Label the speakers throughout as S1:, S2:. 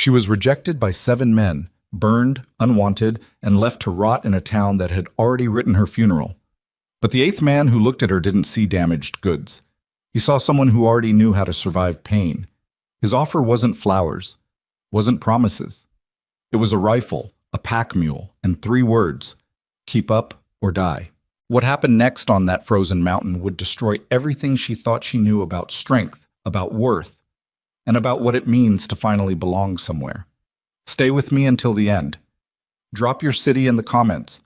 S1: She was rejected by 7 men, burned, unwanted, and left to rot in a town that had already written her funeral. But the 8th man who looked at her didn't see damaged goods. He saw someone who already knew how to survive pain. His offer wasn't flowers, wasn't promises. It was a rifle, a pack mule, and 3 words: keep up or die. What happened next on that frozen mountain would destroy everything she thought she knew about strength, about worth, and about what it means to finally belong somewhere. Stay with me until the end. Drop your city in the comments.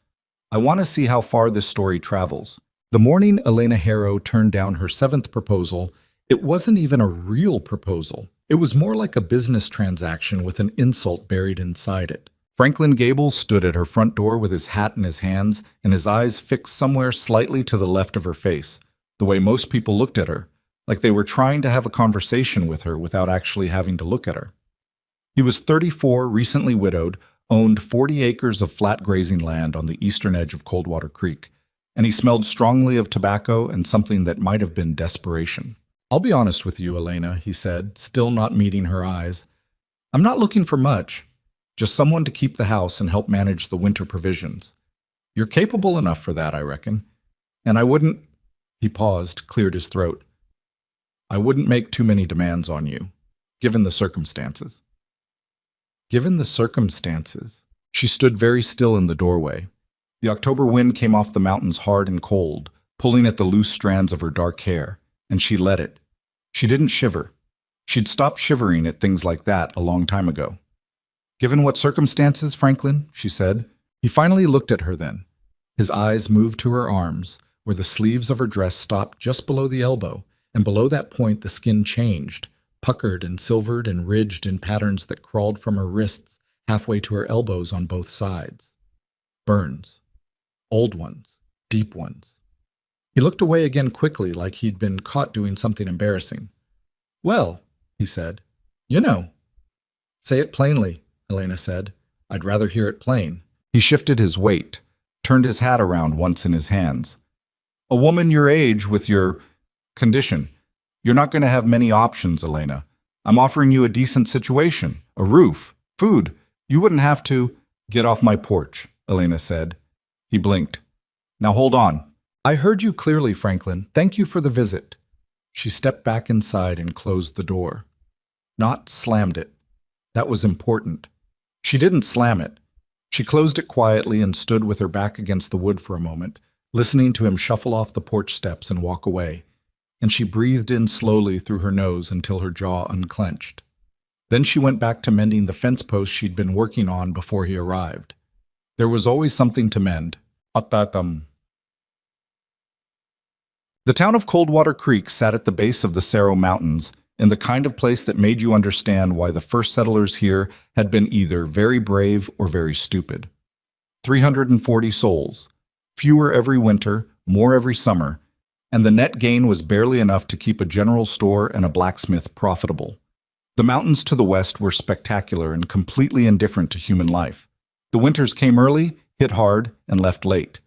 S1: I want to see how far this story travels. The morning Elena Harrow turned down her 7th proposal, it wasn't even a real proposal. It was more like a business transaction with an insult buried inside it. Franklin Gable stood at her front door with his hat in his hands and his eyes fixed somewhere slightly to the left of her face, the way most people looked at her, like they were trying to have a conversation with her without actually having to look at her. He was 34, recently widowed, owned 40 acres of flat grazing land on the eastern edge of Coldwater Creek, and he smelled strongly of tobacco and something that might have been desperation. "I'll be honest with you, Elena," he said, still not meeting her eyes. "I'm not looking for much. Just someone to keep the house and help manage the winter provisions. You're capable enough for that, I reckon. And I wouldn't—" He paused, cleared his throat. "I wouldn't make too many demands on you, given the circumstances." Given the circumstances. She stood very still in the doorway. The October wind came off the mountains hard and cold, pulling at the loose strands of her dark hair, and she let it. She didn't shiver. She'd stopped shivering at things like that a long time ago. "Given what circumstances, Franklin?" she said. He finally looked at her then. His eyes moved to her arms, where the sleeves of her dress stopped just below the elbow, and below that point the skin changed, puckered and silvered and ridged in patterns that crawled from her wrists halfway to her elbows on both sides. Burns. Old ones. Deep ones. He looked away again quickly, like he'd been caught doing something embarrassing. "Well," he said, "you know." "Say it plainly," Elena said. "I'd rather hear it plain." He shifted his weight, turned his hat around once in his hands. "A woman your age with your condition. You're not going to have many options, Elena. I'm offering you a decent situation, a roof, food. You wouldn't have to—" "Get off my porch," Elena said. He blinked. "Now hold on. I heard you clearly, Franklin. Thank you for the visit." She stepped back inside and closed the door. Not slammed it. That was important. She didn't slam it. She closed it quietly and stood with her back against the wood for a moment, listening to him shuffle off the porch steps and walk away, and she breathed in slowly through her nose until her jaw unclenched. Then she went back to mending the fence post she'd been working on before he arrived. There was always something to mend. The town of Coldwater Creek sat at the base of the Cerro Mountains, in the kind of place that made you understand why the first settlers here had been either very brave or very stupid. 340 souls, fewer every winter, more every summer, and the net gain was barely enough to keep a general store and a blacksmith profitable. The mountains to the west were spectacular and completely indifferent to human life. The winters came early, hit hard, and left late.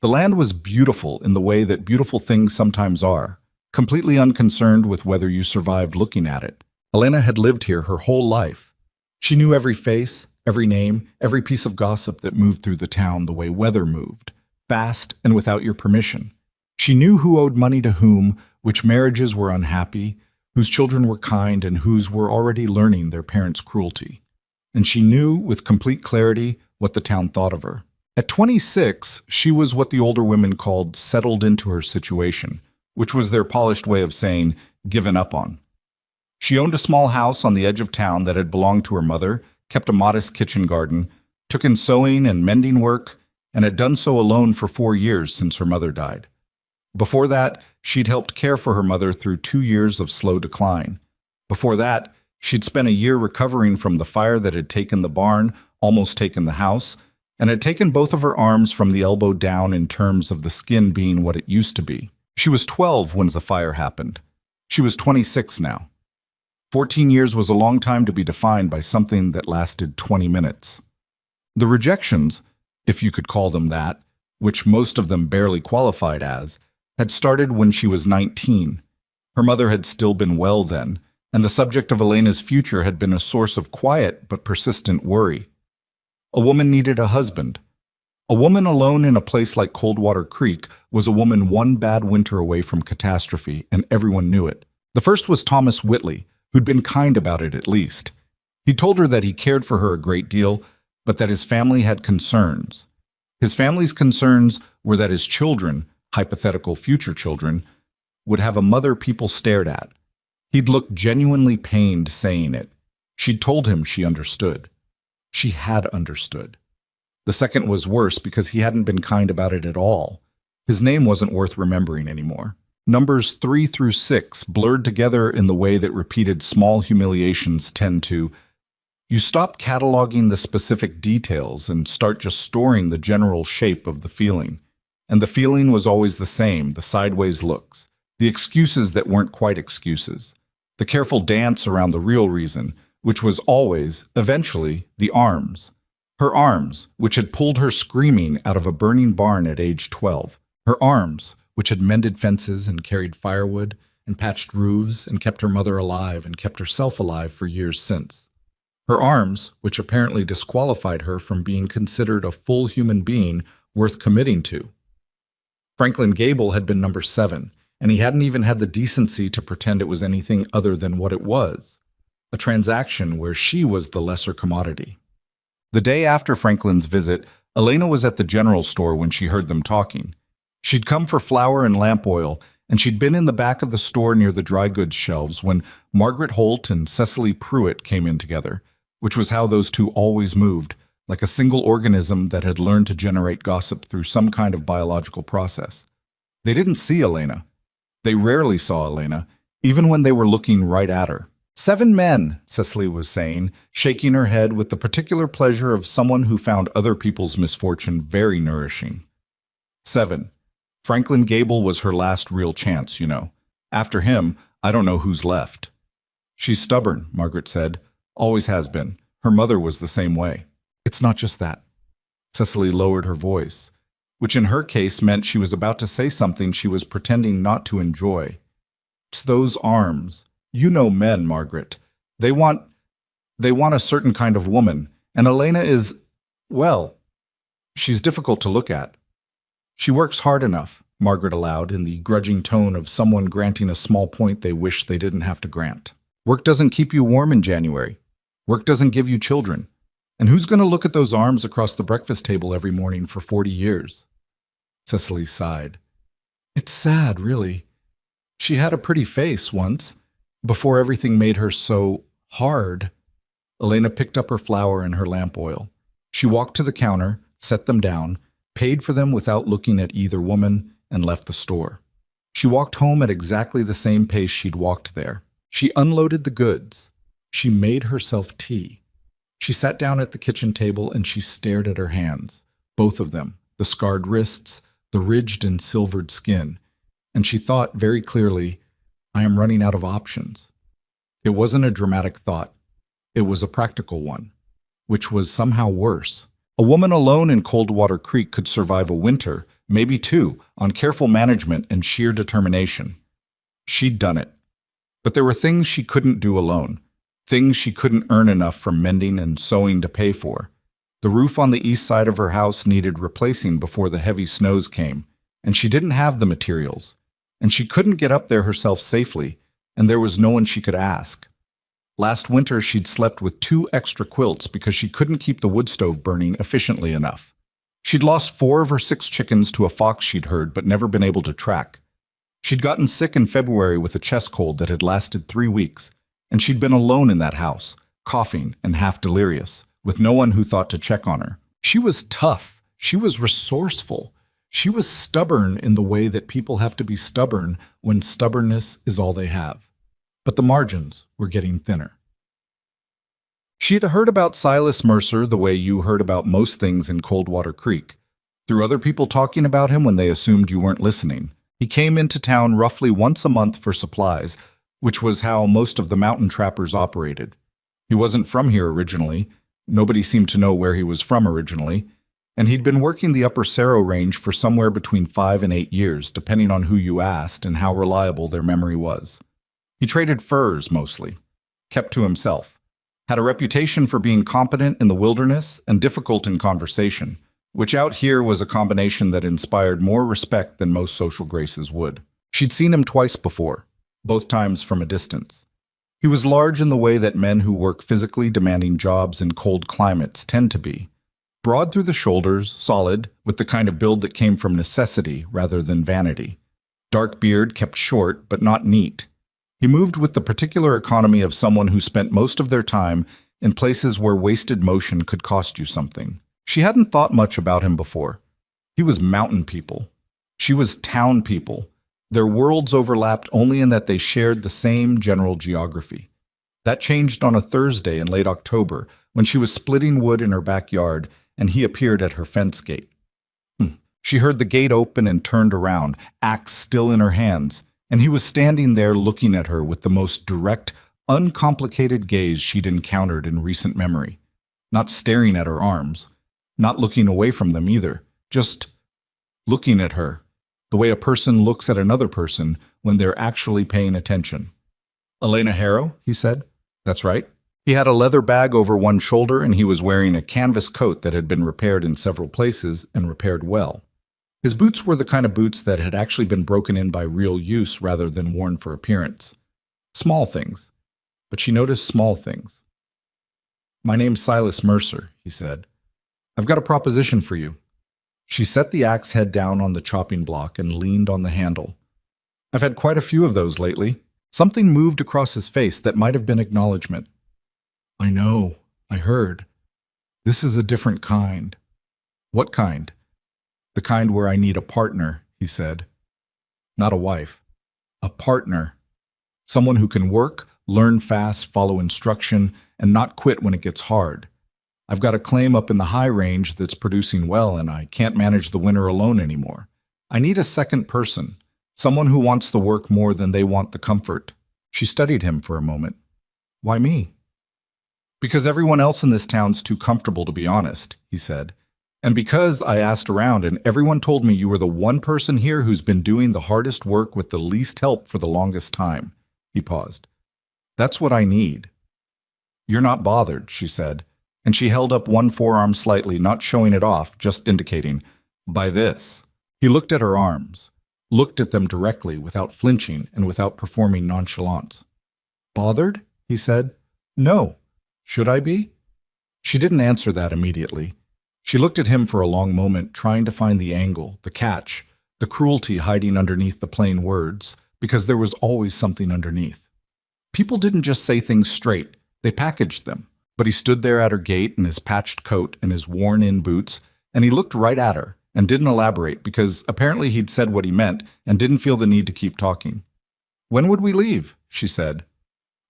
S1: The land was beautiful in the way that beautiful things sometimes are, completely unconcerned with whether you survived looking at it. Elena had lived here her whole life. She knew every face, every name, every piece of gossip that moved through the town the way weather moved, fast and without your permission. She knew who owed money to whom, which marriages were unhappy, whose children were kind, and whose were already learning their parents' cruelty. And she knew, with complete clarity, what the town thought of her. At 26, she was what the older women called settled into her situation, which was their polished way of saying given up on. She owned a small house on the edge of town that had belonged to her mother, kept a modest kitchen garden, took in sewing and mending work, and had done so alone for 4 years since her mother died. Before that, she'd helped care for her mother through 2 years of slow decline. Before that, she'd spent a year recovering from the fire that had taken the barn, almost taken the house, and had taken both of her arms from the elbow down in terms of the skin being what it used to be. She was 12 when the fire happened. She was 26 now. 14 years was a long time to be defined by something that lasted 20 minutes. The rejections, if you could call them that, which most of them barely qualified as, had started when she was 19. Her mother had still been well then, and the subject of Elena's future had been a source of quiet but persistent worry. A woman needed a husband. A woman alone in a place like Coldwater Creek was a woman one bad winter away from catastrophe, and everyone knew it. The first was Thomas Whitley, who'd been kind about it at least. He told her that he cared for her a great deal, but that his family had concerns. His family's concerns were that his children, hypothetical future children, would have a mother people stared at. He'd looked genuinely pained saying it. She'd told him she understood. She had understood. The second was worse because he hadn't been kind about it at all. His name wasn't worth remembering anymore. Numbers 3 through 6 blurred together in the way that repeated small humiliations tend to. You stop cataloging the specific details and start just storing the general shape of the feeling. And the feeling was always the same, the sideways looks, the excuses that weren't quite excuses, the careful dance around the real reason, which was always, eventually, the arms. Her arms, which had pulled her screaming out of a burning barn at age 12. Her arms, which had mended fences and carried firewood and patched roofs and kept her mother alive and kept herself alive for years since. Her arms, which apparently disqualified her from being considered a full human being worth committing to. Franklin Gable had been number 7, and he hadn't even had the decency to pretend it was anything other than what it was, a transaction where she was the lesser commodity. The day after Franklin's visit, Elena was at the general store when she heard them talking. She'd come for flour and lamp oil, and she'd been in the back of the store near the dry goods shelves when Margaret Holt and Cecily Pruitt came in together, which was how those two always moved, like a single organism that had learned to generate gossip through some kind of biological process. They didn't see Elena. They rarely saw Elena, even when they were looking right at her. 7 men, Cecily was saying, shaking her head with the particular pleasure of someone who found other people's misfortune very nourishing. 7. Franklin Gable was her last real chance, you know. After him, I don't know who's left. She's stubborn, Margaret said. Always has been. Her mother was the same way. It's not just that. Cecily lowered her voice, which in her case meant she was about to say something she was pretending not to enjoy. It's those arms. You know men, Margaret. They want a certain kind of woman, and Elena is, well, she's difficult to look at. She works hard enough, Margaret allowed in the grudging tone of someone granting a small point they wish they didn't have to grant. Work doesn't keep you warm in January. Work doesn't give you children. And who's going to look at those arms across the breakfast table every morning for 40 years? Cecily sighed. It's sad, really. She had a pretty face once, before everything made her so hard. Elena picked up her flour and her lamp oil. She walked to the counter, set them down, paid for them without looking at either woman, and left the store. She walked home at exactly the same pace she'd walked there. She unloaded the goods. She made herself tea. She sat down at the kitchen table and she stared at her hands, both of them, the scarred wrists, the ridged and silvered skin, and she thought very clearly, I am running out of options. It wasn't a dramatic thought. It was a practical one, which was somehow worse. A woman alone in Coldwater Creek could survive a winter, maybe 2, on careful management and sheer determination. She'd done it. But there were things she couldn't do alone, things she couldn't earn enough from mending and sewing to pay for. The roof on the east side of her house needed replacing before the heavy snows came, and she didn't have the materials. And she couldn't get up there herself safely, and there was no one she could ask. Last winter, she'd slept with 2 extra quilts because she couldn't keep the wood stove burning efficiently enough. She'd lost 4 of her 6 chickens to a fox she'd heard but never been able to track. She'd gotten sick in February with a chest cold that had lasted 3 weeks, and she'd been alone in that house, coughing and half delirious, with no one who thought to check on her. She was tough. She was resourceful. She was stubborn in the way that people have to be stubborn when stubbornness is all they have. But the margins were getting thinner. She had heard about Silas Mercer the way you heard about most things in Coldwater Creek, through other people talking about him when they assumed you weren't listening. He came into town roughly once a month for supplies, which was how most of the mountain trappers operated. He wasn't from here originally. Nobody seemed to know where he was from originally. And he'd been working the Upper Cerro Range for somewhere between 5 and 8 years, depending on who you asked and how reliable their memory was. He traded furs, mostly. Kept to himself. Had a reputation for being competent in the wilderness and difficult in conversation, which out here was a combination that inspired more respect than most social graces would. She'd seen him twice before, both times from a distance. He was large in the way that men who work physically demanding jobs in cold climates tend to be. Broad through the shoulders, solid, with the kind of build that came from necessity rather than vanity. Dark beard kept short, but not neat. He moved with the particular economy of someone who spent most of their time in places where wasted motion could cost you something. She hadn't thought much about him before. He was mountain people. She was town people. Their worlds overlapped only in that they shared the same general geography. That changed on a Thursday in late October when she was splitting wood in her backyard and he appeared at her fence gate. She heard the gate open and turned around, axe still in her hands, and he was standing there looking at her with the most direct, uncomplicated gaze she'd encountered in recent memory. Not staring at her arms, not looking away from them either, just looking at her, the way a person looks at another person when they're actually paying attention. "Elena Harrow," he said. "That's right." He had a leather bag over one shoulder and he was wearing a canvas coat that had been repaired in several places and repaired well. His boots were the kind of boots that had actually been broken in by real use rather than worn for appearance. Small things. But she noticed small things. "My name's Silas Mercer," he said. "I've got a proposition for you." She set the axe head down on the chopping block and leaned on the handle. "I've had quite a few of those lately." Something moved across his face that might have been acknowledgement. "I know. I heard. This is a different kind." "What kind?" "The kind where I need a partner," he said. "Not a wife. A partner. Someone who can work, learn fast, follow instruction, and not quit when it gets hard. I've got a claim up in the high range that's producing well, and I can't manage the winter alone anymore. I need a second person, someone who wants the work more than they want the comfort." She studied him for a moment. "Why me?" "Because everyone else in this town's too comfortable, to be honest," he said. "And because I asked around and everyone told me you were the one person here who's been doing the hardest work with the least help for the longest time." He paused. "That's what I need." "You're not bothered," she said, and she held up one forearm slightly, not showing it off, just indicating, "by this." He looked at her arms, looked at them directly without flinching and without performing nonchalance. "Bothered?" he said. "No. Should I be?" She didn't answer that immediately. She looked at him for a long moment, trying to find the angle, the catch, the cruelty hiding underneath the plain words, because there was always something underneath. People didn't just say things straight, they packaged them. But he stood there at her gate in his patched coat and his worn-in boots, and he looked right at her and didn't elaborate because apparently he'd said what he meant and didn't feel the need to keep talking. "When would we leave?" she said.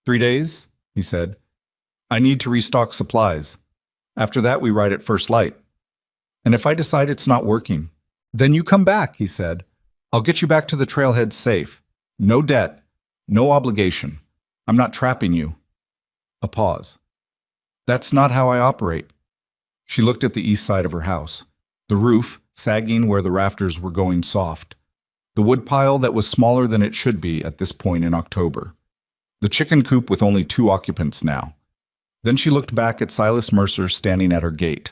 S1: 3 days, he said. "I need to restock supplies. After that, we ride at first light. And if I decide it's not working, then you come back," he said. "I'll get you back to the trailhead safe. No debt, no obligation. I'm not trapping you." A pause. "That's not how I operate." She looked at the east side of her house, the roof sagging where the rafters were going soft, the woodpile that was smaller than it should be at this point in October, the chicken coop with only 2 occupants now. Then she looked back at Silas Mercer standing at her gate.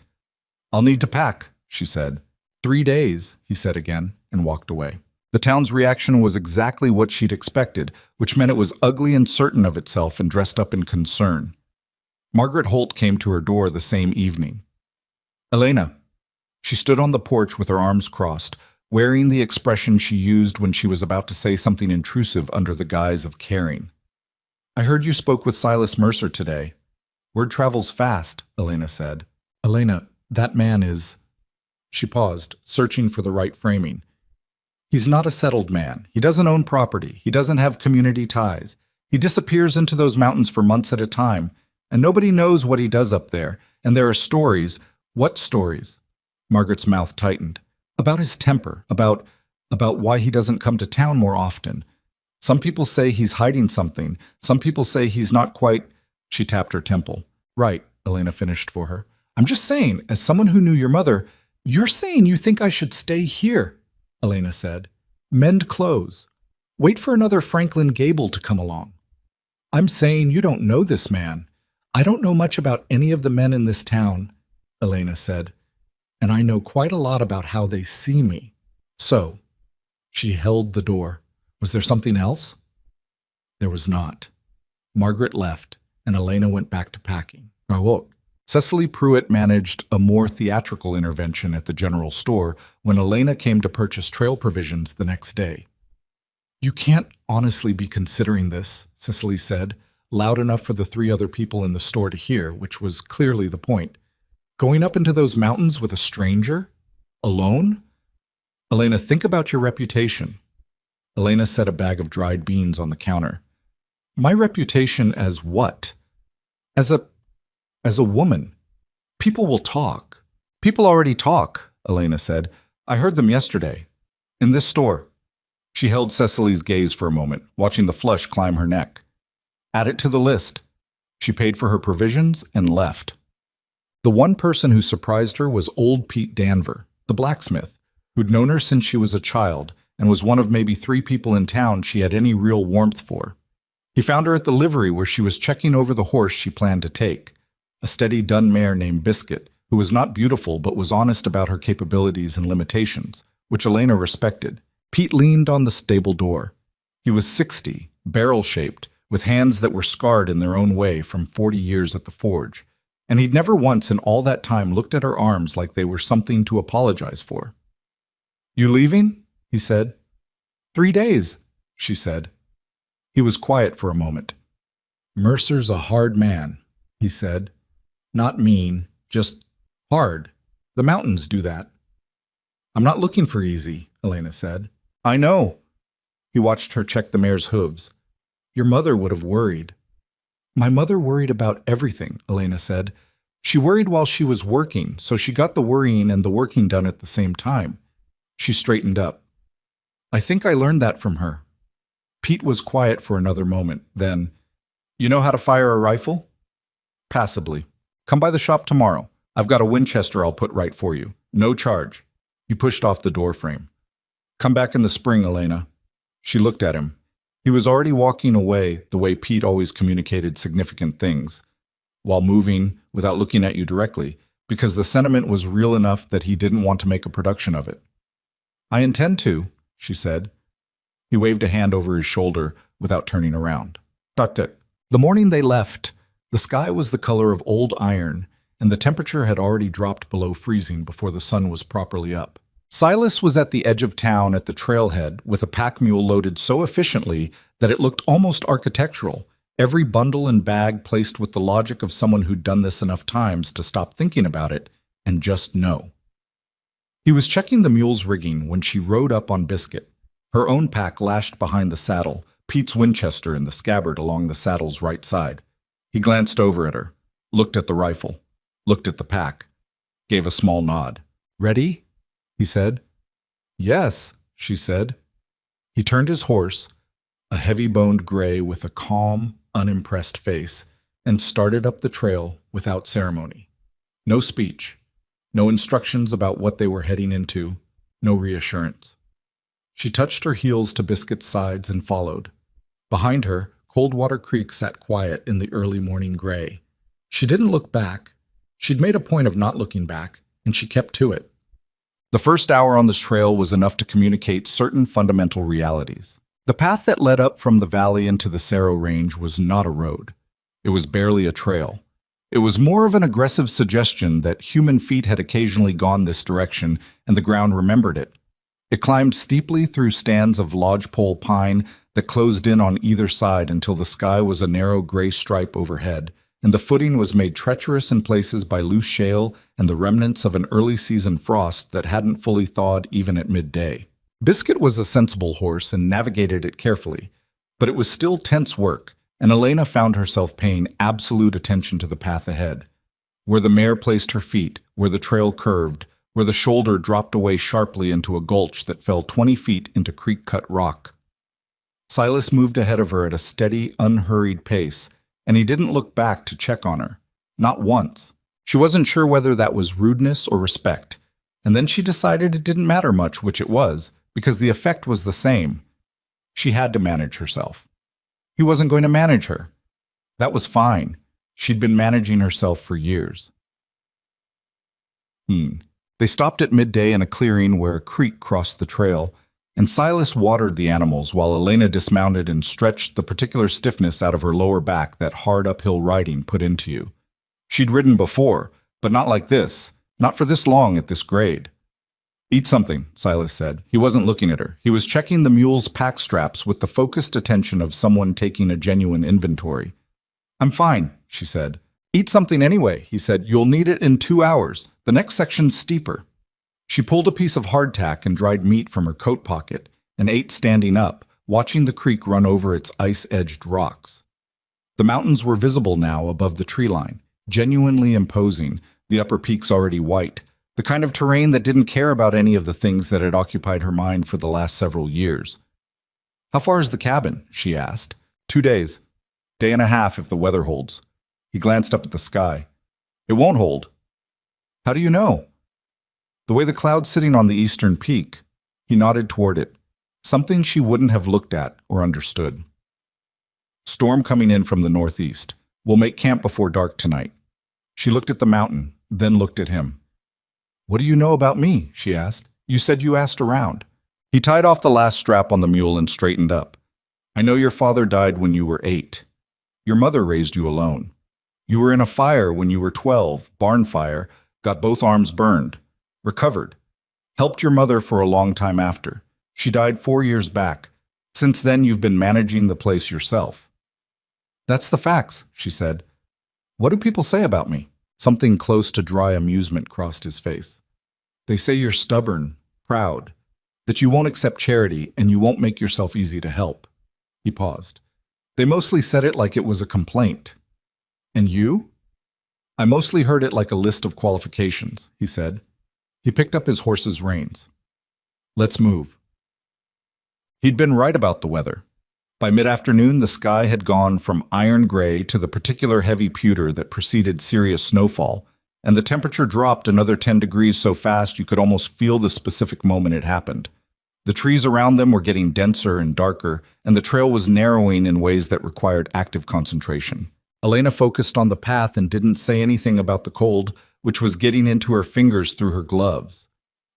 S1: "I'll need to pack," she said. 3 days, he said again, and walked away. The town's reaction was exactly what she'd expected, which meant it was ugly and certain of itself and dressed up in concern. Margaret Holt came to her door the same evening. "Elena." She stood on the porch with her arms crossed, wearing the expression she used when she was about to say something intrusive under the guise of caring. "I heard you spoke with Silas Mercer today." "Word travels fast," Elena said. "Elena, that man is—" She paused, searching for the right framing. "He's not a settled man. He doesn't own property. He doesn't have community ties. He disappears into those mountains for months at a time, and nobody knows what he does up there. And there are stories." "What stories?" Margaret's mouth tightened. "About his temper, about why he doesn't come to town more often. Some people say he's hiding something. Some people say he's not quite—" She tapped her temple. "Right," Elena finished for her. "I'm just saying, as someone who knew your mother—" "You're saying you think I should stay here," Elena said. "Mend clothes. Wait for another Franklin Gable to come along." I'm saying you don't know this man. I don't know much about any of the men in this town, Elena said, and I know quite a lot about how they see me. So, she held the door. Was there something else? There was not. Margaret left, and Elena went back to packing. Oh, Cecily Pruitt managed a more theatrical intervention at the general store when Elena came to purchase trail provisions the next day. You can't honestly be considering this, Cecily said, loud enough for the 3 other people in the store to hear, which was clearly the point. Going up into those mountains with a stranger? Alone? Elena, think about your reputation. Elena set a bag of dried beans on the counter. My reputation as what? As a woman. People will talk. People already talk, Elena said. I heard them yesterday. In this store. She held Cecily's gaze for a moment, watching the flush climb her neck. Add it to the list. She paid for her provisions and left. The one person who surprised her was old Pete Danver, the blacksmith, who'd known her since she was a child and was one of maybe 3 people in town she had any real warmth for. He found her at the livery where she was checking over the horse she planned to take, a steady dun mare named Biscuit, who was not beautiful but was honest about her capabilities and limitations, which Elena respected. Pete leaned on the stable door. He was 60, barrel-shaped, with hands that were scarred in their own way from 40 years at the forge, and he'd never once in all that time looked at her arms like they were something to apologize for. You leaving? He said. 3 days, she said. He was quiet for a moment. Mercer's a hard man, he said. Not mean, just hard. The mountains do that. I'm not looking for easy, Elena said. I know. He watched her check the mare's hooves. Your mother would have worried. My mother worried about everything, Elena said. She worried while she was working, so she got the worrying and the working done at the same time. She straightened up. I think I learned that from her. Pete was quiet for another moment, then, You know how to fire a rifle? Passably. Come by the shop tomorrow. I've got a Winchester I'll put right for you. No charge. He pushed off the door frame. Come back in the spring, Elena. She looked at him. He was already walking away the way Pete always communicated significant things, while moving without looking at you directly, because the sentiment was real enough that he didn't want to make a production of it. I intend to, she said. He waved a hand over his shoulder without turning around. The morning they left, the sky was the color of old iron, and the temperature had already dropped below freezing before the sun was properly up. Silas was at the edge of town at the trailhead with a pack mule loaded so efficiently that it looked almost architectural, every bundle and bag placed with the logic of someone who'd done this enough times to stop thinking about it and just know. He was checking the mule's rigging when she rode up on Biscuit, her own pack lashed behind the saddle, Pete's Winchester in the scabbard along the saddle's right side. He glanced over at her, looked at the rifle, looked at the pack, gave a small nod. Ready? He said. Yes, she said. He turned his horse, a heavy-boned gray with a calm, unimpressed face, and started up the trail without ceremony. No speech, no instructions about what they were heading into, no reassurance. She touched her heels to Biscuit's sides and followed. Behind her, Coldwater Creek sat quiet in the early morning gray. She didn't look back. She'd made a point of not looking back, and she kept to it. The first hour on this trail was enough to communicate certain fundamental realities. The path that led up from the valley into the Cerro Range was not a road. It was barely a trail. It was more of an aggressive suggestion that human feet had occasionally gone this direction and the ground remembered it. It climbed steeply through stands of lodgepole pine that closed in on either side until the sky was a narrow gray stripe overhead, and the footing was made treacherous in places by loose shale and the remnants of an early-season frost that hadn't fully thawed even at midday. Biscuit was a sensible horse and navigated it carefully, but it was still tense work, and Elena found herself paying absolute attention to the path ahead. Where the mare placed her feet, where the trail curved, where the shoulder dropped away sharply into a gulch that fell 20 feet into creek-cut rock. Silas moved ahead of her at a steady, unhurried pace, and he didn't look back to check on her. Not once. She wasn't sure whether that was rudeness or respect, and then she decided it didn't matter much which it was, because the effect was the same. She had to manage herself. He wasn't going to manage her. That was fine. She'd been managing herself for years. They stopped at midday in a clearing where a creek crossed the trail, and Silas watered the animals while Elena dismounted and stretched the particular stiffness out of her lower back that hard uphill riding put into you. She'd ridden before, but not like this, not for this long at this grade. Eat something, Silas said. He wasn't looking at her. He was checking the mule's pack straps with the focused attention of someone taking a genuine inventory. I'm fine, she said. Eat something anyway, he said. You'll need it in 2 hours. The next section's steeper. She pulled a piece of hardtack and dried meat from her coat pocket and ate standing up, watching the creek run over its ice-edged rocks. The mountains were visible now above the tree line, genuinely imposing, the upper peaks already white, the kind of terrain that didn't care about any of the things that had occupied her mind for the last several years. How far is the cabin? She asked. 2 days. Day and a half if the weather holds. He glanced up at the sky. It won't hold. How do you know? The way the cloud's sitting on the eastern peak. He nodded toward it, something she wouldn't have looked at or understood. Storm coming in from the northeast. We'll make camp before dark tonight. She looked at the mountain, then looked at him. What do you know about me? She asked. You said you asked around. He tied off the last strap on the mule and straightened up. I know your father died when you were 8. Your mother raised you alone. You were in a fire when you were 12, barn fire, got both arms burned. Recovered. Helped your mother for a long time after. She died 4 years back. Since then, you've been managing the place yourself. That's the facts, she said. What do people say about me? Something close to dry amusement crossed his face. They say you're stubborn, proud, that you won't accept charity and you won't make yourself easy to help. He paused. They mostly said it like it was a complaint. And you? I mostly heard it like a list of qualifications, he said. He picked up his horse's reins. Let's move. He'd been right about the weather. By mid-afternoon, the sky had gone from iron gray to the particular heavy pewter that preceded serious snowfall, and the temperature dropped another 10 degrees so fast you could almost feel the specific moment it happened. The trees around them were getting denser and darker, and the trail was narrowing in ways that required active concentration. Elena focused on the path and didn't say anything about the cold, which was getting into her fingers through her gloves.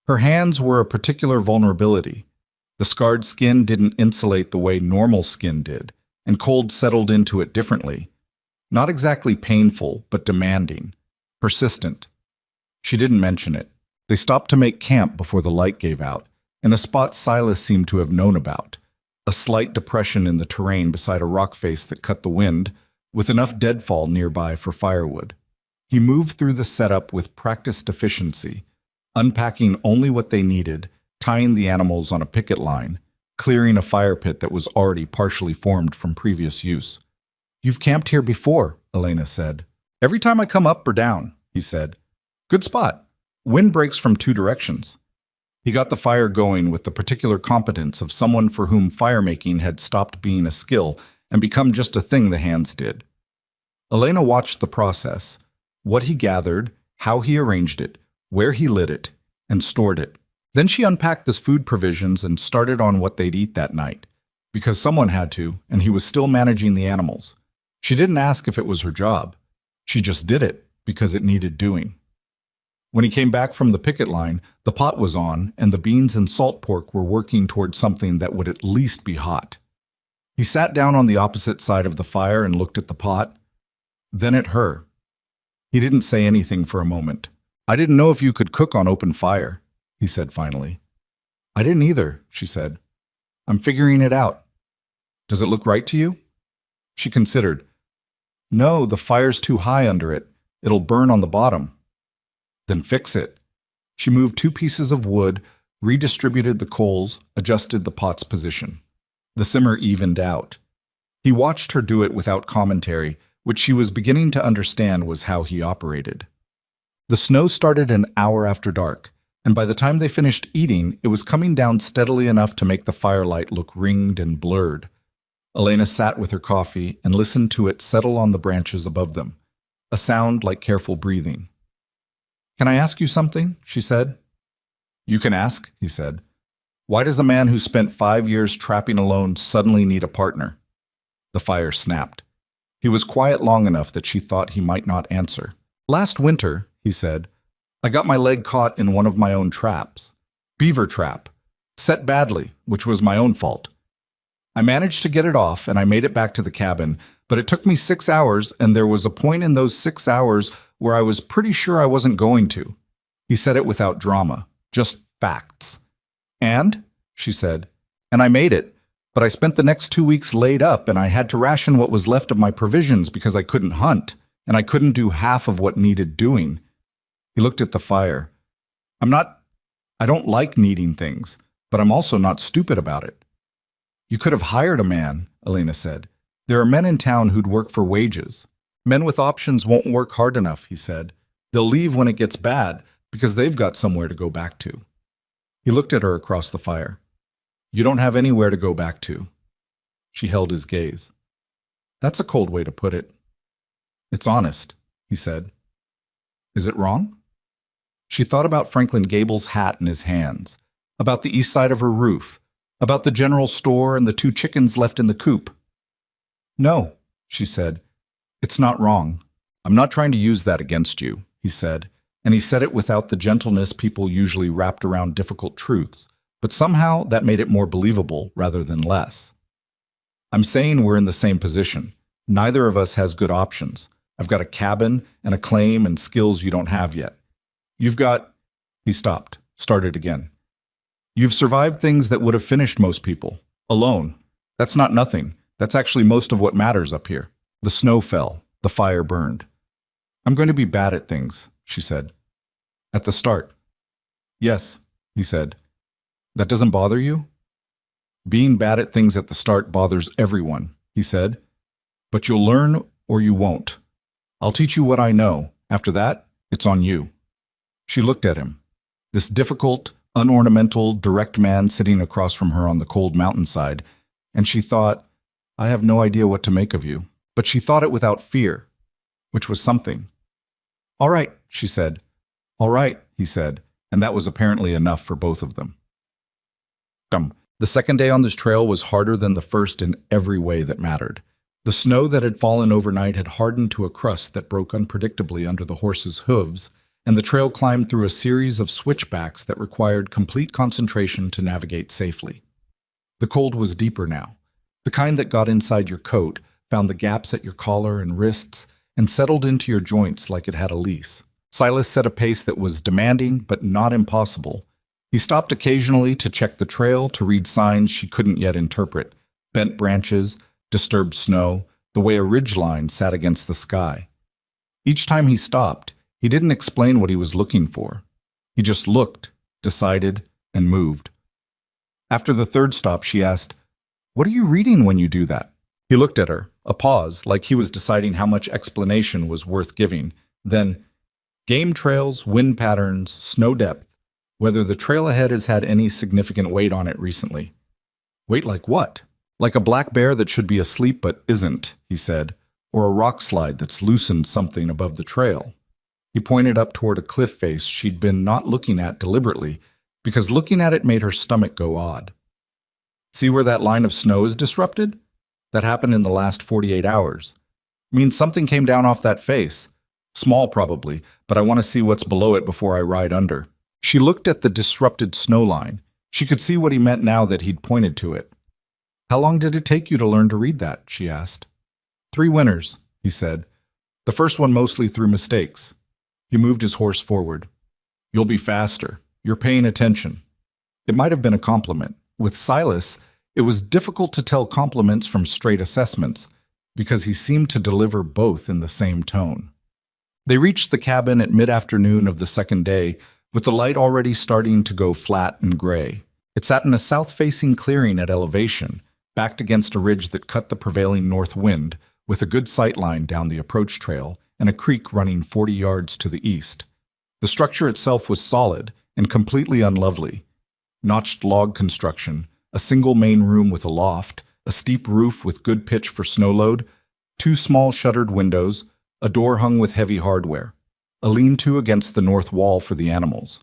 S1: Her hands were a particular vulnerability. The scarred skin didn't insulate the way normal skin did, and cold settled into it differently. Not exactly painful, but demanding. Persistent. She didn't mention it. They stopped to make camp before the light gave out, in a spot Silas seemed to have known about. A slight depression in the terrain beside a rock face that cut the wind, with enough deadfall nearby for firewood. He moved through the setup with practiced efficiency, unpacking only what they needed, tying the animals on a picket line, clearing a fire pit that was already partially formed from previous use. You've camped here before, Elena said. Every time I come up or down, he said. Good spot. Wind breaks from 2 directions. He got the fire going with the particular competence of someone for whom fire-making had stopped being a skill and become just a thing the hands did. Elena watched the process, what he gathered, how he arranged it, where he lit it, and stored it. Then she unpacked his food provisions and started on what they'd eat that night, because someone had to, and he was still managing the animals. She didn't ask if it was her job. She just did it because it needed doing. When he came back from the picket line, the pot was on, and the beans and salt pork were working toward something that would at least be hot. He sat down on the opposite side of the fire and looked at the pot, then at her. He didn't say anything for a moment. I didn't know if you could cook on open fire, he said finally. I didn't either, she said. I'm figuring it out. Does it look right to you? She considered. No, the fire's too high under it. It'll burn on the bottom. Then fix it. She moved 2 pieces of wood, redistributed the coals, adjusted the pot's position. The simmer evened out. He watched her do it without commentary, which she was beginning to understand was how he operated. The snow started an hour after dark, and by the time they finished eating, it was coming down steadily enough to make the firelight look ringed and blurred. Elena sat with her coffee and listened to it settle on the branches above them, a sound like careful breathing. Can I ask you something? She said. You can ask, he said. Why does a man who spent 5 years trapping alone suddenly need a partner? The fire snapped. He was quiet long enough that she thought he might not answer. "Last winter," he said, "I got my leg caught in one of my own traps. Beaver trap. Set badly, which was my own fault. I managed to get it off and I made it back to the cabin, but it took me 6 hours, and there was a point in those 6 hours where I was pretty sure I wasn't going to." He said it without drama, just facts. "And?" she said. "And I made it, but I spent the next 2 weeks laid up, and I had to ration what was left of my provisions because I couldn't hunt, and I couldn't do half of what needed doing." He looked at the fire. I don't like needing things, but I'm also not stupid about it." "You could have hired a man," Elena said. "There are men in town who'd work for wages. Men with options won't work hard enough," he said. "They'll leave when it gets bad because they've got somewhere to go back to." He looked at her across the fire. "You don't have anywhere to go back to." She held his gaze. "That's a cold way to put it." "It's honest," he said. "Is it wrong?" She thought about Franklin Gable's hat in his hands, about the east side of her roof, about the general store and the 2 chickens left in the coop. "No," she said. "It's not wrong. I'm not trying to use that against you," he said, and he said it without the gentleness people usually wrapped around difficult truths, but somehow that made it more believable rather than less. "I'm saying we're in the same position. Neither of us has good options. I've got a cabin and a claim and skills you don't have yet. You've got—" He stopped, started again. "You've survived things that would have finished most people. Alone. That's not nothing. That's actually most of what matters up here. The snow fell. The fire burned." "I'm going to be bad at things," she said. "At the start." "Yes," he said. "That doesn't bother you?" "Being bad at things at the start bothers everyone," he said. "But you'll learn or you won't. I'll teach you what I know. After that, it's on you." She looked at him. This difficult, unornamental, direct man sitting across from her on the cold mountainside, and she thought, "I have no idea what to make of you." But she thought it without fear, which was something. "All right," she said. "All right," he said, and that was apparently enough for both of them. The second day on this trail was harder than the first in every way that mattered. The snow that had fallen overnight had hardened to a crust that broke unpredictably under the horses' hooves, and the trail climbed through a series of switchbacks that required complete concentration to navigate safely. The cold was deeper now, the kind that got inside your coat, found the gaps at your collar and wrists, and settled into your joints like it had a lease. Silas set a pace that was demanding but not impossible. He stopped occasionally to check the trail, to read signs she couldn't yet interpret, bent branches, disturbed snow, the way a ridgeline sat against the sky. Each time he stopped, he didn't explain what he was looking for. He just looked, decided, and moved. After the third stop, she asked, "What are you reading when you do that?" He looked at her, a pause, like he was deciding how much explanation was worth giving. Then, "Game trails, wind patterns, snow depth, whether the trail ahead has had any significant weight on it recently." "Weight like what?" "Like a black bear that should be asleep but isn't," he said, "or a rock slide that's loosened something above the trail." He pointed up toward a cliff face she'd been not looking at deliberately, because looking at it made her stomach go odd. "See where that line of snow is disrupted? That happened in the last 48 hours. Means something came down off that face. Small probably, but I want to see what's below it before I ride under." She looked at the disrupted snow line. She could see what he meant now that he'd pointed to it. "How long did it take you to learn to read that?" she asked. 3 winters, he said. "The first one mostly through mistakes." He moved his horse forward. "You'll be faster. You're paying attention." It might have been a compliment. With Silas, it was difficult to tell compliments from straight assessments, because he seemed to deliver both in the same tone. They reached the cabin at mid-afternoon of the second day, with the light already starting to go flat and gray. It sat in a south-facing clearing at elevation, backed against a ridge that cut the prevailing north wind, with a good sight line down the approach trail and a creek running 40 yards to the east. The structure itself was solid and completely unlovely. Notched log construction, a single main room with a loft, a steep roof with good pitch for snow load, 2 small shuttered windows, a door hung with heavy hardware, a lean-to against the north wall for the animals,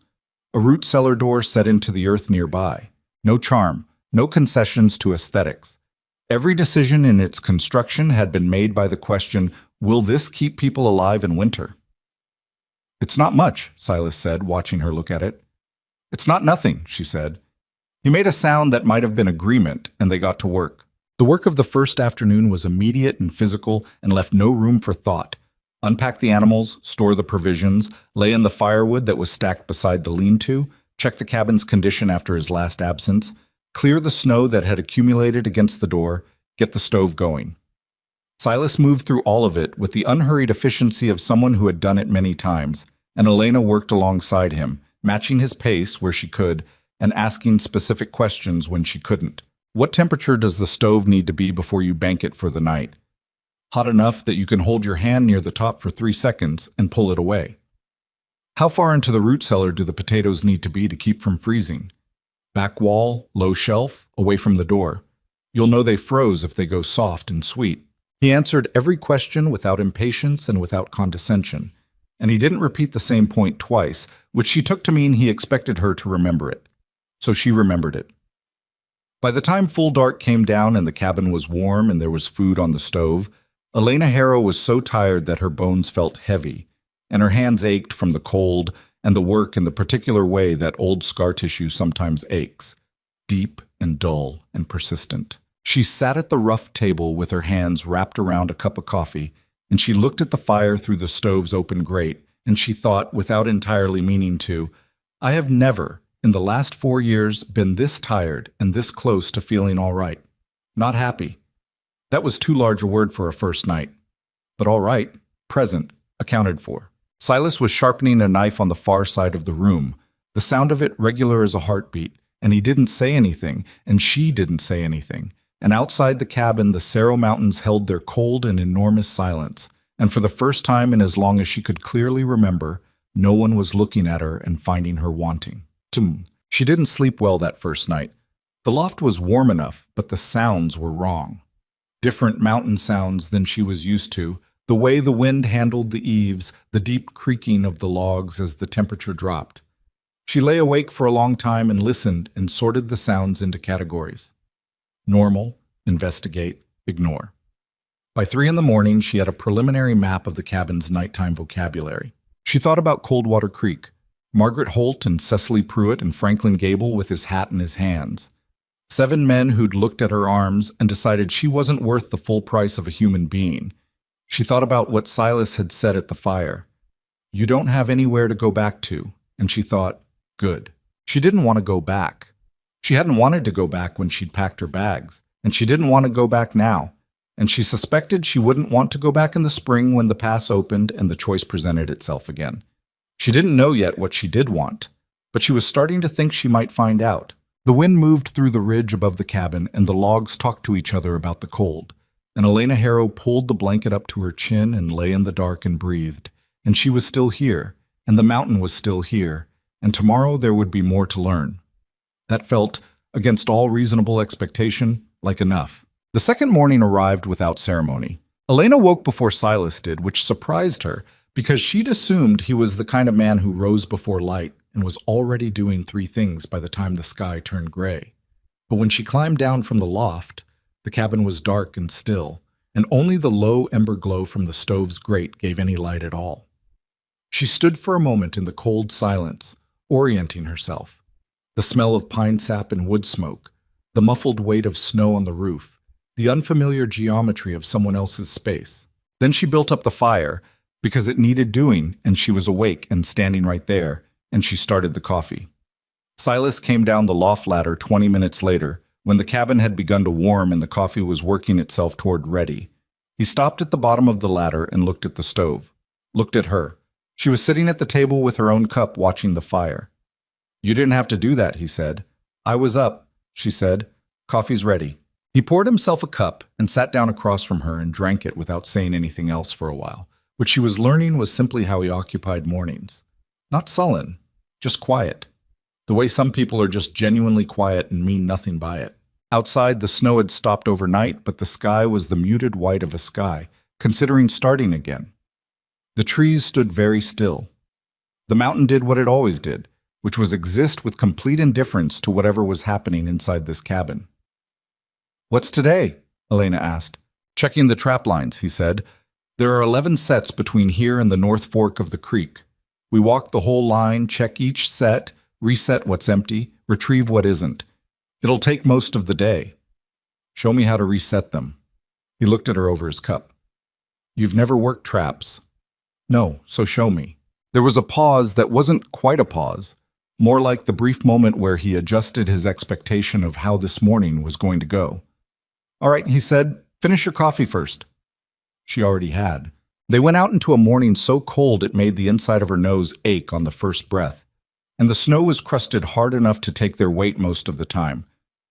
S1: a root cellar door set into the earth nearby. No charm, no concessions to aesthetics. Every decision in its construction had been made by the question, will this keep people alive in winter? It's not much, Silas said, watching her look at it. It's not nothing, she said. He made a sound that might have been agreement, and they got to work. The work of the first afternoon was immediate and physical and left no room for thought. Unpack the animals, store the provisions, lay in the firewood that was stacked beside the lean-to, check the cabin's condition after his last absence, clear the snow that had accumulated against the door, get the stove going. Silas moved through all of it with the unhurried efficiency of someone who had done it many times, and Elena worked alongside him, matching his pace where she could and asking specific questions when she couldn't. What temperature does the stove need to be before you bank it for the night? Hot enough that you can hold your hand near the top for 3 seconds and pull it away. How far into the root cellar do the potatoes need to be to keep from freezing? Back wall, low shelf, away from the door. You'll know they froze if they go soft and sweet. He answered every question without impatience and without condescension, and he didn't repeat the same point twice, which she took to mean he expected her to remember it. So she remembered it. By the time full dark came down and the cabin was warm and there was food on the stove, Elena Harrow was so tired that her bones felt heavy, and her hands ached from the cold and the work in the particular way that old scar tissue sometimes aches, deep and dull and persistent. She sat at the rough table with her hands wrapped around a cup of coffee, and she looked at the fire through the stove's open grate, and she thought, without entirely meaning to, I have never, in the last 4 years, been this tired and this close to feeling all right. Not happy. That was too large a word for a first night. But all right, present, accounted for. Silas was sharpening a knife on the far side of the room, the sound of it regular as a heartbeat, and he didn't say anything, and she didn't say anything. And outside the cabin, the Cerro Mountains held their cold and enormous silence, and for the first time in as long as she could clearly remember, no one was looking at her and finding her wanting. She didn't sleep well that first night. The loft was warm enough, but the sounds were wrong. Different mountain sounds than she was used to, the way the wind handled the eaves, the deep creaking of the logs as the temperature dropped. She lay awake for a long time and listened and sorted the sounds into categories. Normal, investigate, ignore. By 3 in the morning, she had a preliminary map of the cabin's nighttime vocabulary. She thought about Coldwater Creek, Margaret Holt and Cecily Pruitt and Franklin Gable with his hat in his hands. 7 men who'd looked at her arms and decided she wasn't worth the full price of a human being. She thought about what Silas had said at the fire. You don't have anywhere to go back to, and she thought, good. She didn't want to go back. She hadn't wanted to go back when she'd packed her bags, and she didn't want to go back now, and she suspected she wouldn't want to go back in the spring when the pass opened and the choice presented itself again. She didn't know yet what she did want, but she was starting to think she might find out. The wind moved through the ridge above the cabin, and the logs talked to each other about the cold, and Elena Harrow pulled the blanket up to her chin and lay in the dark and breathed, and she was still here, and the mountain was still here, and tomorrow there would be more to learn. That felt, against all reasonable expectation, like enough. The second morning arrived without ceremony. Elena woke before Silas did, which surprised her, because she'd assumed he was the kind of man who rose before light and was already doing 3 things by the time the sky turned gray. But when she climbed down from the loft, the cabin was dark and still, and only the low ember glow from the stove's grate gave any light at all. She stood for a moment in the cold silence, orienting herself. The smell of pine sap and wood smoke, the muffled weight of snow on the roof, the unfamiliar geometry of someone else's space. Then she built up the fire, because it needed doing, and she was awake and standing right there, and she started the coffee. Silas came down the loft ladder 20 minutes later, when the cabin had begun to warm and the coffee was working itself toward ready. He stopped at the bottom of the ladder and looked at the stove. Looked at her. She was sitting at the table with her own cup watching the fire. You didn't have to do that, he said. I was up, she said. Coffee's ready. He poured himself a cup and sat down across from her and drank it without saying anything else for a while, which she was learning was simply how he occupied mornings. Not sullen, just quiet. The way some people are just genuinely quiet and mean nothing by it. Outside, the snow had stopped overnight, but the sky was the muted white of a sky, considering starting again. The trees stood very still. The mountain did what it always did, which was exist with complete indifference to whatever was happening inside this cabin. What's today? Elena asked. Checking the trap lines, he said. There are 11 sets between here and the North Fork of the creek. We walk the whole line, check each set, reset what's empty, retrieve what isn't. It'll take most of the day. Show me how to reset them. He looked at her over his cup. You've never worked traps. No, so show me. There was a pause that wasn't quite a pause, more like the brief moment where he adjusted his expectation of how this morning was going to go. All right, he said, finish your coffee first. She already had. They went out into a morning so cold it made the inside of her nose ache on the first breath, and the snow was crusted hard enough to take their weight most of the time,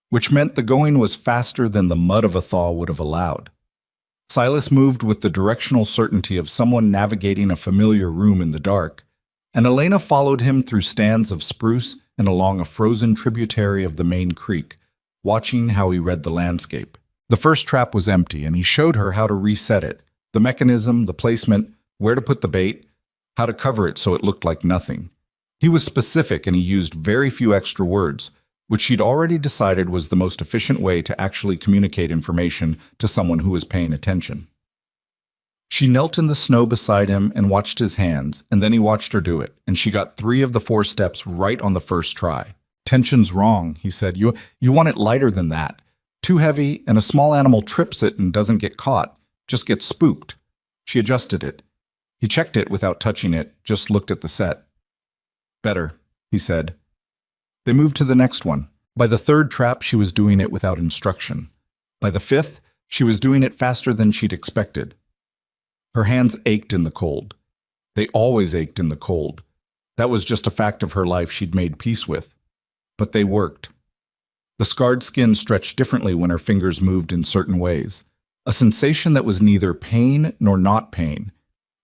S1: which meant the going was faster than the mud of a thaw would have allowed. Silas moved with the directional certainty of someone navigating a familiar room in the dark, and Elena followed him through stands of spruce and along a frozen tributary of the main creek, watching how he read the landscape. The first trap was empty, and he showed her how to reset it, the mechanism, the placement, where to put the bait, how to cover it so it looked like nothing. He was specific, and he used very few extra words, which she'd already decided was the most efficient way to actually communicate information to someone who was paying attention. She knelt in the snow beside him and watched his hands, and then he watched her do it, and she got 3 of the 4 steps right on the first try. Tension's wrong, he said. You want it lighter than that. Too heavy, and a small animal trips it and doesn't get caught, just gets spooked. She adjusted it. He checked it without touching it, just looked at the set. Better, he said. They moved to the next one. By the 3rd trap, she was doing it without instruction. By the 5th, she was doing it faster than she'd expected. Her hands ached in the cold. They always ached in the cold. That was just a fact of her life she'd made peace with. But they worked. The scarred skin stretched differently when her fingers moved in certain ways, a sensation that was neither pain nor not pain,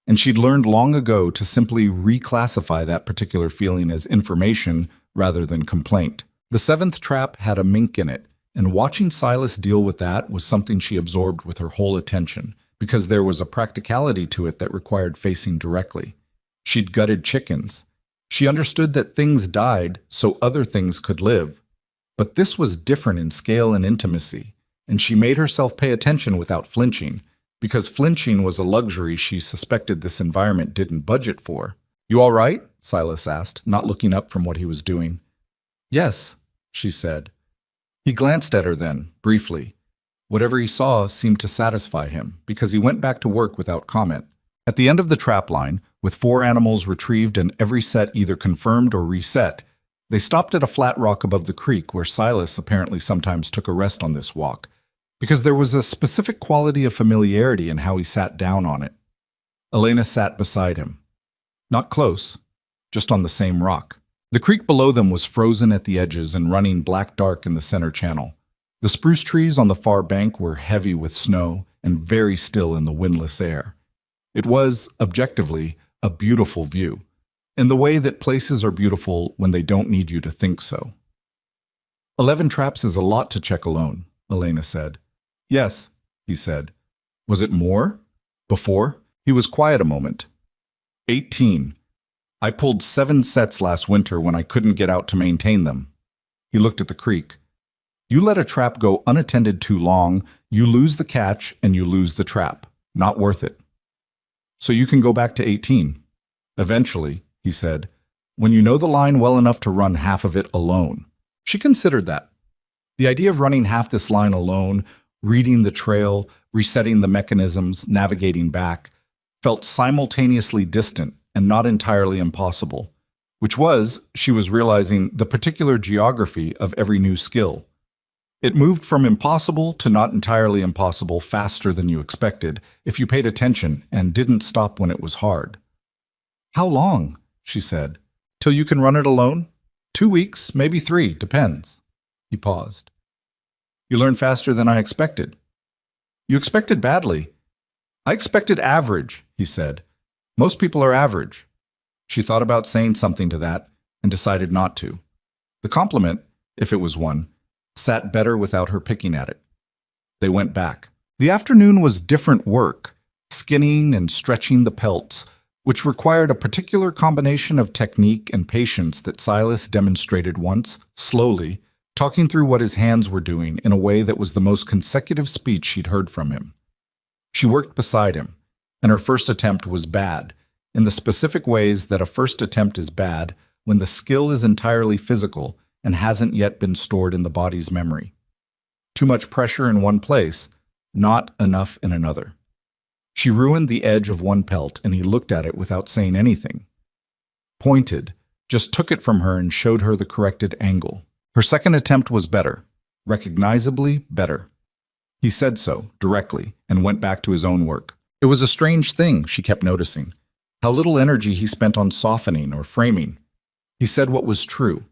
S1: and she'd learned long ago to simply reclassify that particular feeling as information rather than complaint. The 7th trap had a mink in it, and watching Silas deal with that was something she absorbed with her whole attention, because there was a practicality to it that required facing directly. She'd gutted chickens. She understood that things died so other things could live. But this was different in scale and intimacy, and she made herself pay attention without flinching, because flinching was a luxury she suspected this environment didn't budget for. You all right? Silas asked, not looking up from what he was doing. Yes, she said. He glanced at her then, briefly. Whatever he saw seemed to satisfy him, because he went back to work without comment. At the end of the trap line, with 4 animals retrieved and every set either confirmed or reset, they stopped at a flat rock above the creek where Silas apparently sometimes took a rest on this walk, because there was a specific quality of familiarity in how he sat down on it. Elena sat beside him. Not close, just on the same rock. The creek below them was frozen at the edges and running black dark in the center channel. The spruce trees on the far bank were heavy with snow and very still in the windless air. It was, objectively, a beautiful view, in the way that places are beautiful when they don't need you to think so. 11 traps is a lot to check alone, Elena said. Yes, he said. Was it more? Before? He was quiet a moment. 18. I pulled 7 sets last winter when I couldn't get out to maintain them. He looked at the creek. You let a trap go unattended too long, you lose the catch and you lose the trap. Not worth it. So you can go back to 18. Eventually, he said, when you know the line well enough to run half of it alone. She considered that. The idea of running half this line alone, reading the trail, resetting the mechanisms, navigating back, felt simultaneously distant and not entirely impossible, which was, she was realizing, the particular geography of every new skill. It moved from impossible to not entirely impossible faster than you expected if you paid attention and didn't stop when it was hard. How long? She said. Till you can run it alone? 2 weeks, maybe 3, depends. He paused. You learn faster than I expected. You expected badly. I expected average, he said. Most people are average. She thought about saying something to that and decided not to. The compliment, if it was one, sat better without her picking at it. They went back. The afternoon was different work, skinning and stretching the pelts, which required a particular combination of technique and patience that Silas demonstrated once, slowly, talking through what his hands were doing in a way that was the most consecutive speech she'd heard from him. She worked beside him, and her first attempt was bad, in the specific ways that a first attempt is bad when the skill is entirely physical and hasn't yet been stored in the body's memory. Too much pressure in one place, not enough in another. She ruined the edge of one pelt, and he looked at it without saying anything. Pointed, just took it from her and showed her the corrected angle. Her second attempt was better, recognizably better. He said so, directly, and went back to his own work. It was a strange thing, she kept noticing, how little energy he spent on softening or framing. He said what was true.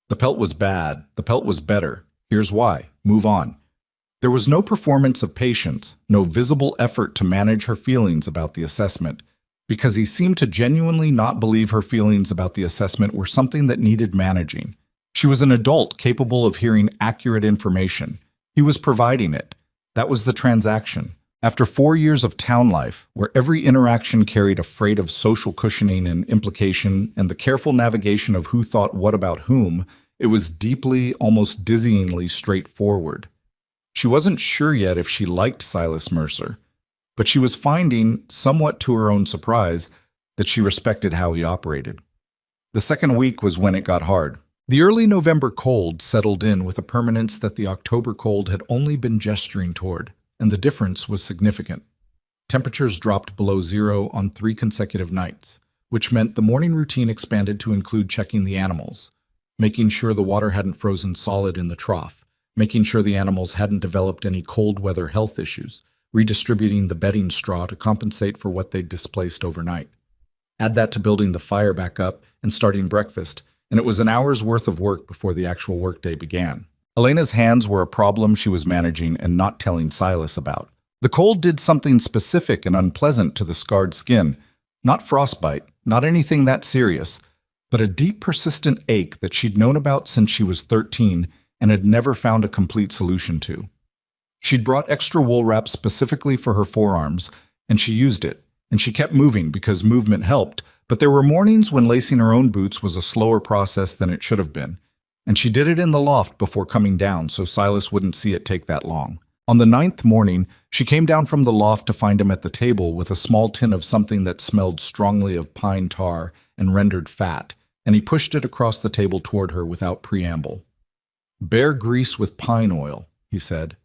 S1: The pelt was bad, the pelt was better. Here's why. Move on. There was no performance of patience, no visible effort to manage her feelings about the assessment, because he seemed to genuinely not believe her feelings about the assessment were something that needed managing. She was an adult capable of hearing accurate information. He was providing it. That was the transaction. After 4 years of town life, where every interaction carried a freight of social cushioning and implication and the careful navigation of who thought what about whom, it was deeply, almost dizzyingly straightforward. She wasn't sure yet if she liked Silas Mercer, but she was finding, somewhat to her own surprise, that she respected how he operated. The second week was when it got hard. The early November cold settled in with a permanence that the October cold had only been gesturing toward, and the difference was significant. Temperatures dropped below zero on 3 consecutive nights, which meant the morning routine expanded to include checking the animals, making sure the water hadn't frozen solid in the trough, making sure the animals hadn't developed any cold weather health issues, redistributing the bedding straw to compensate for what they'd displaced overnight. Add that to building the fire back up and starting breakfast, and it was an hour's worth of work before the actual workday began. Elena's hands were a problem she was managing and not telling Silas about. The cold did something specific and unpleasant to the scarred skin. Not frostbite, not anything that serious, but a deep, persistent ache that she'd known about since she was 13 and had never found a complete solution to. She'd brought extra wool wrap specifically for her forearms, and she used it, and she kept moving because movement helped, but there were mornings when lacing her own boots was a slower process than it should have been, and she did it in the loft before coming down so Silas wouldn't see it take that long. On the 9th morning, she came down from the loft to find him at the table with a small tin of something that smelled strongly of pine tar and rendered fat, and he pushed it across the table toward her without preamble. "Bear grease with pine oil," he said.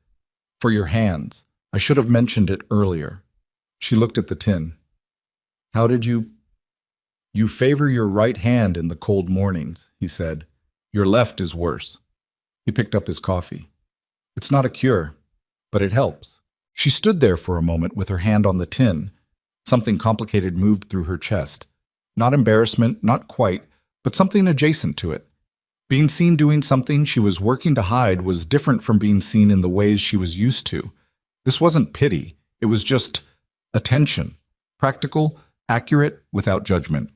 S1: "For your hands. I should have mentioned it earlier." She looked at the tin. "How did you—" "You favor your right hand in the cold mornings," he said. "Your left is worse." He picked up his coffee. "It's not a cure, but it helps." She stood there for a moment with her hand on the tin. Something complicated moved through her chest. Not embarrassment, not quite, but something adjacent to it. Being seen doing something she was working to hide was different from being seen in the ways she was used to. This wasn't pity, it was just attention. Practical, accurate, without judgment.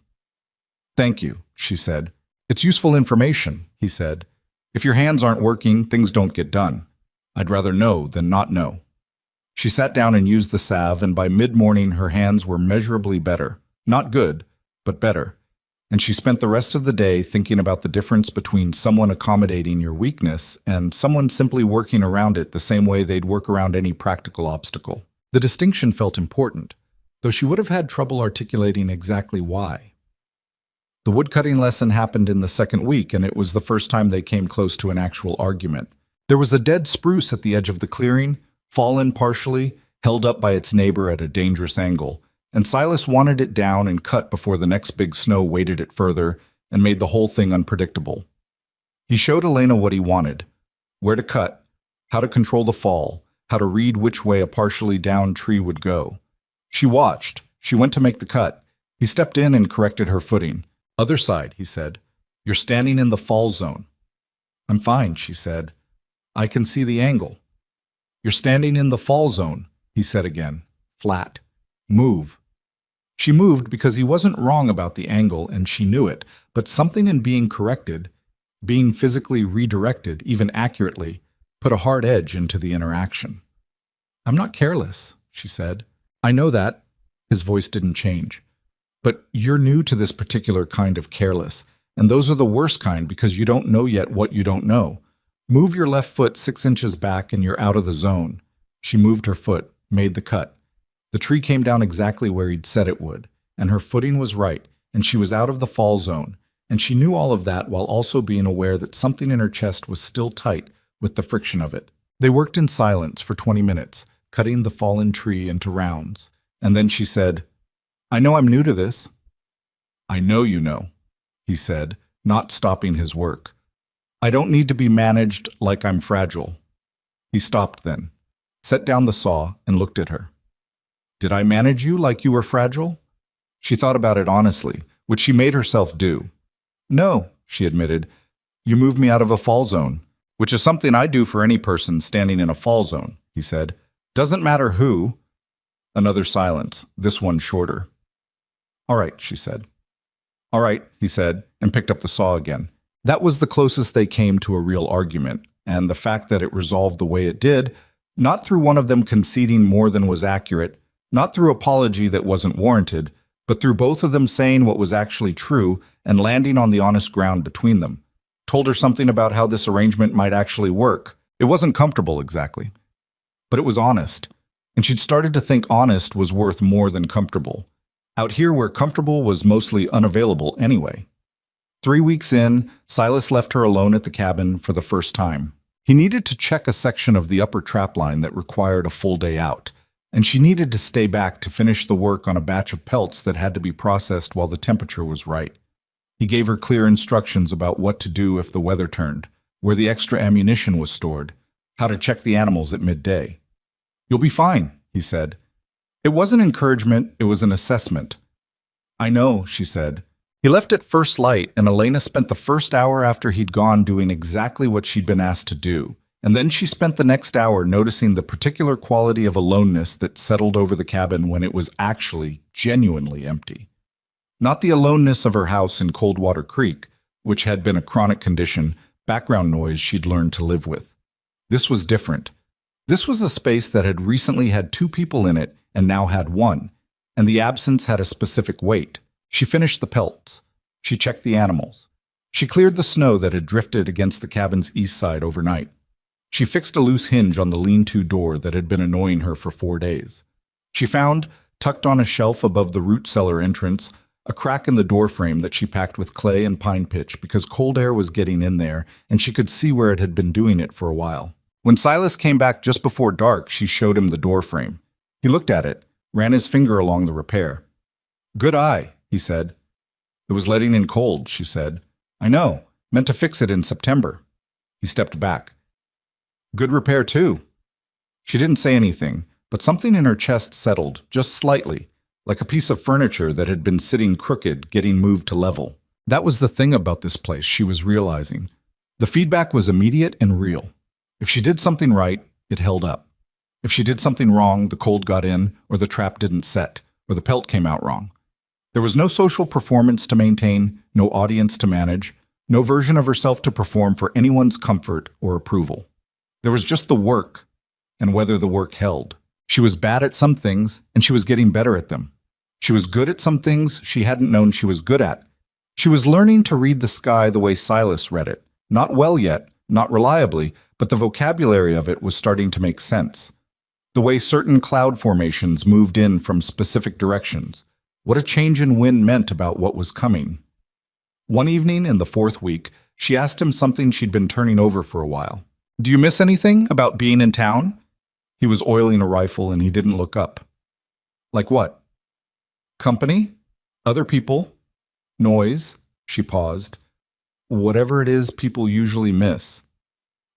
S1: "Thank you," she said. "It's useful information," he said. "If your hands aren't working, things don't get done. I'd rather know than not know." She sat down and used the salve, and by mid-morning her hands were measurably better. Not good, but better. And she spent the rest of the day thinking about the difference between someone accommodating your weakness and someone simply working around it the same way they'd work around any practical obstacle. The distinction felt important, though she would have had trouble articulating exactly why. The woodcutting lesson happened in the second week, and it was the first time they came close to an actual argument. There was a dead spruce at the edge of the clearing, fallen partially, held up by its neighbor at a dangerous angle, and Silas wanted it down and cut before the next big snow weighted it further and made the whole thing unpredictable. He showed Elena what he wanted: where to cut, how to control the fall, how to read which way a partially downed tree would go. She watched. She went to make the cut. He stepped in and corrected her footing. "Other side," he said. "You're standing in the fall zone." "I'm fine," she said. "I can see the angle." "You're standing in the fall zone," he said again, flat. "Move." She moved because he wasn't wrong about the angle, and she knew it, but something in being corrected, being physically redirected, even accurately, put a hard edge into the interaction. "I'm not careless," she said. "I know that." His voice didn't change. "But you're new to this particular kind of careless, and those are the worst kind because you don't know yet what you don't know. Move your left foot 6 inches back and you're out of the zone. She moved her foot, made the cut. The tree came down exactly where he'd said it would, and her footing was right, and she was out of the fall zone, and she knew all of that while also being aware that something in her chest was still tight with the friction of it. They worked in silence for 20 minutes, cutting the fallen tree into rounds, and then she said, "I know I'm new to this." "I know you know," he said, not stopping his work. "I don't need to be managed like I'm fragile." He stopped then, set down the saw, and looked at her. "Did I manage you like you were fragile?" She thought about it honestly, which she made herself do. "No," she admitted. "You moved me out of a fall zone, which is something I do for any person standing in a fall zone," he said. "Doesn't matter who." Another silence, this one shorter. "All right," she said. "All right," he said, and picked up the saw again. That was the closest they came to a real argument, and the fact that it resolved the way it did, not through one of them conceding more than was accurate, not through apology that wasn't warranted, but through both of them saying what was actually true and landing on the honest ground between them. Told her something about how this arrangement might actually work. It wasn't comfortable exactly, but it was honest, and she'd started to think honest was worth more than comfortable. Out here where comfortable was mostly unavailable anyway. 3 weeks in, Silas left her alone at the cabin for the first time. He needed to check a section of the upper trapline that required a full day out, and she needed to stay back to finish the work on a batch of pelts that had to be processed while the temperature was right. He gave her clear instructions about what to do if the weather turned, where the extra ammunition was stored, how to check the animals at midday. "You'll be fine," he said. It wasn't encouragement, it was an assessment. "I know," she said. He left at first light, and Elena spent the first hour after he'd gone doing exactly what she'd been asked to do. And then she spent the next hour noticing the particular quality of aloneness that settled over the cabin when it was actually genuinely empty. Not the aloneness of her house in Coldwater Creek, which had been a chronic condition, background noise she'd learned to live with. This was different. This was a space that had recently had 2 people in it and now had 1, and the absence had a specific weight. She finished the pelts. She checked the animals. She cleared the snow that had drifted against the cabin's east side overnight. She fixed a loose hinge on the lean-to door that had been annoying her for 4 days. She found, tucked on a shelf above the root cellar entrance, a crack in the door frame that she packed with clay and pine pitch because cold air was getting in there and she could see where it had been doing it for a while. When Silas came back just before dark, she showed him the door frame. He looked at it, ran his finger along the repair. "Good eye," he said. "It was letting in cold," she said. "I know. Meant to fix it in September." He stepped back. "Good repair, too." She didn't say anything, but something in her chest settled, just slightly, like a piece of furniture that had been sitting crooked, getting moved to level. That was the thing about this place, she was realizing. The feedback was immediate and real. If she did something right, it held up. If she did something wrong, the cold got in, or the trap didn't set, or the pelt came out wrong. There was no social performance to maintain, no audience to manage, no version of herself to perform for anyone's comfort or approval. There was just the work, and whether the work held. She was bad at some things, and she was getting better at them. She was good at some things she hadn't known she was good at. She was learning to read the sky the way Silas read it. Not well yet, not reliably, but the vocabulary of it was starting to make sense. The way certain cloud formations moved in from specific directions. What a change in wind meant about what was coming. One evening in the 4th week, she asked him something she'd been turning over for a while. "Do you miss anything about being in town?" He was oiling a rifle and he didn't look up. "Like what?" "Company? Other people? Noise?" She paused. "Whatever it is people usually miss."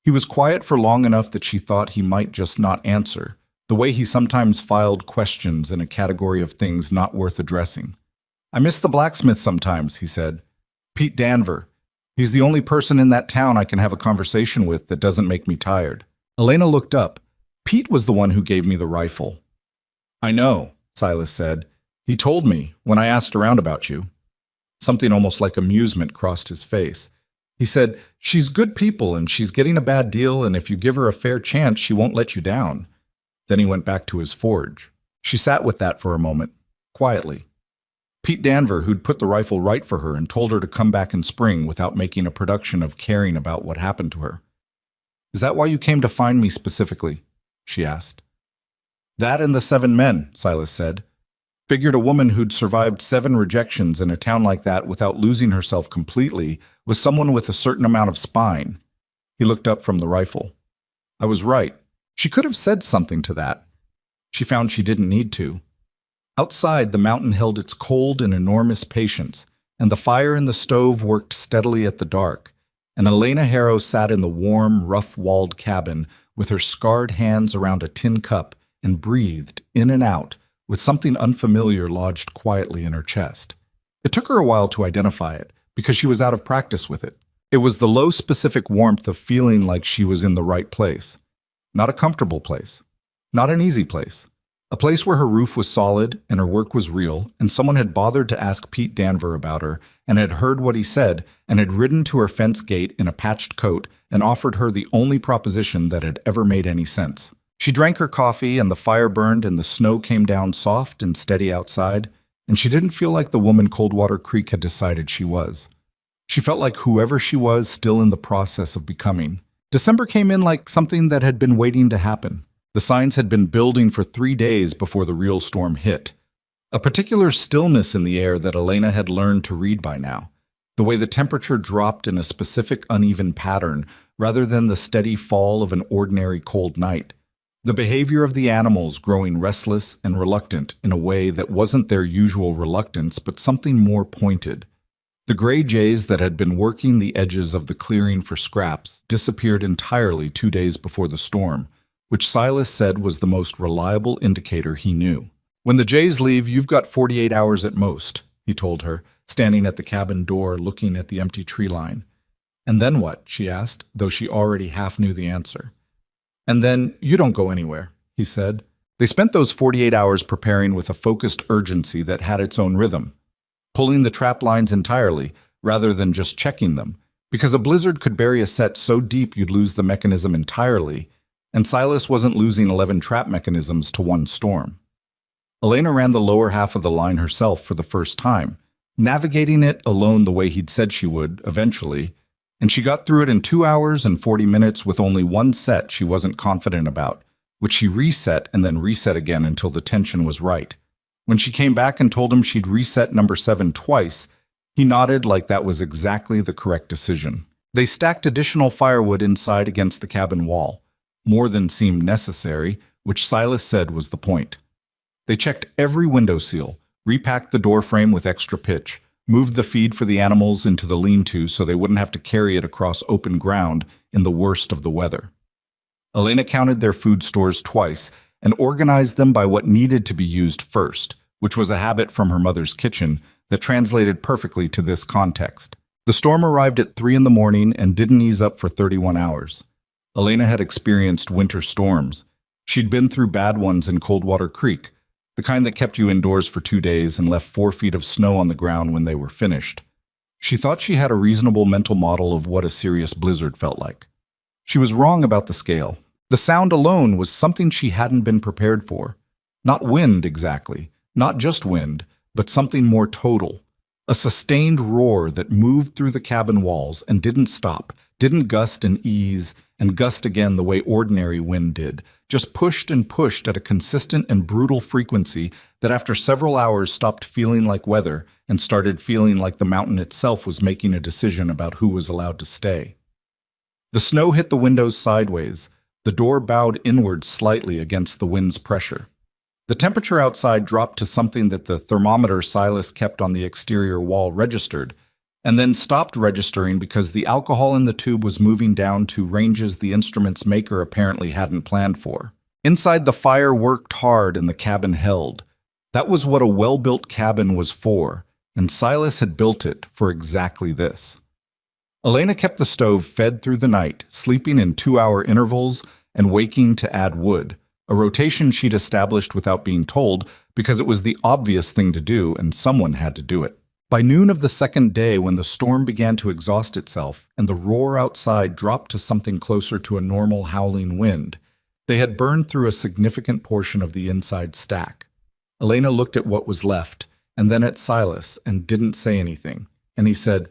S1: He was quiet for long enough that she thought he might just not answer, the way he sometimes filed questions in a category of things not worth addressing. "I miss the blacksmith sometimes," he said. "Pete Danver. He's the only person in that town I can have a conversation with that doesn't make me tired." Elena looked up. "Pete was the one who gave me the rifle." "I know," Silas said. "He told me when I asked around about you." Something almost like amusement crossed his face. He said, "She's good people and she's getting a bad deal, and if you give her a fair chance, she won't let you down." Then he went back to his forge. She sat with that for a moment, quietly. Pete Danver, who'd put the rifle right for her and told her to come back in spring without making a production of caring about what happened to her. Is that why you came to find me specifically? She asked. That and the 7 men, Silas said. Figured a woman who'd survived 7 rejections in a town like that without losing herself completely was someone with a certain amount of spine. He looked up from the rifle. I was right. She could have said something to that. She found she didn't need to. Outside, the mountain held its cold and enormous patience, and the fire in the stove worked steadily at the dark, and Elena Harrow sat in the warm, rough-walled cabin with her scarred hands around a tin cup and breathed in and out with something unfamiliar lodged quietly in her chest. It took her a while to identify it, because she was out of practice with it. It was the low specific warmth of feeling like she was in the right place. Not a comfortable place. Not an easy place. A place where her roof was solid and her work was real, and someone had bothered to ask Pete Danver about her, and had heard what he said, and had ridden to her fence gate in a patched coat and offered her the only proposition that had ever made any sense. She drank her coffee, and the fire burned, and the snow came down soft and steady outside, and she didn't feel like the woman Coldwater Creek had decided she was. She felt like whoever she was still in the process of becoming. December came in like something that had been waiting to happen. The signs had been building for 3 days before the real storm hit. A particular stillness in the air that Elena had learned to read by now. The way the temperature dropped in a specific uneven pattern rather than the steady fall of an ordinary cold night. The behavior of the animals growing restless and reluctant in a way that wasn't their usual reluctance but something more pointed. The gray jays that had been working the edges of the clearing for scraps disappeared entirely 2 days before the storm, which Silas said was the most reliable indicator he knew. When the jays leave, you've got 48 hours at most, he told her, standing at the cabin door looking at the empty tree line. And then what? She asked, though she already half knew the answer. And then you don't go anywhere, he said. They spent those 48 hours preparing with a focused urgency that had its own rhythm, pulling the trap lines entirely rather than just checking them, because a blizzard could bury a set so deep you'd lose the mechanism entirely, and Silas wasn't losing 11 trap mechanisms to one storm. Elena ran the lower half of the line herself for the first time, navigating it alone the way he'd said she would, eventually, and she got through it in 2 hours and 40 minutes with only one set she wasn't confident about, which she reset and then reset again until the tension was right. When she came back and told him she'd reset number 7 twice, he nodded like that was exactly the correct decision. They stacked additional firewood inside against the cabin wall, more than seemed necessary, which Silas said was the point. They checked every window seal, repacked the door frame with extra pitch, moved the feed for the animals into the lean-to so they wouldn't have to carry it across open ground in the worst of the weather. Elena counted their food stores twice and organized them by what needed to be used first, which was a habit from her mother's kitchen that translated perfectly to this context. The storm arrived at 3 in the morning and didn't ease up for 31 hours. Elena had experienced winter storms. She'd been through bad ones in Coldwater Creek, the kind that kept you indoors for 2 days and left 4 feet of snow on the ground when they were finished. She thought she had a reasonable mental model of what a serious blizzard felt like. She was wrong about the scale. The sound alone was something she hadn't been prepared for. Not wind, exactly. Not just wind, but something more total. A sustained roar that moved through the cabin walls and didn't stop, didn't gust and ease, and gust again the way ordinary wind did, just pushed and pushed at a consistent and brutal frequency that after several hours stopped feeling like weather and started feeling like the mountain itself was making a decision about who was allowed to stay. The snow hit the windows sideways. The door bowed inward slightly against the wind's pressure. The temperature outside dropped to something that the thermometer Silas kept on the exterior wall registered, and then stopped registering because the alcohol in the tube was moving down to ranges the instrument's maker apparently hadn't planned for. Inside, the fire worked hard and the cabin held. That was what a well-built cabin was for, and Silas had built it for exactly this. Elena kept the stove fed through the night, sleeping in 2-hour intervals and waking to add wood, a rotation she'd established without being told because it was the obvious thing to do and someone had to do it. By noon of the second day, when the storm began to exhaust itself and the roar outside dropped to something closer to a normal howling wind, they had burned through a significant portion of the inside stack. Elena looked at what was left, and then at Silas, and didn't say anything, and he said,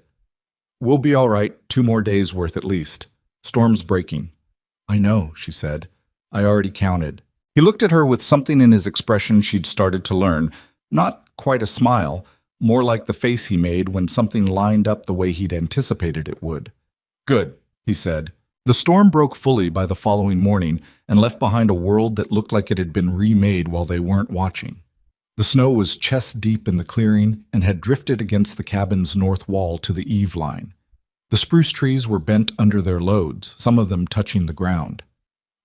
S1: "We'll be all right, 2 more days worth at least. Storm's breaking." I know, she said. I already counted. He looked at her with something in his expression she'd started to learn. Not quite a smile, more like the face he made when something lined up the way he'd anticipated it would. Good, he said. The storm broke fully by the following morning and left behind a world that looked like it had been remade while they weren't watching. The snow was chest deep in the clearing and had drifted against the cabin's north wall to the eave line. The spruce trees were bent under their loads, some of them touching the ground.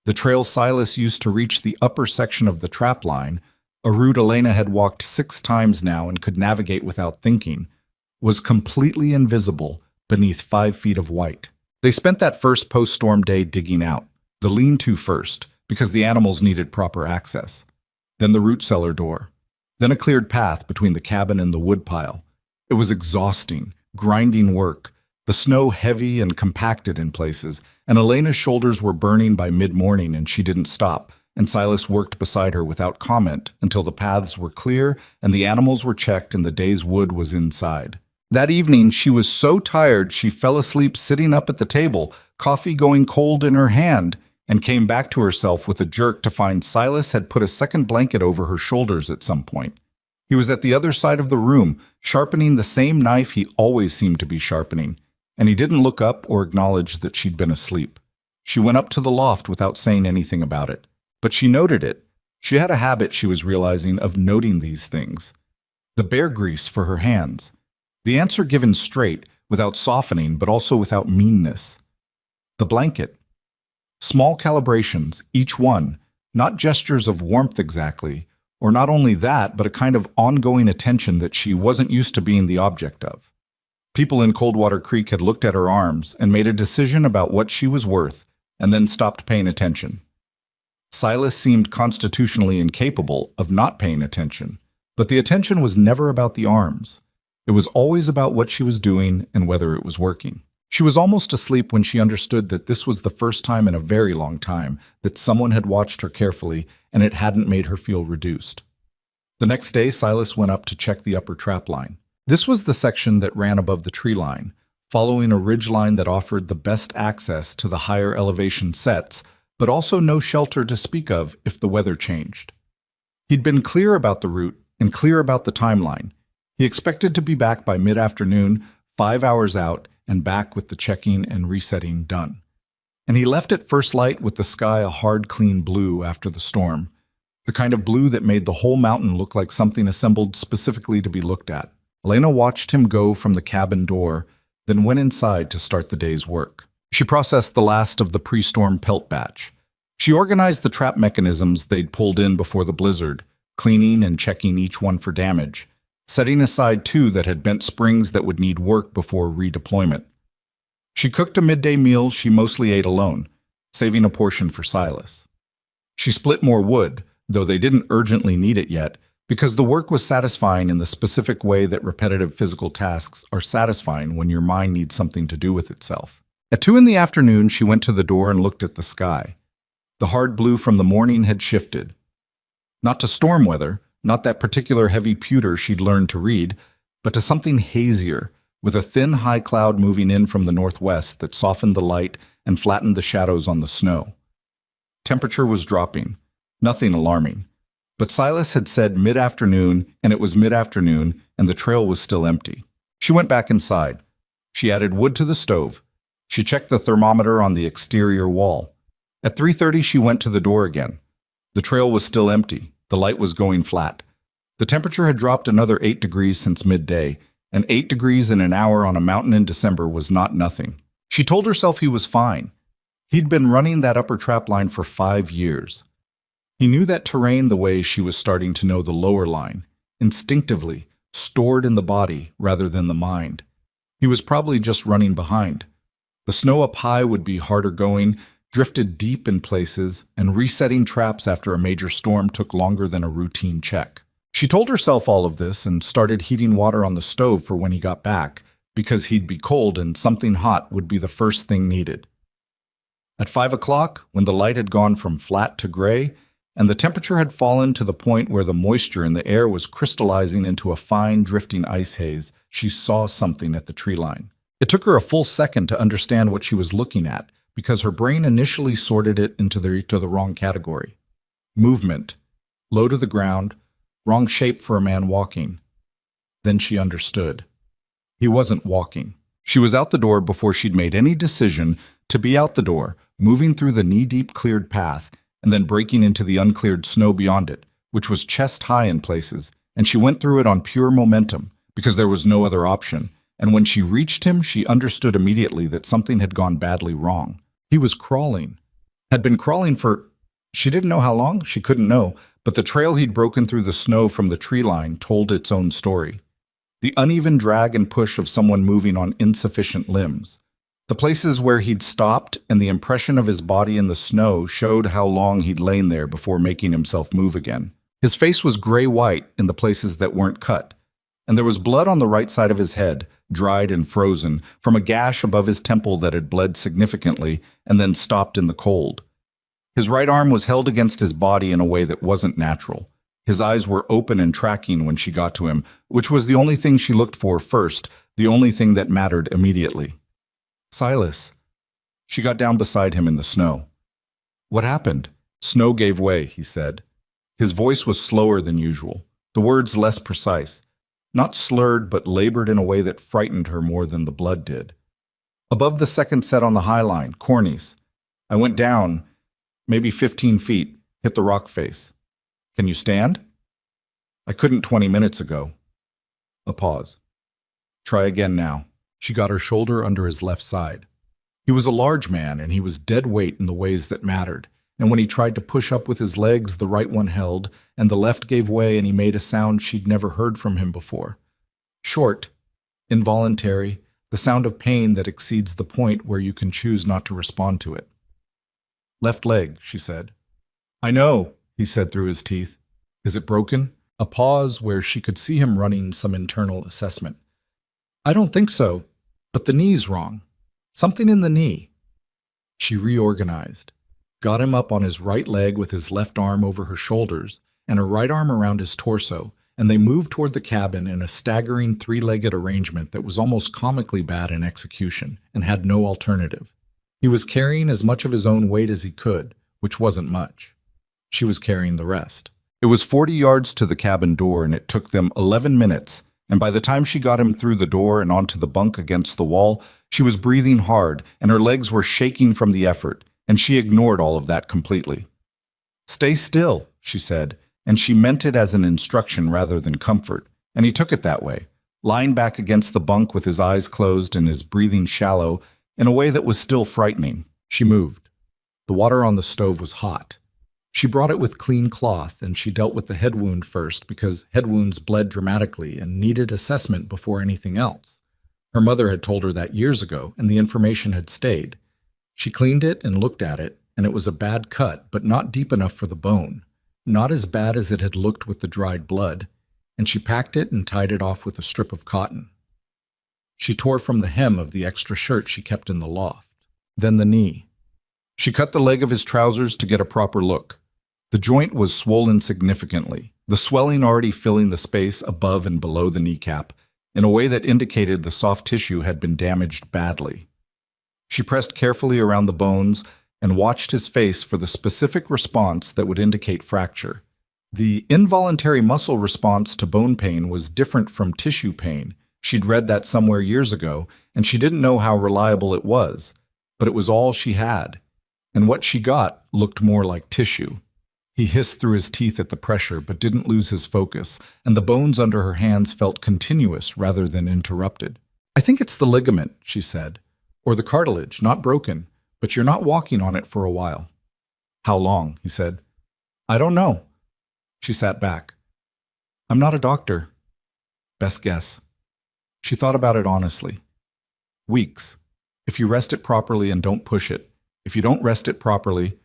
S1: The trail Silas used to reach the upper section of the trap line, a route Elena had walked 6 times now and could navigate without thinking, was completely invisible beneath 5 feet of white. They spent that first post-storm day digging out, the lean-to first, because the animals needed proper access, then the root cellar door, then a cleared path between the cabin and the woodpile. It was exhausting, grinding work, the snow heavy and compacted in places, and Elena's shoulders were burning by mid-morning and she didn't stop, and Silas worked beside her without comment until the paths were clear and the animals were checked and the day's wood was inside. That evening, she was so tired she fell asleep sitting up at the table, coffee going cold in her hand, and came back to herself with a jerk to find Silas had put a second blanket over her shoulders at some point. He was at the other side of the room, sharpening the same knife he always seemed to be sharpening, and he didn't look up or acknowledge that she'd been asleep. She went up to the loft without saying anything about it, but she noted it. She had a habit, she was realizing, of noting these things. The bear grease for her hands. The answer given straight, without softening, but also without meanness. The blanket. Small calibrations, each one, not gestures of warmth exactly, or not only that, but a kind of ongoing attention that she wasn't used to being the object of. People in Coldwater Creek had looked at her arms and made a decision about what she was worth, and then stopped paying attention. Silas seemed constitutionally incapable of not paying attention, but the attention was never about the arms. It was always about what she was doing and whether it was working. She was almost asleep when she understood that this was the first time in a very long time that someone had watched her carefully and it hadn't made her feel reduced. The next day, Silas went up to check the upper trap line. This was the section that ran above the tree line, following a ridge line that offered the best access to the higher elevation sets, but also no shelter to speak of if the weather changed. He'd been clear about the route and clear about the timeline. He expected to be back by mid-afternoon, 5 hours out, and back with the checking and resetting done. And he left at first light with the sky a hard, clean blue after the storm, the kind of blue that made the whole mountain look like something assembled specifically to be looked at. Elena watched him go from the cabin door, then went inside to start the day's work. She processed the last of the pre-storm pelt batch. She organized the trap mechanisms they'd pulled in before the blizzard, cleaning and checking each one for damage, setting aside 2 that had bent springs that would need work before redeployment. She cooked a midday meal she mostly ate alone, saving a portion for Silas. She split more wood, though they didn't urgently need it yet, because the work was satisfying in the specific way that repetitive physical tasks are satisfying when your mind needs something to do with itself. At 2 in the afternoon, she went to the door and looked at the sky. The hard blue from the morning had shifted. Not to storm weather, not that particular heavy pewter she'd learned to read, but to something hazier, with a thin high cloud moving in from the northwest that softened the light and flattened the shadows on the snow. Temperature was dropping, nothing alarming. But Silas had said mid-afternoon, and it was mid-afternoon, and the trail was still empty. She went back inside. She added wood to the stove. She checked the thermometer on the exterior wall. At 3:30, she went to the door again. The trail was still empty. The light was going flat. The temperature had dropped another 8 degrees since midday, and 8 degrees in an hour on a mountain in December was not nothing. She told herself he was fine. He'd been running that upper trap line for 5 years. He knew that terrain the way she was starting to know the lower line, instinctively, stored in the body rather than the mind. He was probably just running behind. The snow up high would be harder going, drifted deep in places, and resetting traps after a major storm took longer than a routine check. She told herself all of this and started heating water on the stove for when he got back, because he'd be cold and something hot would be the first thing needed. At 5 o'clock, when the light had gone from flat to gray, and the temperature had fallen to the point where the moisture in the air was crystallizing into a fine, drifting ice haze, she saw something at the tree line. It took her a full second to understand what she was looking at, because her brain initially sorted it into the wrong category. Movement, low to the ground, wrong shape for a man walking. Then she understood. He wasn't walking. She was out the door before she'd made any decision to be out the door, moving through the knee-deep cleared path and then breaking into the uncleared snow beyond it, which was chest-high in places, and she went through it on pure momentum because there was no other option. And when she reached him, she understood immediately that something had gone badly wrong. He was crawling. Had been crawling for... She didn't know how long, she couldn't know, but the trail he'd broken through the snow from the tree line told its own story. The uneven drag and push of someone moving on insufficient limbs. The places where he'd stopped and the impression of his body in the snow showed how long he'd lain there before making himself move again. His face was gray-white in the places that weren't cut, and there was blood on the right side of his head, dried and frozen, from a gash above his temple that had bled significantly and then stopped in the cold. His right arm was held against his body in a way that wasn't natural. His eyes were open and tracking when she got to him, which was the only thing she looked for first, the only thing that mattered immediately. Silas. She got down beside him in the snow. What happened? Snow gave way, he said. His voice was slower than usual, the words less precise, not slurred but labored in a way that frightened her more than the blood did. Above the second set on the high line, cornice. I went down, maybe 15 feet, hit the rock face. Can you stand? I couldn't 20 minutes ago. A pause. Try again now. She got her shoulder under his left side. He was a large man, and he was dead weight in the ways that mattered. And when he tried to push up with his legs, the right one held, and the left gave way, and he made a sound she'd never heard from him before. Short, involuntary, the sound of pain that exceeds the point where you can choose not to respond to it. Left leg, she said. I know, he said through his teeth. Is it broken? A pause where she could see him running some internal assessment. I don't think so, but the knee's wrong. Something in the knee. She reorganized, got him up on his right leg with his left arm over her shoulders and her right arm around his torso, and they moved toward the cabin in a staggering three-legged arrangement that was almost comically bad in execution and had no alternative. He was carrying as much of his own weight as he could, which wasn't much. She was carrying the rest. It was 40 yards to the cabin door, and it took them 11 minutes, and by the time she got him through the door and onto the bunk against the wall, she was breathing hard, and her legs were shaking from the effort, and she ignored all of that completely. Stay still, she said, and she meant it as an instruction rather than comfort, and he took it that way, lying back against the bunk with his eyes closed and his breathing shallow in a way that was still frightening. She moved. The water on the stove was hot. She brought it with clean cloth, and she dealt with the head wound first because head wounds bled dramatically and needed assessment before anything else. Her mother had told her that years ago, and the information had stayed. She cleaned it and looked at it, and it was a bad cut, but not deep enough for the bone, not as bad as it had looked with the dried blood, and she packed it and tied it off with a strip of cotton. She tore from the hem of the extra shirt she kept in the loft, then the knee. She cut the leg of his trousers to get a proper look. The joint was swollen significantly, the swelling already filling the space above and below the kneecap in a way that indicated the soft tissue had been damaged badly. She pressed carefully around the bones and watched his face for the specific response that would indicate fracture. The involuntary muscle response to bone pain was different from tissue pain. She'd read that somewhere years ago, and she didn't know how reliable it was, but it was all she had, and what she got looked more like tissue. He hissed through his teeth at the pressure, but didn't lose his focus, and the bones under her hands felt continuous rather than interrupted. I think it's the ligament, she said, or the cartilage, not broken, but you're not walking on it for a while. How long? He said. I don't know. She sat back. I'm not a doctor. Best guess. She thought about it honestly. Weeks. If you rest it properly and don't push it. If you don't rest it properly,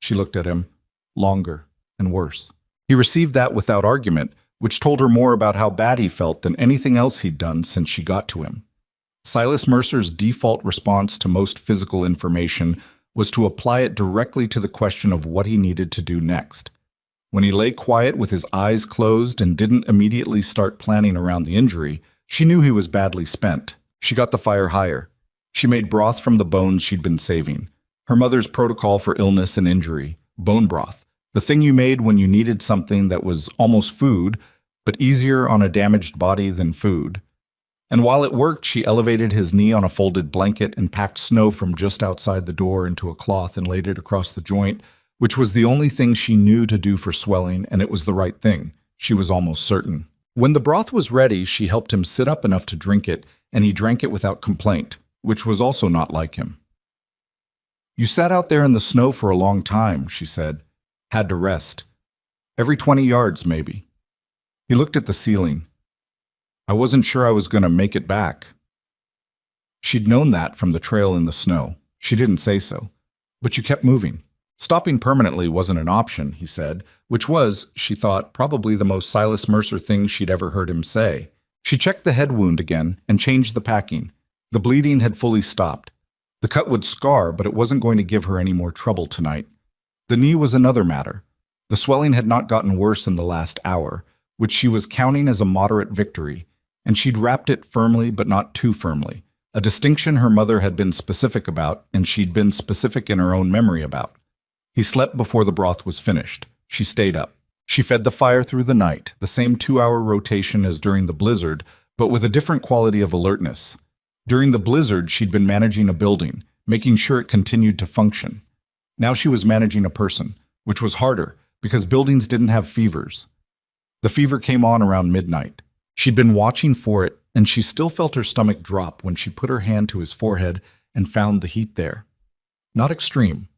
S1: she looked at him, longer and worse. He received that without argument, which told her more about how bad he felt than anything else he'd done since she got to him. Silas Mercer's default response to most physical information was to apply it directly to the question of what he needed to do next. When he lay quiet with his eyes closed and didn't immediately start planning around the injury, she knew he was badly spent. She got the fire higher. She made broth from the bones she'd been saving. Her mother's protocol for illness and injury, bone broth, the thing you made when you needed something that was almost food, but easier on a damaged body than food. And while it worked, she elevated his knee on a folded blanket and packed snow from just outside the door into a cloth and laid it across the joint, which was the only thing she knew to do for swelling, and it was the right thing. She was almost certain. When the broth was ready, she helped him sit up enough to drink it, and he drank it without complaint, which was also not like him. "You sat out there in the snow for a long time," she said. "Had to rest. Every 20 yards, maybe." He looked at the ceiling. "I wasn't sure I was going to make it back." She'd known that from the trail in the snow. She didn't say so. "But you kept moving." Stopping permanently wasn't an option, he said, which was, she thought, probably the most Silas Mercer thing she'd ever heard him say. She checked the head wound again and changed the packing. The bleeding had fully stopped. The cut would scar, but it wasn't going to give her any more trouble tonight. The knee was another matter. The swelling had not gotten worse in the last hour, which she was counting as a moderate victory, and she'd wrapped it firmly but not too firmly, a distinction her mother had been specific about and she'd been specific in her own memory about. He slept before the broth was finished. She stayed up. She fed the fire through the night, the same 2-hour rotation as during the blizzard, but with a different quality of alertness. During the blizzard, she'd been managing a building, making sure it continued to function. Now she was managing a person, which was harder because buildings didn't have fevers. The fever came on around midnight. She'd been watching for it, and she still felt her stomach drop when she put her hand to his forehead and found the heat there. Not extreme.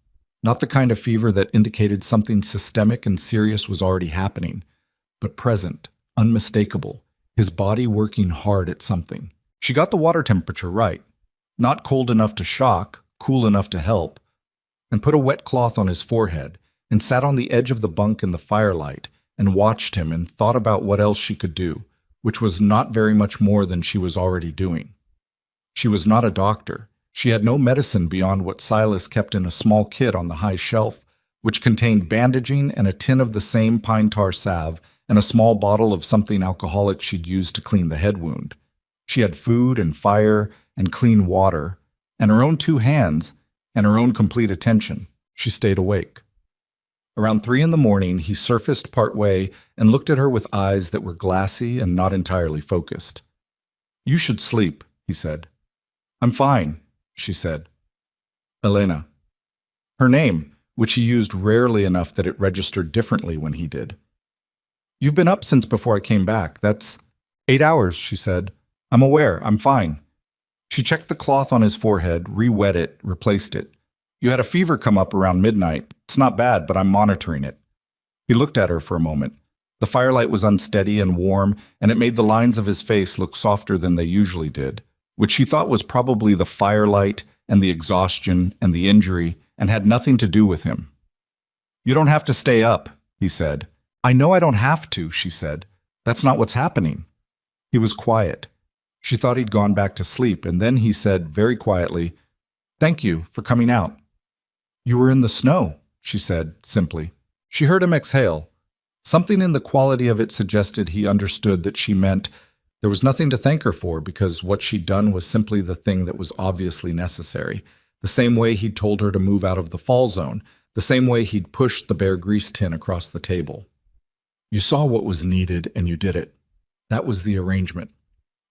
S1: Not the kind of fever that indicated something systemic and serious was already happening, but present, unmistakable, his body working hard at something. She got the water temperature right. Not cold enough to shock, cool enough to help, and put a wet cloth on his forehead and sat on the edge of the bunk in the firelight and watched him and thought about what else she could do, which was not very much more than she was already doing. She was not a doctor. She had no medicine beyond what Silas kept in a small kit on the high shelf, which contained bandaging and a tin of the same pine tar salve and a small bottle of something alcoholic she'd used to clean the head wound. She had food and fire and clean water, and her own 2 hands, and her own complete attention. She stayed awake. Around 3 in the morning, he surfaced partway and looked at her with eyes that were glassy and not entirely focused. "You should sleep," he said. "I'm fine," she said. Elena. Her name, which he used rarely enough that it registered differently when he did. "You've been up since before I came back. That's 8 hours," she said. "I'm aware. I'm fine." She checked the cloth on his forehead, re-wet it, replaced it. "You had a fever come up around midnight. It's not bad, but I'm monitoring it." He looked at her for a moment. The firelight was unsteady and warm, and it made the lines of his face look softer than they usually did, which she thought was probably the firelight and the exhaustion and the injury, and had nothing to do with him. "You don't have to stay up," he said. "I know I don't have to," she said. "That's not what's happening." He was quiet. She thought he'd gone back to sleep, and then he said very quietly, "Thank you for coming out." "You were in the snow," she said simply. She heard him exhale. Something in the quality of it suggested he understood that she meant there was nothing to thank her for because what she'd done was simply the thing that was obviously necessary, the same way he'd told her to move out of the fall zone, the same way he'd pushed the bare grease tin across the table. You saw what was needed and you did it. That was the arrangement.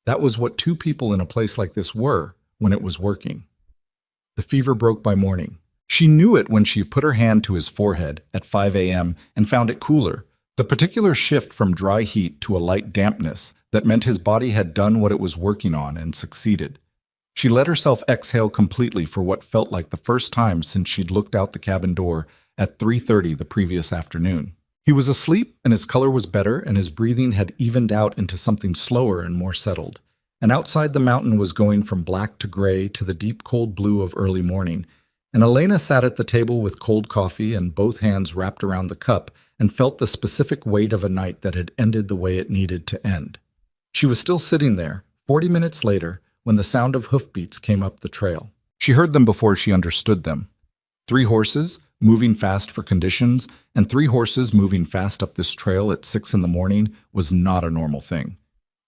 S1: That was what 2 people in a place like this were when it was working. The fever broke by morning. She knew it when she put her hand to his forehead at 5 a.m. and found it cooler, the particular shift from dry heat to a light dampness that meant his body had done what it was working on and succeeded. She let herself exhale completely for what felt like the first time since she'd looked out the cabin door at 3:30 the previous afternoon. He was asleep, and his color was better, and his breathing had evened out into something slower and more settled. And outside the mountain was going from black to gray to the deep cold blue of early morning, and Elena sat at the table with cold coffee and both hands wrapped around the cup and felt the specific weight of a night that had ended the way it needed to end. She was still sitting there, 40 minutes later, when the sound of hoofbeats came up the trail. She heard them before she understood them. 3 horses, moving fast for conditions, and 3 horses moving fast up this trail at 6 in the morning was not a normal thing.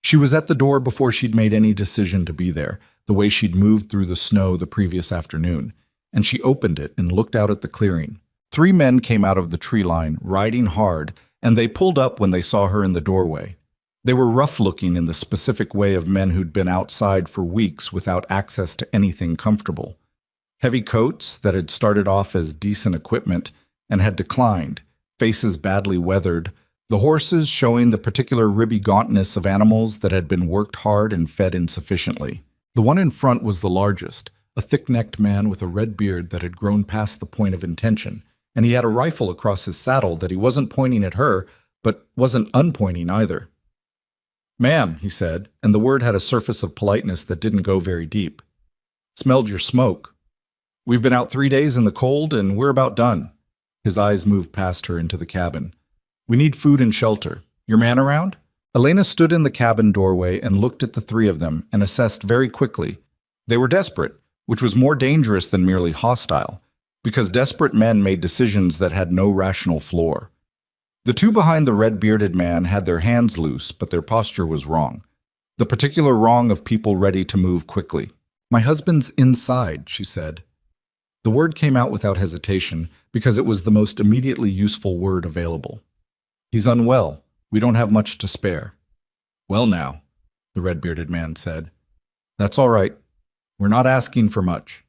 S1: She was at the door before she'd made any decision to be there, the way she'd moved through the snow the previous afternoon, and she opened it and looked out at the clearing. 3 men came out of the tree line, riding hard, and they pulled up when they saw her in the doorway. They were rough-looking in the specific way of men who'd been outside for weeks without access to anything comfortable. Heavy coats that had started off as decent equipment and had declined, faces badly weathered, the horses showing the particular ribby gauntness of animals that had been worked hard and fed insufficiently. The one in front was the largest, a thick-necked man with a red beard that had grown past the point of intention, and he had a rifle across his saddle that he wasn't pointing at her, but wasn't unpointing either. "Ma'am," he said, and the word had a surface of politeness that didn't go very deep. "Smelled your smoke. We've been out 3 days in the cold, and we're about done." His eyes moved past her into the cabin. "We need food and shelter. Your man around?" Elena stood in the cabin doorway and looked at the 3 of them and assessed very quickly. They were desperate, which was more dangerous than merely hostile, because desperate men made decisions that had no rational floor. The 2 behind the red-bearded man had their hands loose, but their posture was wrong. The particular wrong of people ready to move quickly. "My husband's inside," she said. The word came out without hesitation because it was the most immediately useful word available. "He's unwell. We don't have much to spare." "Well now," the red-bearded man said. "That's all right. We're not asking for much."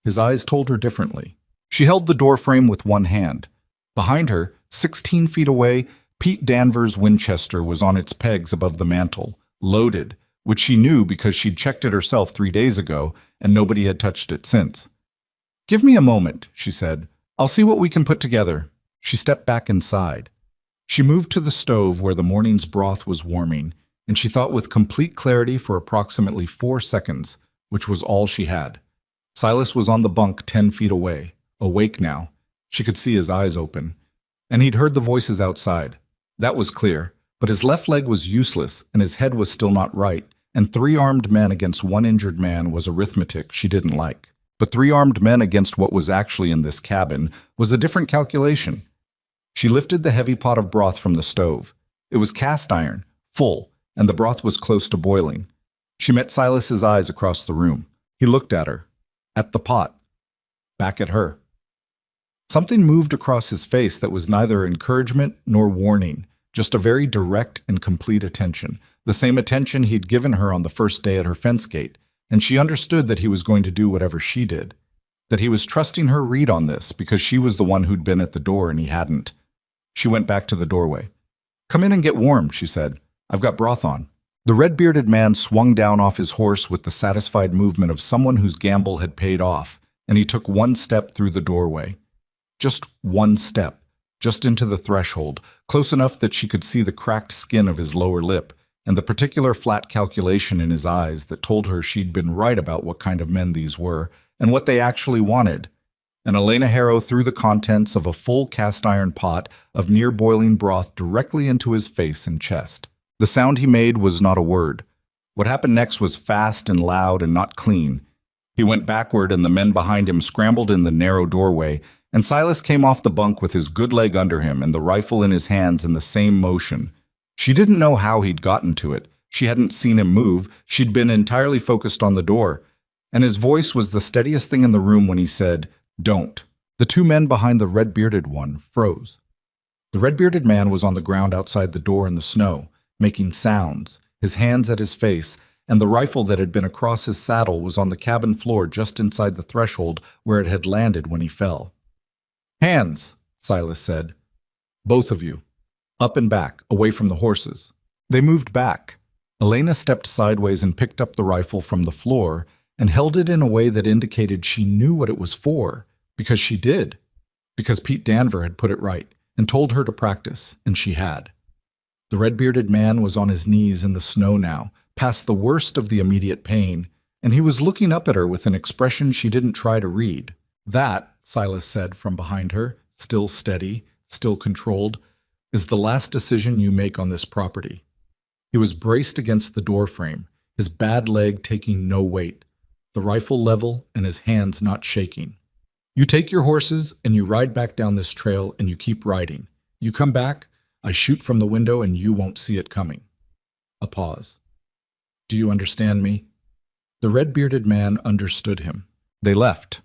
S1: His eyes told her differently. She held the doorframe with one hand. Behind her, 16 feet away, Pete Danvers' Winchester was on its pegs above the mantel, loaded, which she knew because she'd checked it herself 3 days ago, and nobody had touched it since. "Give me a moment," she said. "I'll see what we can put together." She stepped back inside. She moved to the stove where the morning's broth was warming, and she thought with complete clarity for approximately 4 seconds, which was all she had. Silas was on the bunk 10 feet away, awake now. She could see his eyes open. And he'd heard the voices outside. That was clear, but his left leg was useless, and his head was still not right, and 3 armed men against 1 injured man was arithmetic she didn't like. But 3 armed men against what was actually in this cabin was a different calculation. She lifted the heavy pot of broth from the stove. It was cast iron, full, and the broth was close to boiling. She met Silas's eyes across the room. He looked at her, at the pot, back at her. Something moved across his face that was neither encouragement nor warning, just a very direct and complete attention, the same attention he'd given her on the first day at her fence gate, and she understood that he was going to do whatever she did, that he was trusting her read on this because she was the one who'd been at the door and he hadn't. She went back to the doorway. "Come in and get warm," she said. "I've got broth on." The red-bearded man swung down off his horse with the satisfied movement of someone whose gamble had paid off, and he took 1 step through the doorway. Just 1 step, just into the threshold, close enough that she could see the cracked skin of his lower lip and the particular flat calculation in his eyes that told her she'd been right about what kind of men these were and what they actually wanted. And Elena Harrow threw the contents of a full cast-iron pot of near-boiling broth directly into his face and chest. The sound he made was not a word. What happened next was fast and loud and not clean. He went backward and the men behind him scrambled in the narrow doorway, and Silas came off the bunk with his good leg under him and the rifle in his hands in the same motion. She didn't know how he'd gotten to it. She hadn't seen him move. She'd been entirely focused on the door. And his voice was the steadiest thing in the room when he said, "Don't." The 2 men behind the red-bearded one froze. The red-bearded man was on the ground outside the door in the snow, making sounds, his hands at his face, and the rifle that had been across his saddle was on the cabin floor just inside the threshold where it had landed when he fell. "Hands," Silas said. "Both of you. Up and back, away from the horses." They moved back. Elena stepped sideways and picked up the rifle from the floor and held it in a way that indicated she knew what it was for, because she did. Because Pete Danver had put it right and told her to practice, and she had. The red-bearded man was on his knees in the snow now, past the worst of the immediate pain, and he was looking up at her with an expression she didn't try to read. "That," Silas said from behind her, still steady, still controlled, "is the last decision you make on this property." He was braced against the doorframe, his bad leg taking no weight, the rifle level and his hands not shaking. "You take your horses and you ride back down this trail and you keep riding. You come back, I shoot from the window and you won't see it coming." A pause. "Do you understand me?" The red-bearded man understood him. They left.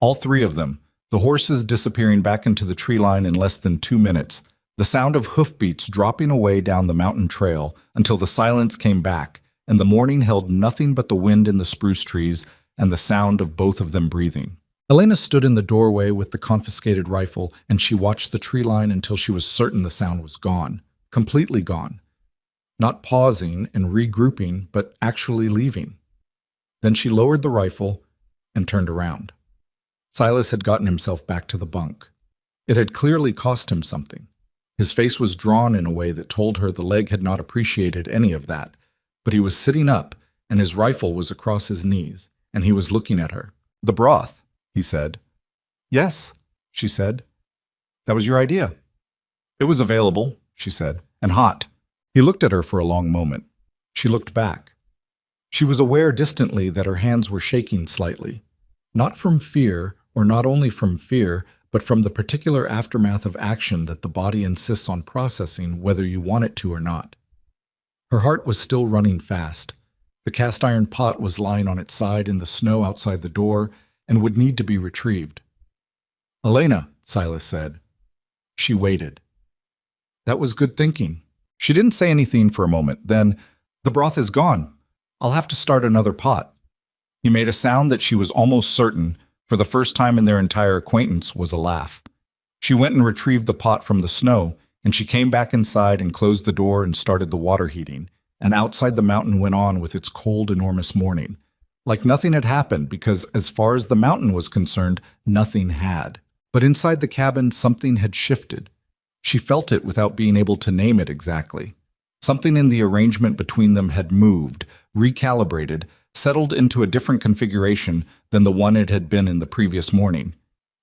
S1: All three of them, the horses disappearing back into the tree line in less than 2 minutes, the sound of hoofbeats dropping away down the mountain trail until the silence came back, and the morning held nothing but the wind in the spruce trees and the sound of both of them breathing. Elena stood in the doorway with the confiscated rifle, and she watched the tree line until she was certain the sound was gone, completely gone. Not pausing and regrouping, but actually leaving. Then she lowered the rifle and turned around. Silas had gotten himself back to the bunk. It had clearly cost him something. His face was drawn in a way that told her the leg had not appreciated any of that, but he was sitting up, and his rifle was across his knees, and he was looking at her. "The broth," he said. "Yes," she said. "That was your idea." "It was available," she said, "and hot." He looked at her for a long moment. She looked back. She was aware distantly that her hands were shaking slightly, not from fear, or not only from fear, but from the particular aftermath of action that the body insists on processing whether you want it to or not. Her heart was still running fast. The cast iron pot was lying on its side in the snow outside the door and would need to be retrieved. "Elena," Silas said. She waited. That was good thinking. She didn't say anything for a moment. Then, "The broth is gone. I'll have to start another pot." He made a sound that she was almost certain, for the first time in their entire acquaintance, was a laugh. She went and retrieved the pot from the snow, and she came back inside and closed the door and started the water heating, and outside the mountain went on with its cold, enormous morning. Like nothing had happened, because as far as the mountain was concerned, nothing had. But inside the cabin, something had shifted. She felt it without being able to name it exactly. Something in the arrangement between them had moved, recalibrated, settled into a different configuration than the one it had been in the previous morning.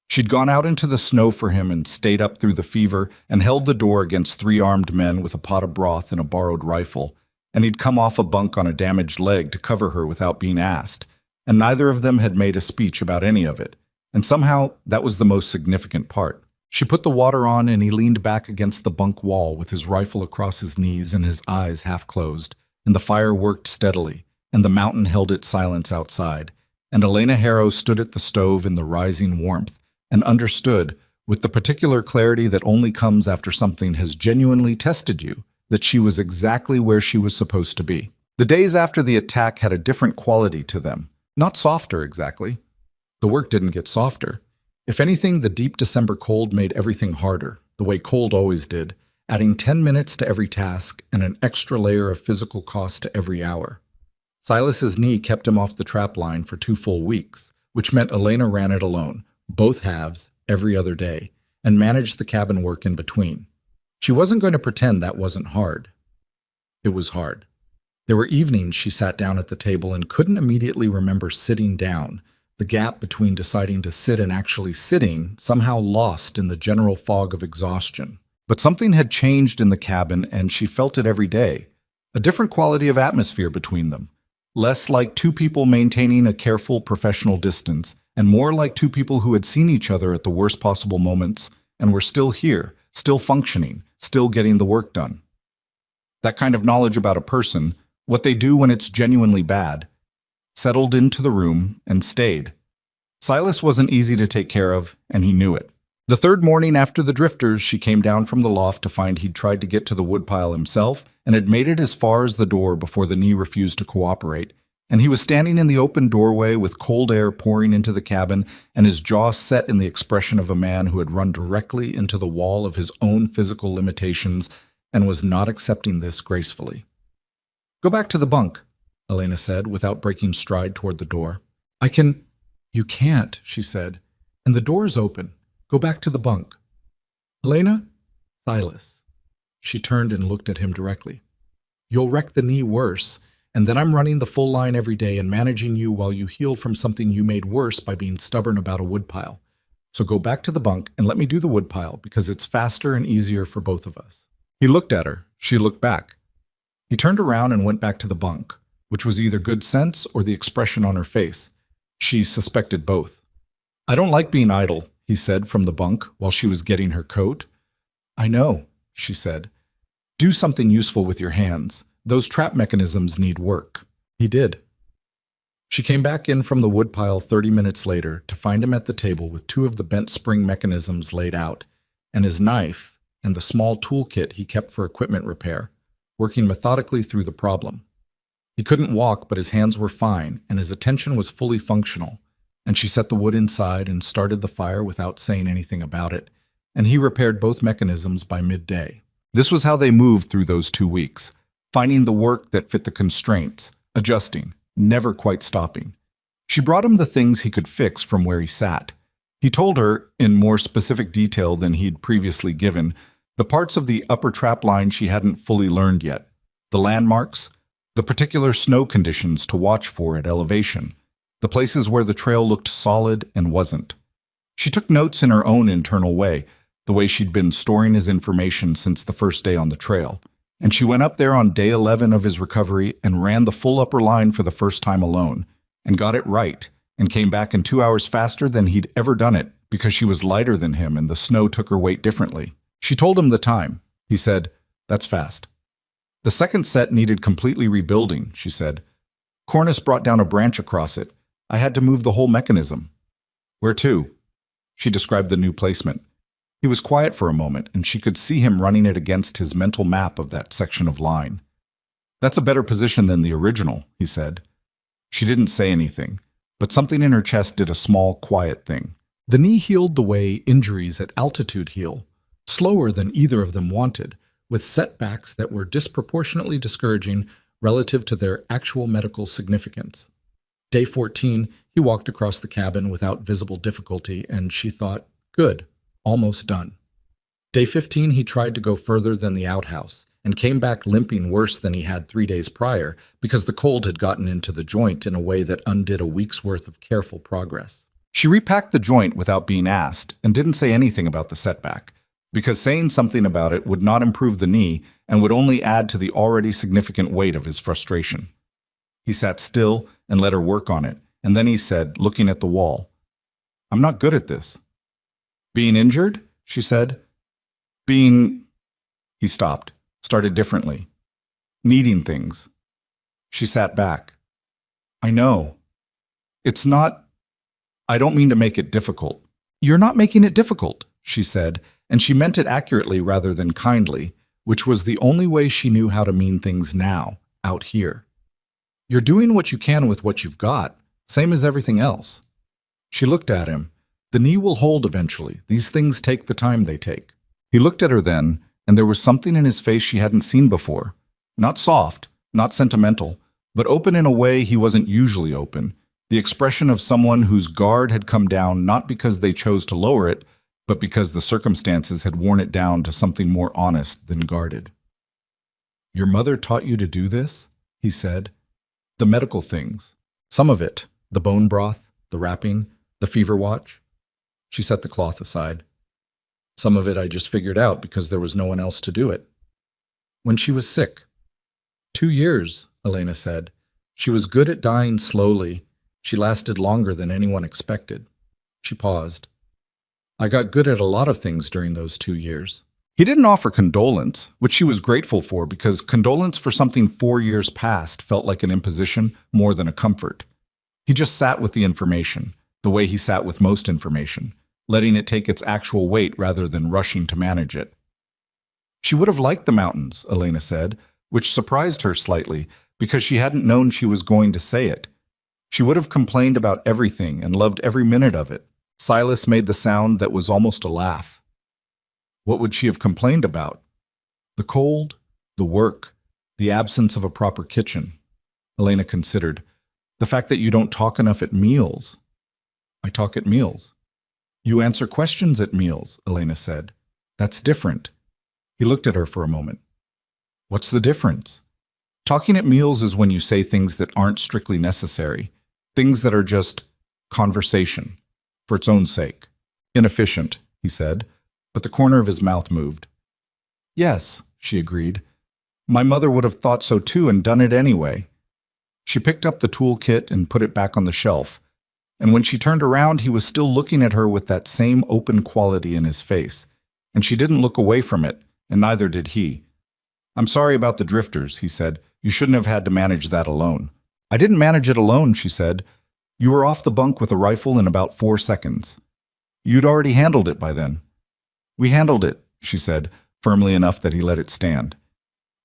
S1: She'd gone out into the snow for him and stayed up through the fever and held the door against 3 armed men with a pot of broth and a borrowed rifle, and he'd come off a bunk on a damaged leg to cover her without being asked, and neither of them had made a speech about any of it, and somehow that was the most significant part. She put the water on, and he leaned back against the bunk wall with his rifle across his knees and his eyes half closed, and the fire worked steadily, and the mountain held its silence outside, and Elena Harrow stood at the stove in the rising warmth and understood, with the particular clarity that only comes after something has genuinely tested you, that she was exactly where she was supposed to be. The days after the attack had a different quality to them, not softer exactly. The work didn't get softer. If anything, the deep December cold made everything harder, the way cold always did, adding 10 minutes to every task and an extra layer of physical cost to every hour. Silas's knee kept him off the trap line for 2 full weeks, which meant Elena ran it alone, both halves, every other day, and managed the cabin work in between. She wasn't going to pretend that wasn't hard. It was hard. There were evenings she sat down at the table and couldn't immediately remember sitting down, the gap between deciding to sit and actually sitting somehow lost in the general fog of exhaustion. But something had changed in the cabin, and she felt it every day. A different quality of atmosphere between them. Less like 2 people maintaining a careful professional distance, and more like 2 people who had seen each other at the worst possible moments and were still here, still functioning, still getting the work done. That kind of knowledge about a person, what they do when it's genuinely bad, settled into the room and stayed. Silas wasn't easy to take care of, and he knew it. The 3rd morning after the drifters, she came down from the loft to find he'd tried to get to the woodpile himself and had made it as far as the door before the knee refused to cooperate, and he was standing in the open doorway with cold air pouring into the cabin and his jaw set in the expression of a man who had run directly into the wall of his own physical limitations and was not accepting this gracefully. "Go back to the bunk," Elena said, without breaking stride toward the door. "I can—" "You can't," she said, "and the door's open. Go back to the bunk." "Elena?" "Silas." She turned and looked at him directly. "You'll wreck the knee worse, and then I'm running the full line every day and managing you while you heal from something you made worse by being stubborn about a woodpile. So go back to the bunk and let me do the woodpile, because it's faster and easier for both of us." He looked at her. She looked back. He turned around and went back to the bunk, which was either good sense or the expression on her face. She suspected both. "I don't like being idle," he said from the bunk while she was getting her coat. "I know," she said. "Do something useful with your hands. Those trap mechanisms need work." He did. She came back in from the woodpile 30 minutes later to find him at the table with two of the bent spring mechanisms laid out, and his knife and the small toolkit he kept for equipment repair, working methodically through the problem. He couldn't walk, but his hands were fine, and his attention was fully functional, and she set the wood inside and started the fire without saying anything about it, and he repaired both mechanisms by midday. This was how they moved through those 2 weeks, finding the work that fit the constraints, adjusting, never quite stopping. She brought him the things he could fix from where he sat. He told her, in more specific detail than he'd previously given, the parts of the upper trap line she hadn't fully learned yet, the landmarks, the particular snow conditions to watch for at elevation, the places where the trail looked solid and wasn't. She took notes in her own internal way, the way she'd been storing his information since the first day on the trail. And she went up there on day 11 of his recovery and ran the full upper line for the first time alone, and got it right, and came back in 2 hours faster than he'd ever done it because she was lighter than him and the snow took her weight differently. She told him the time. He said, "That's fast." The second set needed completely rebuilding, she said. Cornice brought down a branch across it. I had to move the whole mechanism. Where to? She described the new placement. He was quiet for a moment, and she could see him running it against his mental map of that section of line. That's a better position than the original, he said. She didn't say anything, but something in her chest did a small, quiet thing. The knee healed the way injuries at altitude heal, slower than either of them wanted, with setbacks that were disproportionately discouraging relative to their actual medical significance. Day 14, he walked across the cabin without visible difficulty, and she thought, good, almost done. Day 15, he tried to go further than the outhouse, and came back limping worse than he had 3 days prior because the cold had gotten into the joint in a way that undid a week's worth of careful progress. She repacked the joint without being asked and didn't say anything about the setback, because saying something about it would not improve the knee and would only add to the already significant weight of his frustration. He sat still and let her work on it, and then he said, looking at the wall, "I'm not good at this." "Being injured?" she said. "Being—" He stopped, started differently. "Needing things." She sat back. "I know. It's not— I don't mean to make it difficult." "You're not making it difficult," she said, and she meant it accurately rather than kindly, which was the only way she knew how to mean things now, out here. "You're doing what you can with what you've got, same as everything else." She looked at him. The knee will hold eventually. These things take the time they take. He looked at her then, and there was something in his face she hadn't seen before. Not soft, not sentimental, but open in a way he wasn't usually open. The expression of someone whose guard had come down not because they chose to lower it, but because the circumstances had worn it down to something more honest than guarded. "Your mother taught you to do this?" he said. "The medical things. Some of it. The bone broth, the wrapping, the fever watch." She set the cloth aside. "Some of it I just figured out because there was no one else to do it." "When she was sick." 2 years, Elena said. "She was good at dying slowly. She lasted longer than anyone expected." She paused. "I got good at a lot of things during those 2 years." He didn't offer condolence, which she was grateful for because condolence for something 4 years past felt like an imposition more than a comfort. He just sat with the information, the way he sat with most information, letting it take its actual weight rather than rushing to manage it. She would have liked the mountains, Elena said, which surprised her slightly because she hadn't known she was going to say it. She would have complained about everything and loved every minute of it. Silas made the sound that was almost a laugh. What would she have complained about? The cold, the work, the absence of a proper kitchen. Elena considered. The fact that you don't talk enough at meals. I talk at meals. You answer questions at meals, Elena said. That's different. He looked at her for a moment. What's the difference? Talking at meals is when you say things that aren't strictly necessary, things that are just conversation, for its own sake. Inefficient, he said, but the corner of his mouth moved. Yes, she agreed. My mother would have thought so too and done it anyway. She picked up the toolkit and put it back on the shelf, and when she turned around, he was still looking at her with that same open quality in his face, and she didn't look away from it, and neither did he. I'm sorry about the drifters, he said. You shouldn't have had to manage that alone. I didn't manage it alone, she said. You were off the bunk with a rifle in about 4 seconds. You'd already handled it by then. We handled it, she said, firmly enough that he let it stand.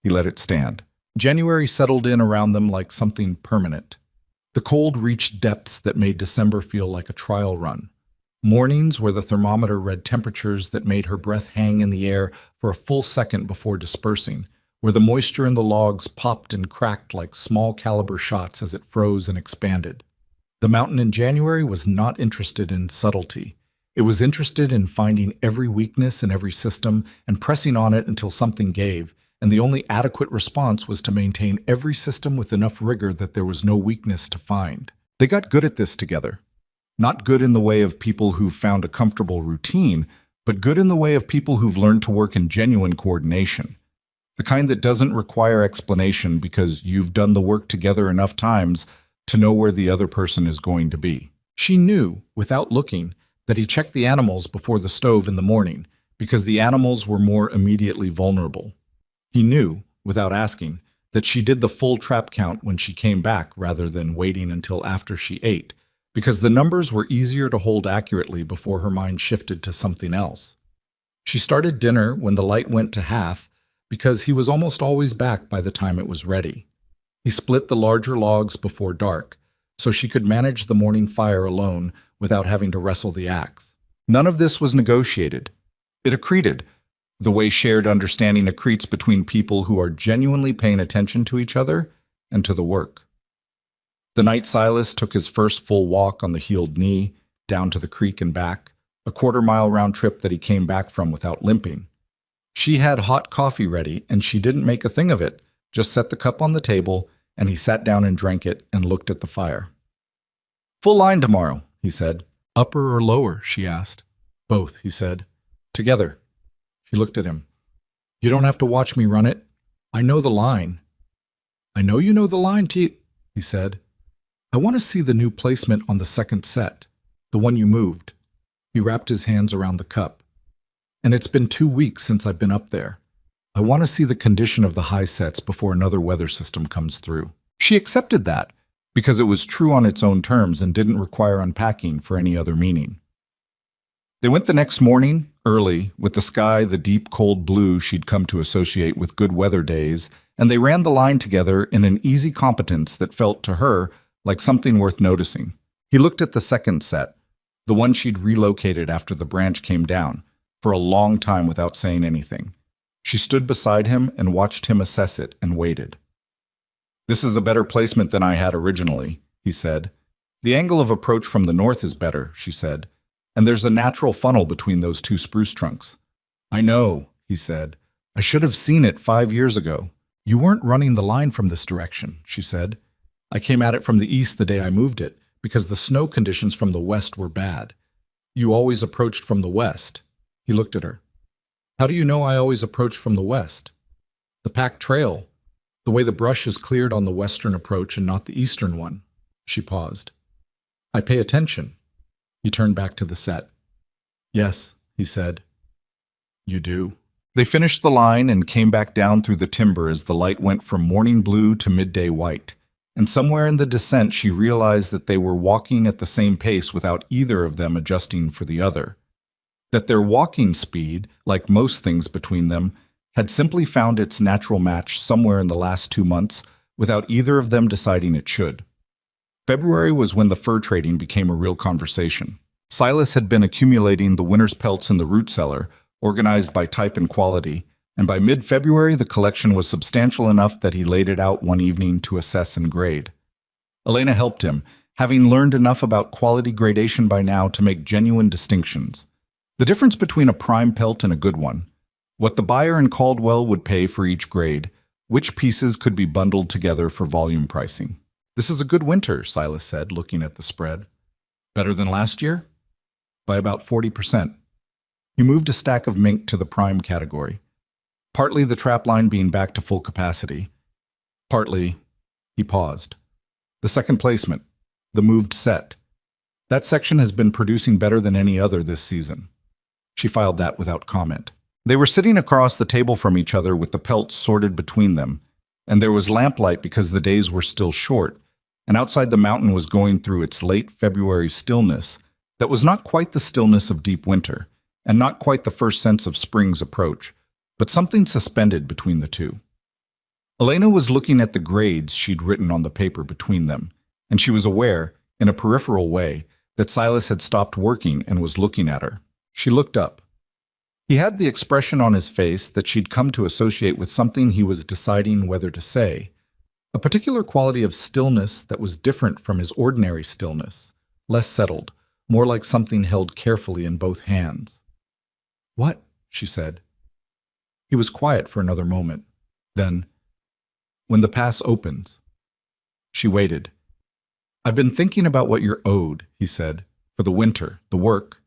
S1: He let it stand. January settled in around them like something permanent. The cold reached depths that made December feel like a trial run. Mornings where the thermometer read temperatures that made her breath hang in the air for a full second before dispersing, where the moisture in the logs popped and cracked like small caliber shots as it froze and expanded. The mountain in January was not interested in subtlety. It was interested in finding every weakness in every system and pressing on it until something gave, and the only adequate response was to maintain every system with enough rigor that there was no weakness to find. They got good at this together. Not good in the way of people who've found a comfortable routine, but good in the way of people who've learned to work in genuine coordination. The kind that doesn't require explanation because you've done the work together enough times to know where the other person is going to be. She knew, without looking, that he checked the animals before the stove in the morning because the animals were more immediately vulnerable. He knew, without asking, that she did the full trap count when she came back rather than waiting until after she ate, because the numbers were easier to hold accurately before her mind shifted to something else. She started dinner when the light went to half because he was almost always back by the time it was ready. He split the larger logs before dark, so she could manage the morning fire alone without having to wrestle the axe. None of this was negotiated. It accreted, the way shared understanding accretes between people who are genuinely paying attention to each other and to the work. The night Silas took his first full walk on the healed knee, down to the creek and back, a quarter-mile round trip that he came back from without limping. She had hot coffee ready, and she didn't make a thing of it, just set the cup on the table, and he sat down and drank it and looked at the fire. "Full line tomorrow," he said. "Upper or lower?" she asked. "Both," he said. "Together." She looked at him. "You don't have to watch me run it. I know the line." "I know you know the line, he said. "I want to see the new placement on the second set, the one you moved." He wrapped his hands around the cup. "And it's been 2 weeks since I've been up there. I want to see the condition of the high sets before another weather system comes through." She accepted that, because it was true on its own terms and didn't require unpacking for any other meaning. They went the next morning, early, with the sky the deep cold blue she'd come to associate with good weather days, and they ran the line together in an easy competence that felt to her like something worth noticing. He looked at the second set, the one she'd relocated after the branch came down, for a long time without saying anything. She stood beside him and watched him assess it and waited. "This is a better placement than I had originally," he said. "The angle of approach from the north is better," she said, "and there's a natural funnel between those 2 spruce trunks." "I know," he said. "I should have seen it 5 years ago." "You weren't running the line from this direction," she said. "I came at it from the east the day I moved it, because the snow conditions from the west were bad. You always approached from the west." He looked at her. "How do you know I always approach from the west?" "The packed trail. The way the brush is cleared on the western approach and not the eastern one." She paused. "I pay attention." He turned back to the set. "Yes," he said. "You do." They finished the line and came back down through the timber as the light went from morning blue to midday white. And somewhere in the descent she realized that they were walking at the same pace without either of them adjusting for the other. That their walking speed, like most things between them, had simply found its natural match somewhere in the last 2 months without either of them deciding it should. February was when the fur trading became a real conversation. Silas had been accumulating the winter's pelts in the root cellar, organized by type and quality, and by mid-February the collection was substantial enough that he laid it out one evening to assess and grade. Elena helped him, having learned enough about quality gradation by now to make genuine distinctions. The difference between a prime pelt and a good one, what the buyer in Caldwell would pay for each grade, which pieces could be bundled together for volume pricing. "This is a good winter," Silas said, looking at the spread. "Better than last year?" "By about 40%. He moved a stack of mink to the prime category. Partly the trap line being back to full capacity. Partly, he paused. The second placement, the moved set. That section has been producing better than any other this season. She filed that without comment. They were sitting across the table from each other with the pelts sorted between them, and there was lamplight because the days were still short, and outside the mountain was going through its late February stillness that was not quite the stillness of deep winter, and not quite the first sense of spring's approach, but something suspended between the two. Elena was looking at the grades she'd written on the paper between them, and she was aware, in a peripheral way, that Silas had stopped working and was looking at her. She looked up. He had the expression on his face that she'd come to associate with something he was deciding whether to say, a particular quality of stillness that was different from his ordinary stillness, less settled, more like something held carefully in both hands. "What?" she said. He was quiet for another moment. Then, "When the pass opens." She waited. "I've been thinking about what you're owed," he said, "for the winter, the work,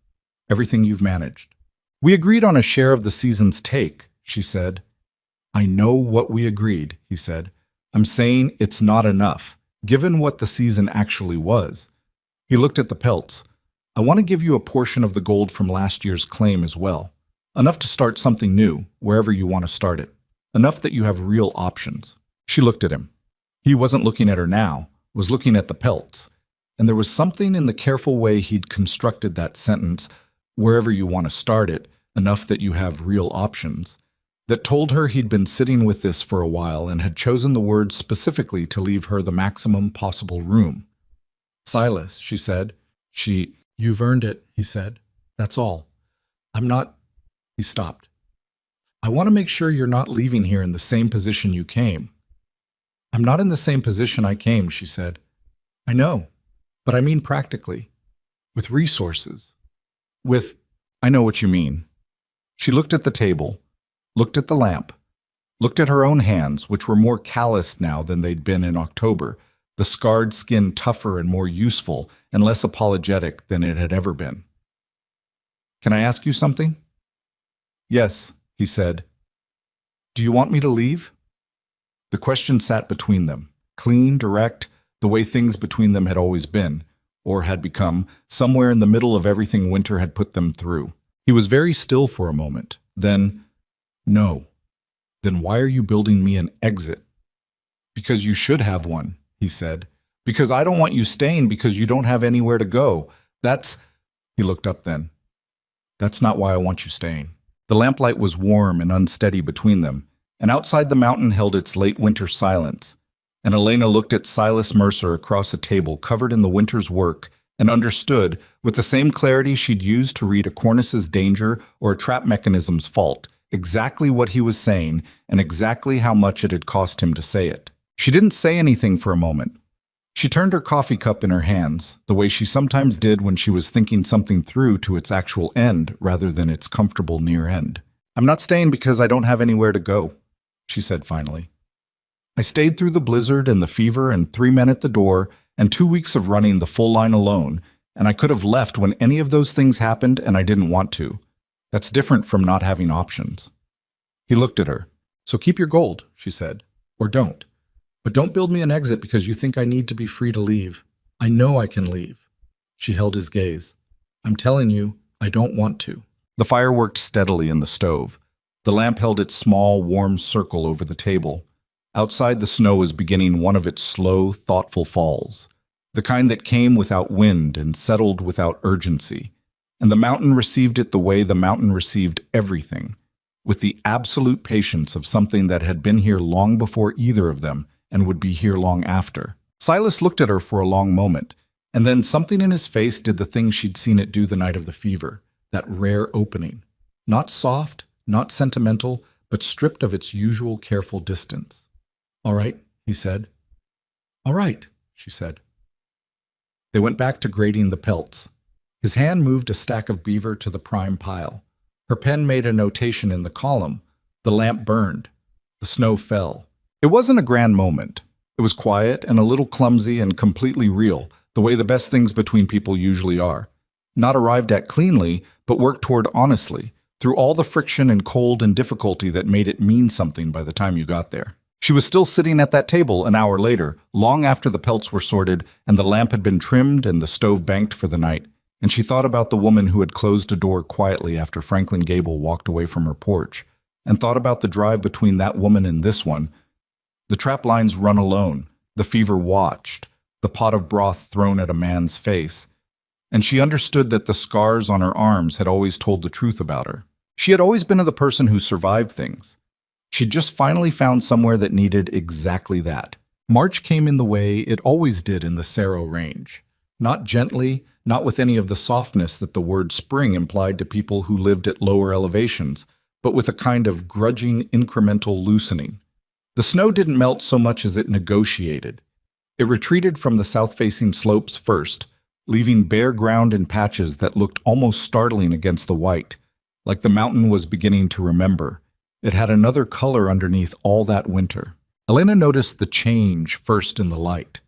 S1: everything you've managed." "We agreed on a share of the season's take," she said. "I know what we agreed," he said. "I'm saying it's not enough, given what the season actually was." He looked at the pelts. "I want to give you a portion of the gold from last year's claim as well. Enough to start something new, wherever you want to start it. Enough that you have real options." She looked at him. He wasn't looking at her now, was looking at the pelts. And there was something in the careful way he'd constructed that sentence, "wherever you want to start it, enough that you have real options," that told her he'd been sitting with this for a while and had chosen the words specifically to leave her the maximum possible room. "Silas," she said. "You've earned it," he said. "That's all. I'm not—" He stopped. "I want to make sure you're not leaving here in the same position you came." "I'm not in the same position I came," she said. "I know, but I mean practically. With resources. I know what you mean." She looked at the table, looked at the lamp, looked at her own hands, which were more calloused now than they'd been in October, the scarred skin tougher and more useful and less apologetic than it had ever been. "Can I ask you something?" "Yes," he said. "Do you want me to leave?" The question sat between them, clean, direct, the way things between them had always been, or had become, somewhere in the middle of everything winter had put them through. He was very still for a moment. Then, "No." "Then why are you building me an exit?" "Because you should have one," he said. "Because I don't want you staying because you don't have anywhere to go. That's—" He looked up then. "That's not why I want you staying." The lamplight was warm and unsteady between them, and outside the mountain held its late winter silence. And Elena looked at Silas Mercer across a table covered in the winter's work and understood, with the same clarity she'd used to read a cornice's danger or a trap mechanism's fault, exactly what he was saying and exactly how much it had cost him to say it. She didn't say anything for a moment. She turned her coffee cup in her hands, the way she sometimes did when she was thinking something through to its actual end rather than its comfortable near end. "I'm not staying because I don't have anywhere to go," she said finally. "I stayed through the blizzard and the fever and 3 men at the door and 2 weeks of running the full line alone, and I could have left when any of those things happened and I didn't want to. That's different from not having options." He looked at her. "So keep your gold," she said, "or don't. But don't build me an exit because you think I need to be free to leave. I know I can leave." She held his gaze. "I'm telling you, I don't want to." The fire worked steadily in the stove. The lamp held its small, warm circle over the table. Outside, the snow was beginning one of its slow, thoughtful falls, the kind that came without wind and settled without urgency. And the mountain received it the way the mountain received everything, with the absolute patience of something that had been here long before either of them and would be here long after. Silas looked at her for a long moment, and then something in his face did the thing she'd seen it do the night of the fever, that rare opening. Not soft, not sentimental, but stripped of its usual careful distance. "All right," he said. "All right," she said. They went back to grading the pelts. His hand moved a stack of beaver to the prime pile. Her pen made a notation in the column. The lamp burned. The snow fell. It wasn't a grand moment. It was quiet and a little clumsy and completely real, the way the best things between people usually are. Not arrived at cleanly, but worked toward honestly, through all the friction and cold and difficulty that made it mean something by the time you got there. She was still sitting at that table an hour later, long after the pelts were sorted and the lamp had been trimmed and the stove banked for the night, and she thought about the woman who had closed a door quietly after Franklin Gable walked away from her porch, and thought about the drive between that woman and this one. The trap lines run alone, the fever watched, the pot of broth thrown at a man's face, and she understood that the scars on her arms had always told the truth about her. She had always been the person who survived things. She'd just finally found somewhere that needed exactly that. March came in the way it always did in the Cerro Range. Not gently, not with any of the softness that the word spring implied to people who lived at lower elevations, but with a kind of grudging, incremental loosening. The snow didn't melt so much as it negotiated. It retreated from the south-facing slopes first, leaving bare ground in patches that looked almost startling against the white, like the mountain was beginning to remember. It had another color underneath all that winter. Elena noticed the change first in the light.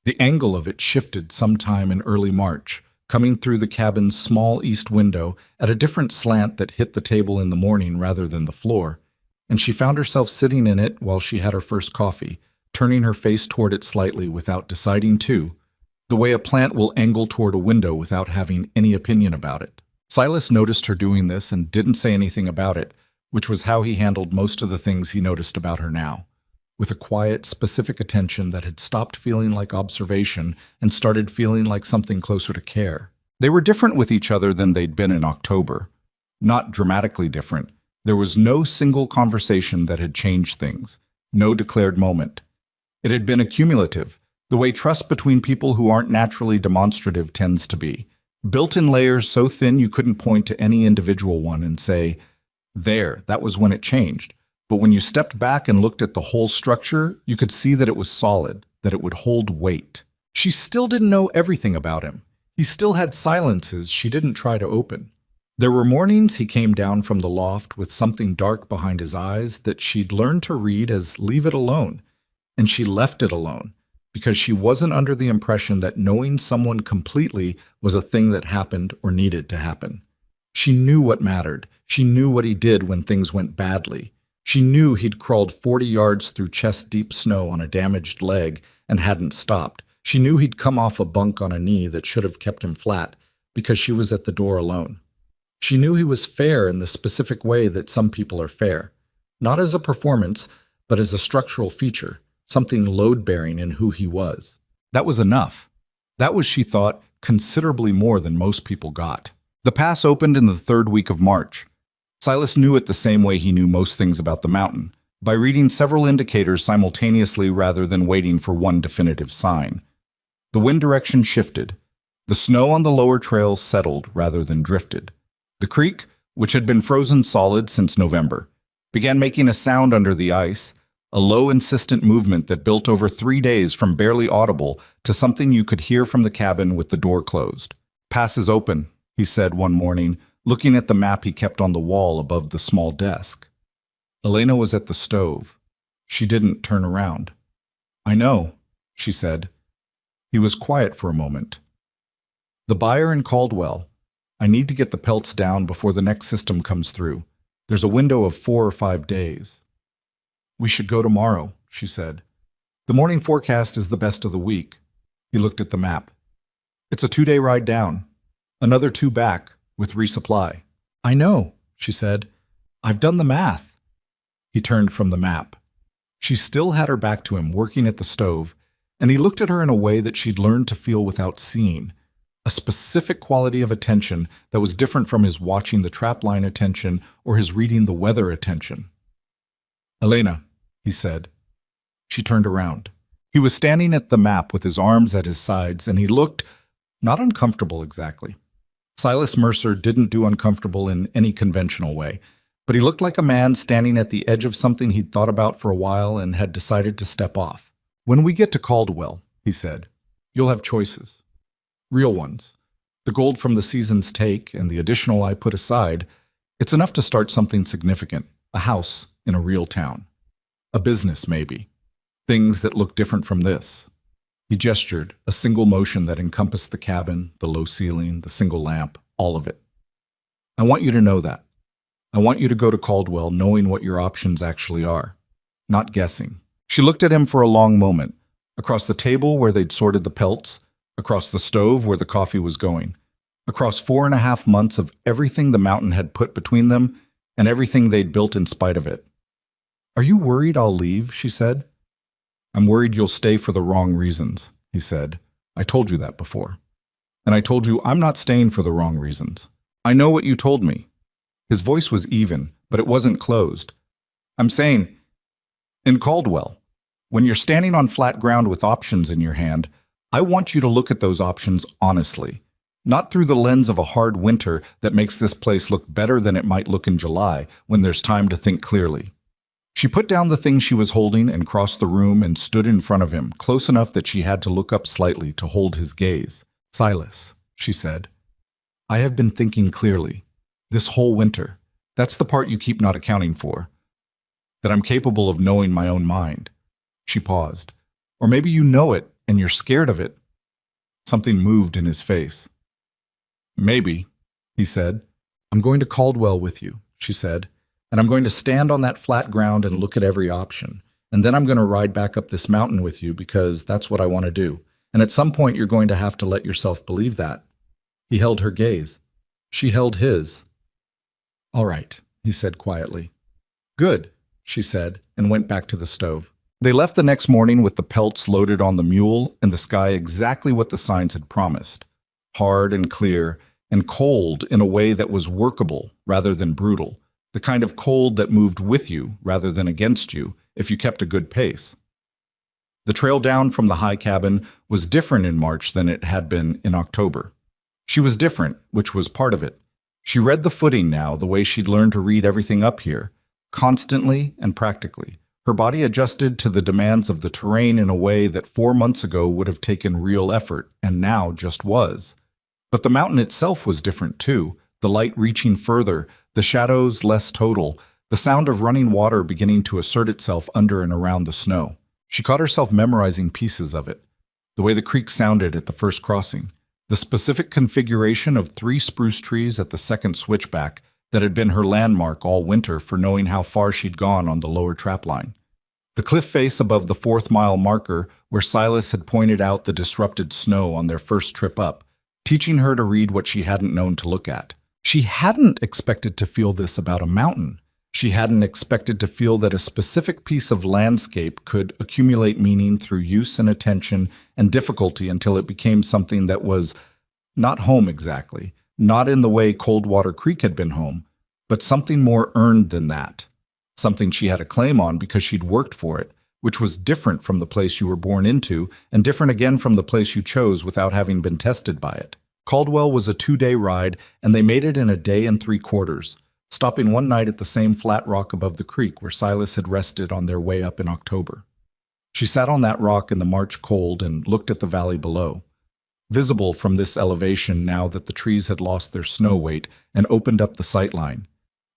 S1: The angle of it shifted sometime in early March, coming through the cabin's small east window at a different slant that hit the table in the morning rather than the floor, and she found herself sitting in it while she had her first coffee, turning her face toward it slightly without deciding to, the way a plant will angle toward a window without having any opinion about it. Silas noticed her doing this and didn't say anything about it, which was how he handled most of the things he noticed about her now, with a quiet, specific attention that had stopped feeling like observation and started feeling like something closer to care. They were different with each other than they'd been in October. Not dramatically different. There was no single conversation that had changed things, no declared moment. It had been accumulative, the way trust between people who aren't naturally demonstrative tends to be, built in layers so thin you couldn't point to any individual one and say, there, that was when it changed. But when you stepped back and looked at the whole structure, you could see that it was solid, that it would hold weight. She still didn't know everything about him. He still had silences she didn't try to open. There were mornings he came down from the loft with something dark behind his eyes that she'd learned to read as leave it alone. And she left it alone, because she wasn't under the impression that knowing someone completely was a thing that happened or needed to happen. She knew what mattered. She knew what he did when things went badly. She knew he'd crawled 40 yards through chest-deep snow on a damaged leg and hadn't stopped. She knew he'd come off a bunk on a knee that should have kept him flat because she was at the door alone. She knew he was fair in the specific way that some people are fair, not as a performance, but as a structural feature, something load-bearing in who he was. That was enough. That was, she thought, considerably more than most people got. The pass opened in the third week of March. Silas knew it the same way he knew most things about the mountain, by reading several indicators simultaneously rather than waiting for one definitive sign. The wind direction shifted. The snow on the lower trails settled rather than drifted. The creek, which had been frozen solid since November, began making a sound under the ice, a low, insistent movement that built over 3 days from barely audible to something you could hear from the cabin with the door closed. "Pass is open," he said one morning, looking at the map he kept on the wall above the small desk. Elena was at the stove. She didn't turn around. "I know," she said. He was quiet for a moment. "The buyer in Caldwell. I need to get the pelts down before the next system comes through. There's a window of 4 or 5 days." "We should go tomorrow," she said. "The morning forecast is the best of the week." He looked at the map. "It's a 2-day ride down. Another 2 back, with resupply." "I know," she said. "I've done the math." He turned from the map. She still had her back to him, working at the stove, and he looked at her in a way that she'd learned to feel without seeing, a specific quality of attention that was different from his watching the trapline attention or his reading the weather attention. "Elena," he said. She turned around. He was standing at the map with his arms at his sides, and he looked not uncomfortable exactly. Silas Mercer didn't do uncomfortable in any conventional way, but he looked like a man standing at the edge of something he'd thought about for a while and had decided to step off. "When we get to Caldwell," he said, "you'll have choices. Real ones. The gold from the season's take and the additional I put aside, it's enough to start something significant, a house in a real town. A business, maybe. Things that look different from this." He gestured, a single motion that encompassed the cabin, the low ceiling, the single lamp, all of it. "I want you to know that. I want you to go to Caldwell knowing what your options actually are, not guessing." She looked at him for a long moment, across the table where they'd sorted the pelts, across the stove where the coffee was going, across 4.5 months of everything the mountain had put between them and everything they'd built in spite of it. "Are you worried I'll leave?" she said. "I'm worried you'll stay for the wrong reasons," he said. I told you that before. And I told you I'm not staying for the wrong reasons. I know what you told me. His voice was even, but it wasn't closed. I'm saying, in Caldwell, when you're standing on flat ground with options in your hand, I want you to look at those options honestly, not through the lens of a hard winter that makes this place look better than it might look in July when there's time to think clearly. She put down the thing she was holding and crossed the room and stood in front of him, close enough that she had to look up slightly to hold his gaze. Silas, she said, I have been thinking clearly. This whole winter. That's the part you keep not accounting for. That I'm capable of knowing my own mind. She paused. Or maybe you know it and you're scared of it. Something moved in his face. Maybe, he said. I'm going to Caldwell with you, she said, and I'm going to stand on that flat ground and look at every option. And then I'm going to ride back up this mountain with you because that's what I want to do. And at some point you're going to have to let yourself believe that. He held her gaze. She held his. All right, he said quietly. Good, she said, and went back to the stove. They left the next morning with the pelts loaded on the mule and the sky exactly what the signs had promised. Hard and clear, and cold in a way that was workable rather than brutal. The kind of cold that moved with you rather than against you if you kept a good pace. The trail down from the high cabin was different in March than it had been in October. She was different, which was part of it. She read the footing now the way she'd learned to read everything up here, constantly and practically. Her body adjusted to the demands of the terrain in a way that 4 months ago would have taken real effort, and now just was. But the mountain itself was different too, the light reaching further, the shadows less total, the sound of running water beginning to assert itself under and around the snow. She caught herself memorizing pieces of it. The way the creek sounded at the first crossing, the specific configuration of 3 spruce trees at the second switchback that had been her landmark all winter for knowing how far she'd gone on the lower trapline. The cliff face above the 4th-mile marker where Silas had pointed out the disrupted snow on their first trip up, teaching her to read what she hadn't known to look at. She hadn't expected to feel this about a mountain. She hadn't expected to feel that a specific piece of landscape could accumulate meaning through use and attention and difficulty until it became something that was not home exactly, not in the way Coldwater Creek had been home, but something more earned than that. Something she had a claim on because she'd worked for it, which was different from the place you were born into and different again from the place you chose without having been tested by it. Caldwell was a 2-day ride, and they made it in a day and 3/4, stopping one night at the same flat rock above the creek where Silas had rested on their way up in October. She sat on that rock in the March cold and looked at the valley below. Visible from this elevation now that the trees had lost their snow weight and opened up the sightline,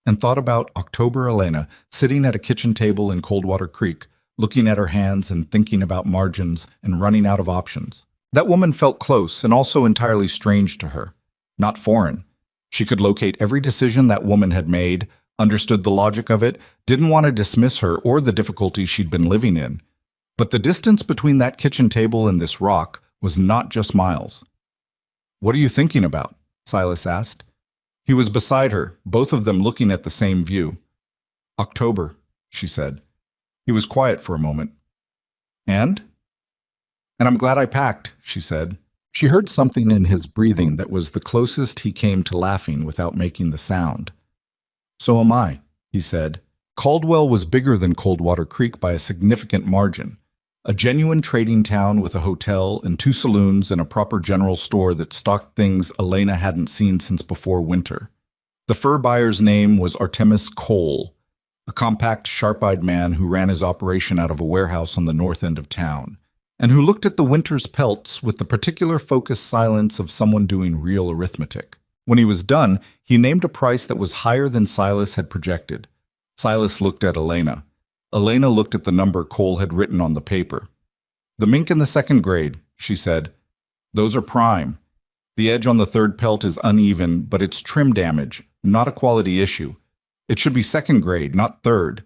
S1: and thought about October Elena sitting at a kitchen table in Coldwater Creek, looking at her hands and thinking about margins and running out of options. That woman felt close and also entirely strange to her, not foreign. She could locate every decision that woman had made, understood the logic of it, didn't want to dismiss her or the difficulty she'd been living in. But the distance between that kitchen table and this rock was not just miles. "What are you thinking about?" Silas asked. He was beside her, both of them looking at the same view. "October," she said. He was quiet for a moment. "And I'm glad I packed," she said. She heard something in his breathing that was the closest he came to laughing without making the sound. "So am I," he said. Caldwell was bigger than Coldwater Creek by a significant margin. A genuine trading town with a hotel and 2 saloons and a proper general store that stocked things Elena hadn't seen since before winter. The fur buyer's name was Artemis Cole, a compact, sharp-eyed man who ran his operation out of a warehouse on the north end of town, and who looked at the winter's pelts with the particular focused silence of someone doing real arithmetic. When he was done, he named a price that was higher than Silas had projected. Silas looked at Elena. Elena looked at the number Cole had written on the paper. "The mink in the 2nd grade," she said. "Those are prime. The edge on the 3rd pelt is uneven, but it's trim damage, not a quality issue. It should be 2nd grade, not 3rd.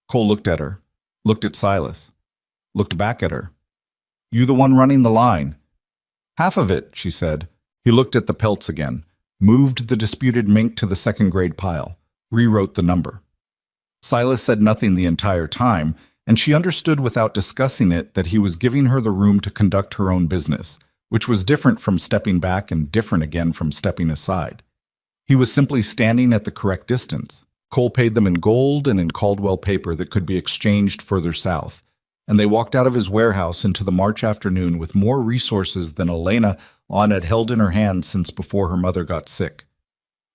S1: Cole looked at her, looked at Silas, looked back at her. "You the one running the line?" "Half of it," she said. He looked at the pelts again, moved the disputed mink to the 2nd grade pile, rewrote the number. Silas said nothing the entire time, and she understood without discussing it that he was giving her the room to conduct her own business, which was different from stepping back and different again from stepping aside. He was simply standing at the correct distance. Cole paid them in gold and in Caldwell paper that could be exchanged further south, and they walked out of his warehouse into the March afternoon with more resources than Elena had held in her hands since before her mother got sick.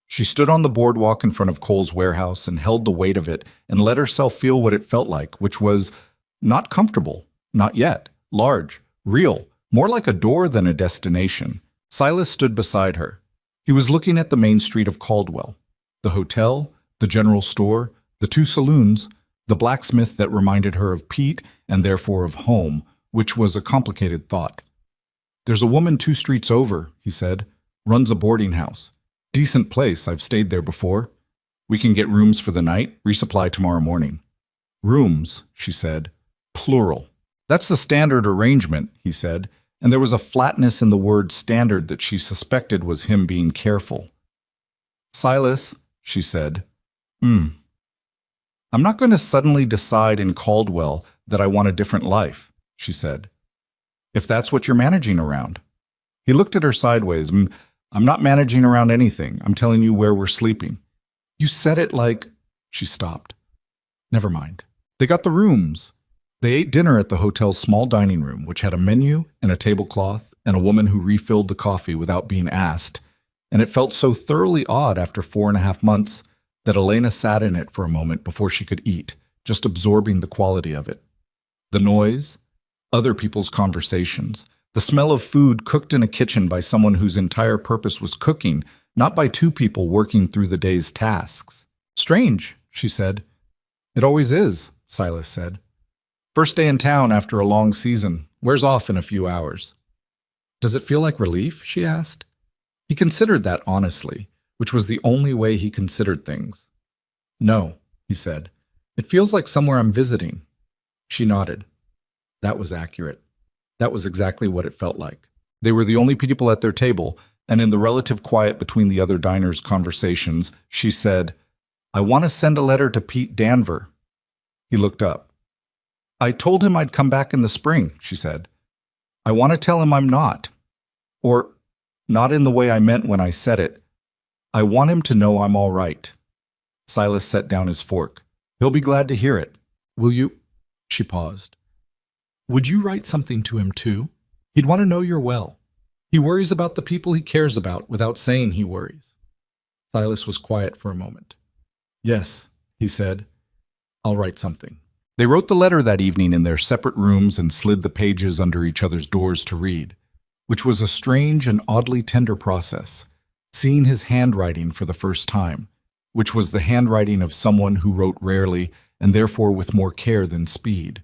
S1: She stood on the boardwalk in front of Cole's warehouse and held the weight of it and let herself feel what it felt like, which was not comfortable, not yet, large, real, more like a door than a destination. Silas stood beside her. He was looking at the main street of Caldwell, the hotel, the general store, the two saloons, the blacksmith that reminded her of Pete and therefore of home, which was a complicated thought. "There's a woman 2 streets over," he said, "runs a boarding house. Decent place, I've stayed there before. We can get rooms for the night, resupply tomorrow morning." "Rooms," she said, "plural." "That's the standard arrangement," he said, and there was a flatness in the word standard that she suspected was him being careful. "Silas," she said, "I'm not going to suddenly decide in Caldwell that I want a different life," she said. "If that's what you're managing around." He looked at her sideways. "I'm not managing around anything. I'm telling you where we're sleeping." "You said it like—" She stopped. "Never mind." They got the rooms. They ate dinner at the hotel's small dining room, which had a menu and a tablecloth and a woman who refilled the coffee without being asked, and it felt so thoroughly odd after 4.5 months that Elena sat in it for a moment before she could eat, just absorbing the quality of it. The noise, other people's conversations, the smell of food cooked in a kitchen by someone whose entire purpose was cooking, not by 2 people working through the day's tasks. "Strange," she said. "It always is," Silas said. "First day in town after a long season. Wears off in a few hours." "Does it feel like relief?" she asked. He considered that honestly, which was the only way he considered things. "No," he said. "It feels like somewhere I'm visiting." She nodded. That was accurate. That was exactly what it felt like. They were the only people at their table, and in the relative quiet between the other diners' conversations, she said, "I want to send a letter to Pete Danver." He looked up. "I told him I'd come back in the spring," she said. "I want to tell him I'm not. Or, not in the way I meant when I said it. I want him to know I'm all right." Silas set down his fork. "He'll be glad to hear it. Will you—" She paused. "Would you write something to him too? He'd want to know you're well. He worries about the people he cares about without saying he worries." Silas was quiet for a moment. "Yes," he said. "I'll write something." They wrote the letter that evening in their separate rooms and slid the pages under each other's doors to read, which was a strange and oddly tender process, seeing his handwriting for the first time, which was the handwriting of someone who wrote rarely and therefore with more care than speed.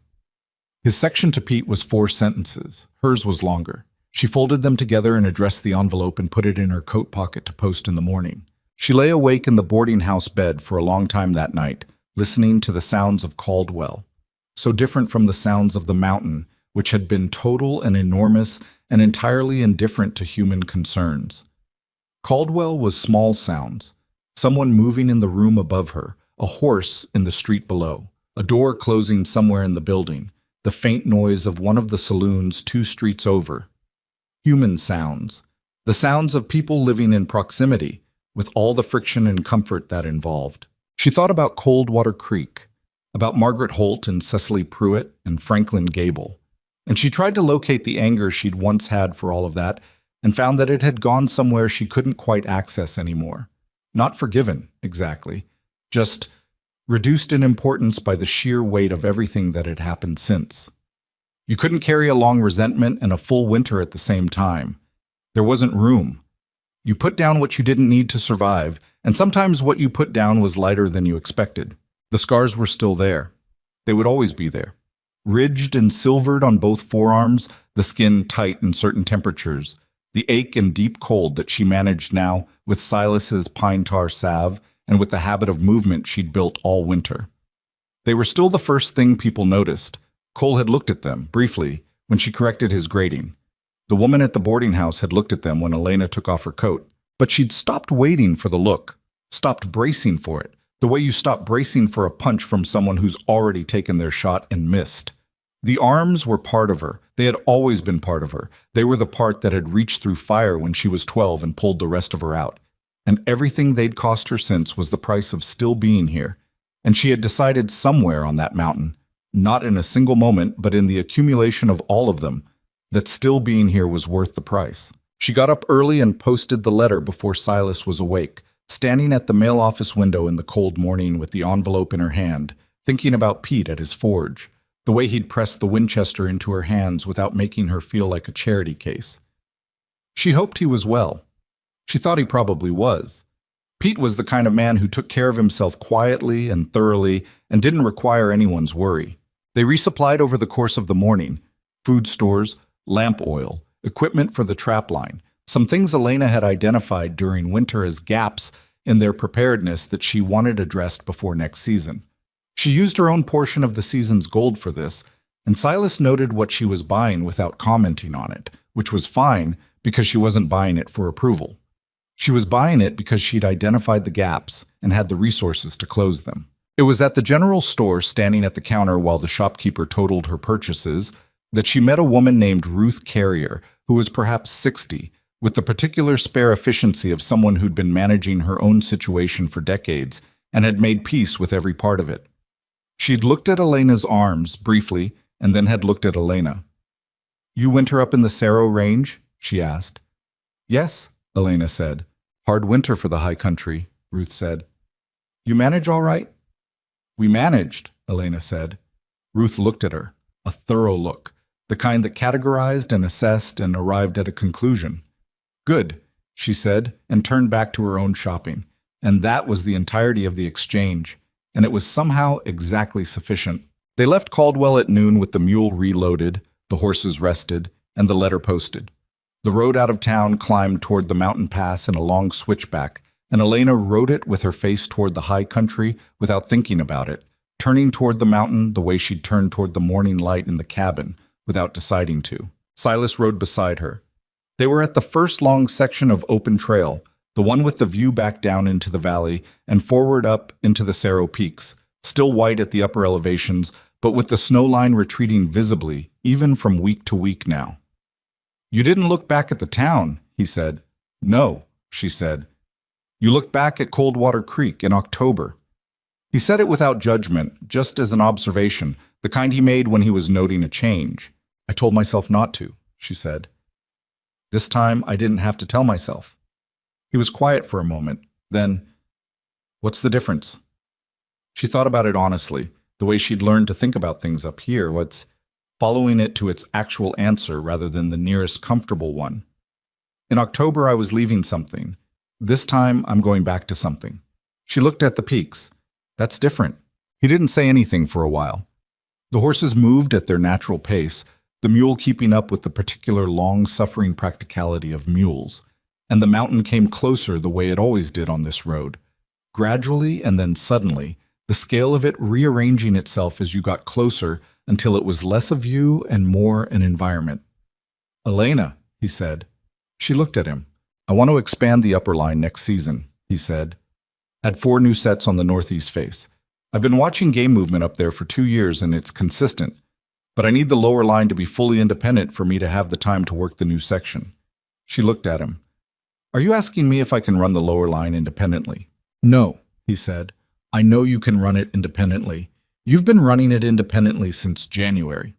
S1: His section to Pete was 4 sentences. Hers was longer. She folded them together and addressed the envelope and put it in her coat pocket to post in the morning. She lay awake in the boarding house bed for a long time that night, listening to the sounds of Caldwell, so different from the sounds of the mountain, which had been total and enormous and entirely indifferent to human concerns. Caldwell was small sounds, someone moving in the room above her, a horse in the street below, a door closing somewhere in the building, the faint noise of one of the saloons 2 streets over. Human sounds, the sounds of people living in proximity, with all the friction and comfort that involved. She thought about Coldwater Creek, about Margaret Holt and Cecily Pruitt and Franklin Gable, and she tried to locate the anger she'd once had for all of that and found that it had gone somewhere she couldn't quite access anymore. Not forgiven, exactly, just reduced in importance by the sheer weight of everything that had happened since. You couldn't carry a long resentment and a full winter at the same time. There wasn't room. You put down what you didn't need to survive, and sometimes what you put down was lighter than you expected. The scars were still there. They would always be there. Ridged and silvered on both forearms, the skin tight in certain temperatures, the ache and deep cold that she managed now with Silas's pine tar salve and with the habit of movement she'd built all winter. They were still the first thing people noticed. Cole had looked at them, briefly, when she corrected his grading. The woman at the boarding house had looked at them when Elena took off her coat, but she'd stopped waiting for the look, stopped bracing for it, the way you stop bracing for a punch from someone who's already taken their shot and missed. The arms were part of her. They had always been part of her. They were the part that had reached through fire when she was 12 and pulled the rest of her out. And everything they'd cost her since was the price of still being here. And she had decided somewhere on that mountain, not in a single moment, but in the accumulation of all of them, that still being here was worth the price. She got up early and posted the letter before Silas was awake, standing at the mail office window in the cold morning with the envelope in her hand, thinking about Pete at his forge, the way he'd pressed the Winchester into her hands without making her feel like a charity case. She hoped he was well. She thought he probably was. Pete was the kind of man who took care of himself quietly and thoroughly and didn't require anyone's worry. They resupplied over the course of the morning: food stores, lamp oil, equipment for the trap line, some things Elena had identified during winter as gaps in their preparedness that she wanted addressed before next season. She used her own portion of the season's gold for this, and Silas noted what she was buying without commenting on it, which was fine because she wasn't buying it for approval. She was buying it because she'd identified the gaps and had the resources to close them. It was at the general store, standing at the counter while the shopkeeper totaled her purchases, that she met a woman named Ruth Carrier, who was perhaps 60, with the particular spare efficiency of someone who'd been managing her own situation for decades and had made peace with every part of it. She'd looked at Elena's arms briefly and then had looked at Elena. "You winter up in the Cerro Range?" she asked. "Yes," Elena said. "Hard winter for the high country," Ruth said. "You manage all right?" "We managed," Elena said. Ruth looked at her, a thorough look, the kind that categorized and assessed and arrived at a conclusion. "Good," she said, and turned back to her own shopping. And that was the entirety of the exchange, and it was somehow exactly sufficient. They left Caldwell at noon with the mule reloaded, the horses rested, and the letter posted. The road out of town climbed toward the mountain pass in a long switchback, and Elena rode it with her face toward the high country without thinking about it, turning toward the mountain the way she'd turned toward the morning light in the cabin without deciding to. Silas rode beside her. They were at the first long section of open trail, the one with the view back down into the valley and forward up into the Cerro peaks, still white at the upper elevations, but with the snow line retreating visibly, even from week to week now. "You didn't look back at the town," he said. "No," she said. "You looked back at Coldwater Creek in October." He said it without judgment, just as an observation, the kind he made when he was noting a change. "I told myself not to," she said. "This time I didn't have to tell myself." He was quiet for a moment. Then, "What's the difference?" She thought about it honestly, the way she'd learned to think about things up here, what's following it to its actual answer rather than the nearest comfortable one. "In October I was leaving something. This time I'm going back to something." She looked at the peaks. "That's different." He didn't say anything for a while. The horses moved at their natural pace, the mule keeping up with the particular long-suffering practicality of mules, and the mountain came closer the way it always did on this road, gradually and then suddenly, the scale of it rearranging itself as you got closer until it was less a view and more an environment. "Elena," he said. She looked at him. "I want to expand the upper line next season," he said. "Add 4 new sets on the northeast face. I've been watching game movement up there for 2 years and it's consistent, but I need the lower line to be fully independent for me to have the time to work the new section." She looked at him. "Are you asking me if I can run the lower line independently?" "No," he said. "I know you can run it independently. You've been running it independently since January."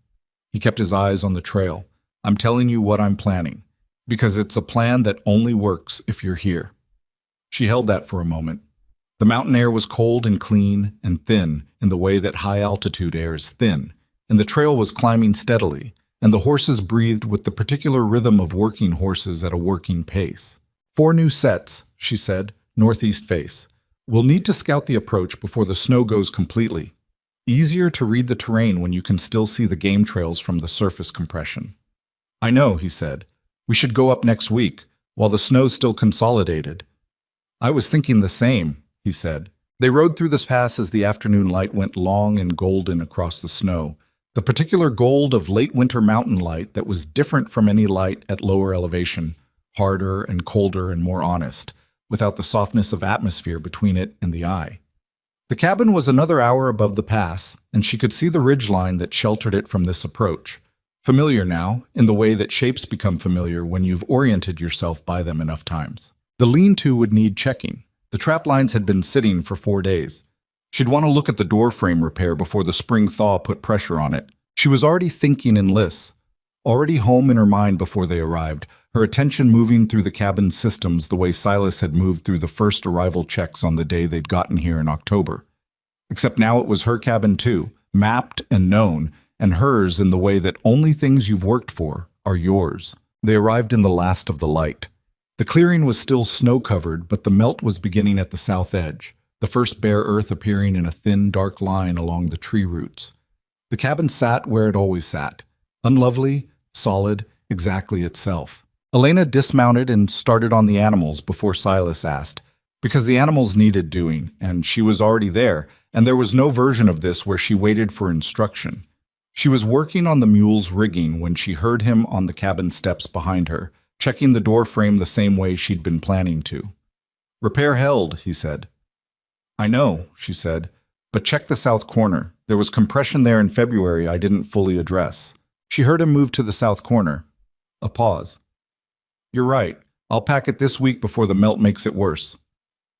S1: He kept his eyes on the trail. "I'm telling you what I'm planning, because it's a plan that only works if you're here." She held that for a moment. The mountain air was cold and clean and thin in the way that high-altitude air is thin, and the trail was climbing steadily, and the horses breathed with the particular rhythm of working horses at a working pace. 4 new sets," she said, "northeast face. We'll need to scout the approach before the snow goes completely. Easier to read the terrain when you can still see the game trails from the surface compression." "I know," he said. "We should go up next week, while the snow's still consolidated." "I was thinking the same," he said. They rode through this pass as the afternoon light went long and golden across the snow, the particular gold of late winter mountain light that was different from any light at lower elevation, harder and colder and more honest, without the softness of atmosphere between it and the eye. The cabin was another hour above the pass, and she could see the ridgeline that sheltered it from this approach. Familiar now, in the way that shapes become familiar when you've oriented yourself by them enough times. The lean-to would need checking. The trap lines had been sitting for 4 days. She'd want to look at the door frame repair before the spring thaw put pressure on it. She was already thinking in lists, already home in her mind before they arrived, her attention moving through the cabin's systems the way Silas had moved through the first arrival checks on the day they'd gotten here in October. Except now it was her cabin too, mapped and known, and hers in the way that only things you've worked for are yours. They arrived in the last of the light. The clearing was still snow-covered, but the melt was beginning at the south edge, the first bare earth appearing in a thin, dark line along the tree roots. The cabin sat where it always sat, unlovely, solid, exactly itself. Elena dismounted and started on the animals before Silas asked, because the animals needed doing, and she was already there, and there was no version of this where she waited for instruction. She was working on the mule's rigging when she heard him on the cabin steps behind her, checking the door frame the same way she'd been planning to. "Repair held," he said. "I know," she said, "but check the south corner. There was compression there in February I didn't fully address." She heard him move to the south corner. A pause. "You're right. I'll pack it this week before the melt makes it worse."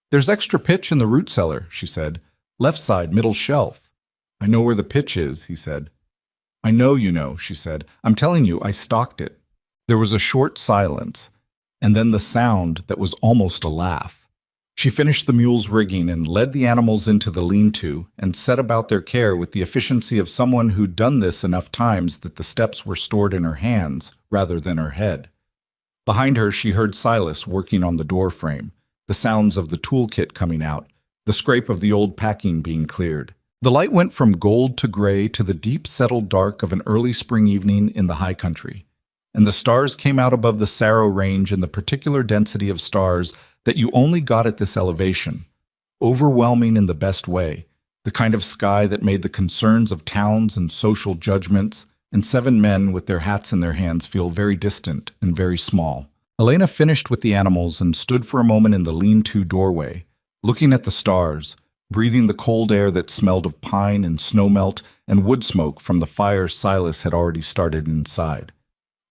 S1: "There's extra pitch in the root cellar," she said. "Left side, middle shelf." "I know where the pitch is," he said. "I know you know," she said. "I'm telling you, I stocked it." There was a short silence, and then the sound that was almost a laugh. She finished the mule's rigging and led the animals into the lean-to and set about their care with the efficiency of someone who'd done this enough times that the steps were stored in her hands rather than her head. Behind her, she heard Silas working on the door frame, the sounds of the toolkit coming out, the scrape of the old packing being cleared. The light went from gold to gray to the deep settled dark of an early spring evening in the high country, and the stars came out above the Sarrow Range in the particular density of stars that you only got at this elevation, overwhelming in the best way, the kind of sky that made the concerns of towns and social judgments and 7 men with their hats in their hands feel very distant and very small. Elena finished with the animals and stood for a moment in the lean-to doorway, looking at the stars, breathing the cold air that smelled of pine and snowmelt and wood smoke from the fire Silas had already started inside.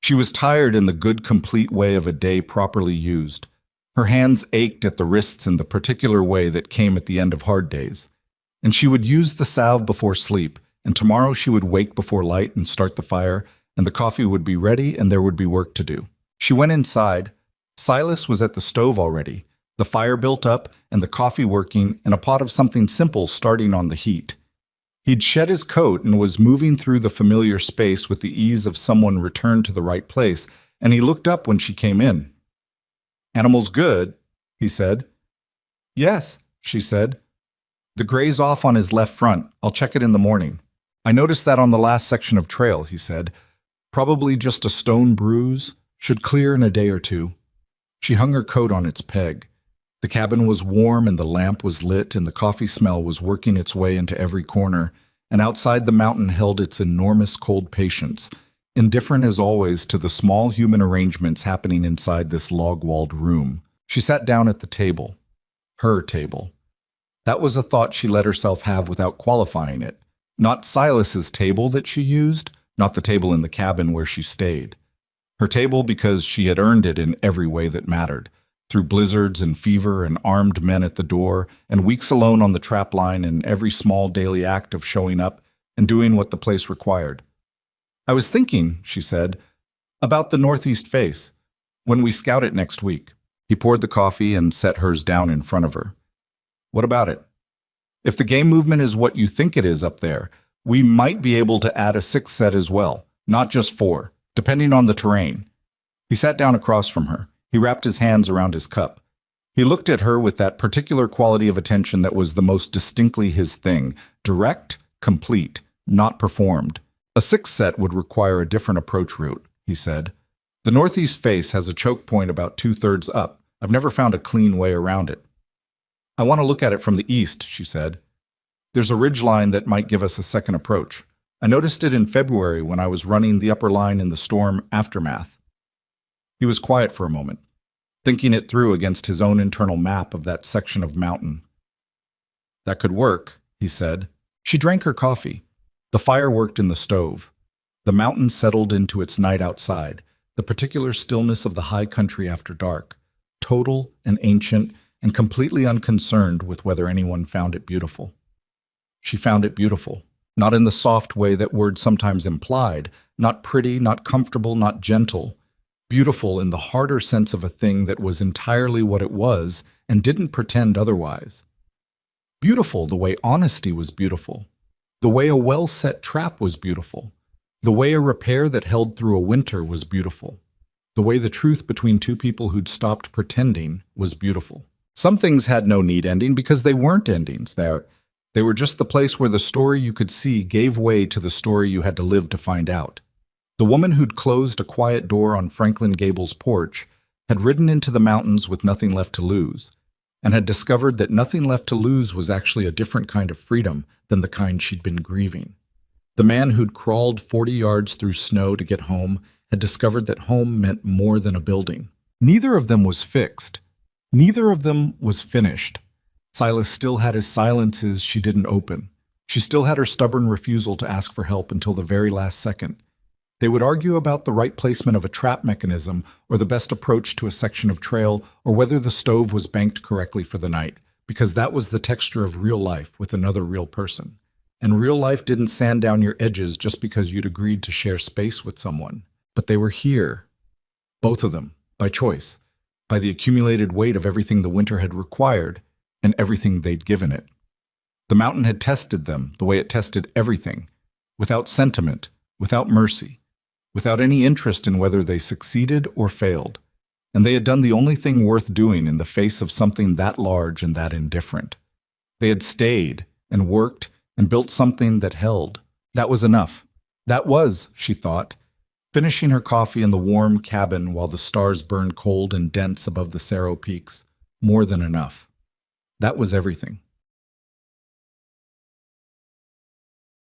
S1: She was tired in the good, complete way of a day properly used. Her hands ached at the wrists in the particular way that came at the end of hard days. And she would use the salve before sleep, and tomorrow she would wake before light and start the fire, and the coffee would be ready and there would be work to do. She went inside. Silas was at the stove already, the fire built up and the coffee working and a pot of something simple starting on the heat. He'd shed his coat and was moving through the familiar space with the ease of someone returned to the right place, and he looked up when she came in. "Animals good?" he said. "Yes," she said. "The gray's off on his left front. I'll check it in the morning." "I noticed that on the last section of trail," he said. "Probably just a stone bruise. Should clear in a day or 2. She hung her coat on its peg. The cabin was warm and the lamp was lit and the coffee smell was working its way into every corner, and outside the mountain held its enormous cold patience, indifferent as always to the small human arrangements happening inside this log-walled room. She sat down at the table. Her table. That was a thought she let herself have without qualifying it. Not Silas's table that she used, not the table in the cabin where she stayed. Her table because she had earned it in every way that mattered, through blizzards and fever and armed men at the door, and weeks alone on the trap line and every small daily act of showing up and doing what the place required. "I was thinking," she said, "about the northeast face, when we scout it next week." He poured the coffee and set hers down in front of her. "What about it? If the game movement is what you think it is up there, we might be able to add a 6th set as well, not just 4, depending on the terrain." He sat down across from her. He wrapped his hands around his cup. He looked at her with that particular quality of attention that was the most distinctly his thing, direct, complete, not performed. "A 6th set would require a different approach route," he said. "The northeast face has a choke point about 2/3 up. I've never found a clean way around it." "I want to look at it from the east," she said. "There's a ridge line that might give us a second approach. I noticed it in February when I was running the upper line in the storm aftermath." He was quiet for a moment, thinking it through against his own internal map of that section of mountain. That could work, he said. She drank her coffee. The fire worked in the stove. The mountain settled into its night outside, the particular stillness of the high country after dark, total and ancient and completely unconcerned with whether anyone found it beautiful. She found it beautiful, not in the soft way that words sometimes implied, not pretty, not comfortable, not gentle, beautiful in the harder sense of a thing that was entirely what it was and didn't pretend otherwise. Beautiful the way honesty was beautiful, the way a well-set trap was beautiful, the way a repair that held through a winter was beautiful, the way the truth between two people who'd stopped pretending was beautiful. Some things had no need ending because they weren't endings. They were just the place where the story you could see gave way to the story you had to live to find out. The woman who'd closed a quiet door on Franklin Gable's porch had ridden into the mountains with nothing left to lose, and had discovered that nothing left to lose was actually a different kind of freedom than the kind she'd been grieving. The man who'd crawled 40 yards through snow to get home had discovered that home meant more than a building. Neither of them was fixed. Neither of them was finished. Silas still had his silences she didn't open. She still had her stubborn refusal to ask for help until the very last second. They would argue about the right placement of a trap mechanism or the best approach to a section of trail or whether the stove was banked correctly for the night, because that was the texture of real life with another real person. And real life didn't sand down your edges just because you'd agreed to share space with someone. But they were here. Both of them, by choice, by the accumulated weight of everything the winter had required and everything they'd given it. The mountain had tested them the way it tested everything, without sentiment, without mercy, without any interest in whether they succeeded or failed. And they had done the only thing worth doing in the face of something that large and that indifferent. They had stayed and worked and built something that held. That was enough. That was, she thought, finishing her coffee in the warm cabin while the stars burned cold and dense above the Cerro peaks, more than enough. That was everything.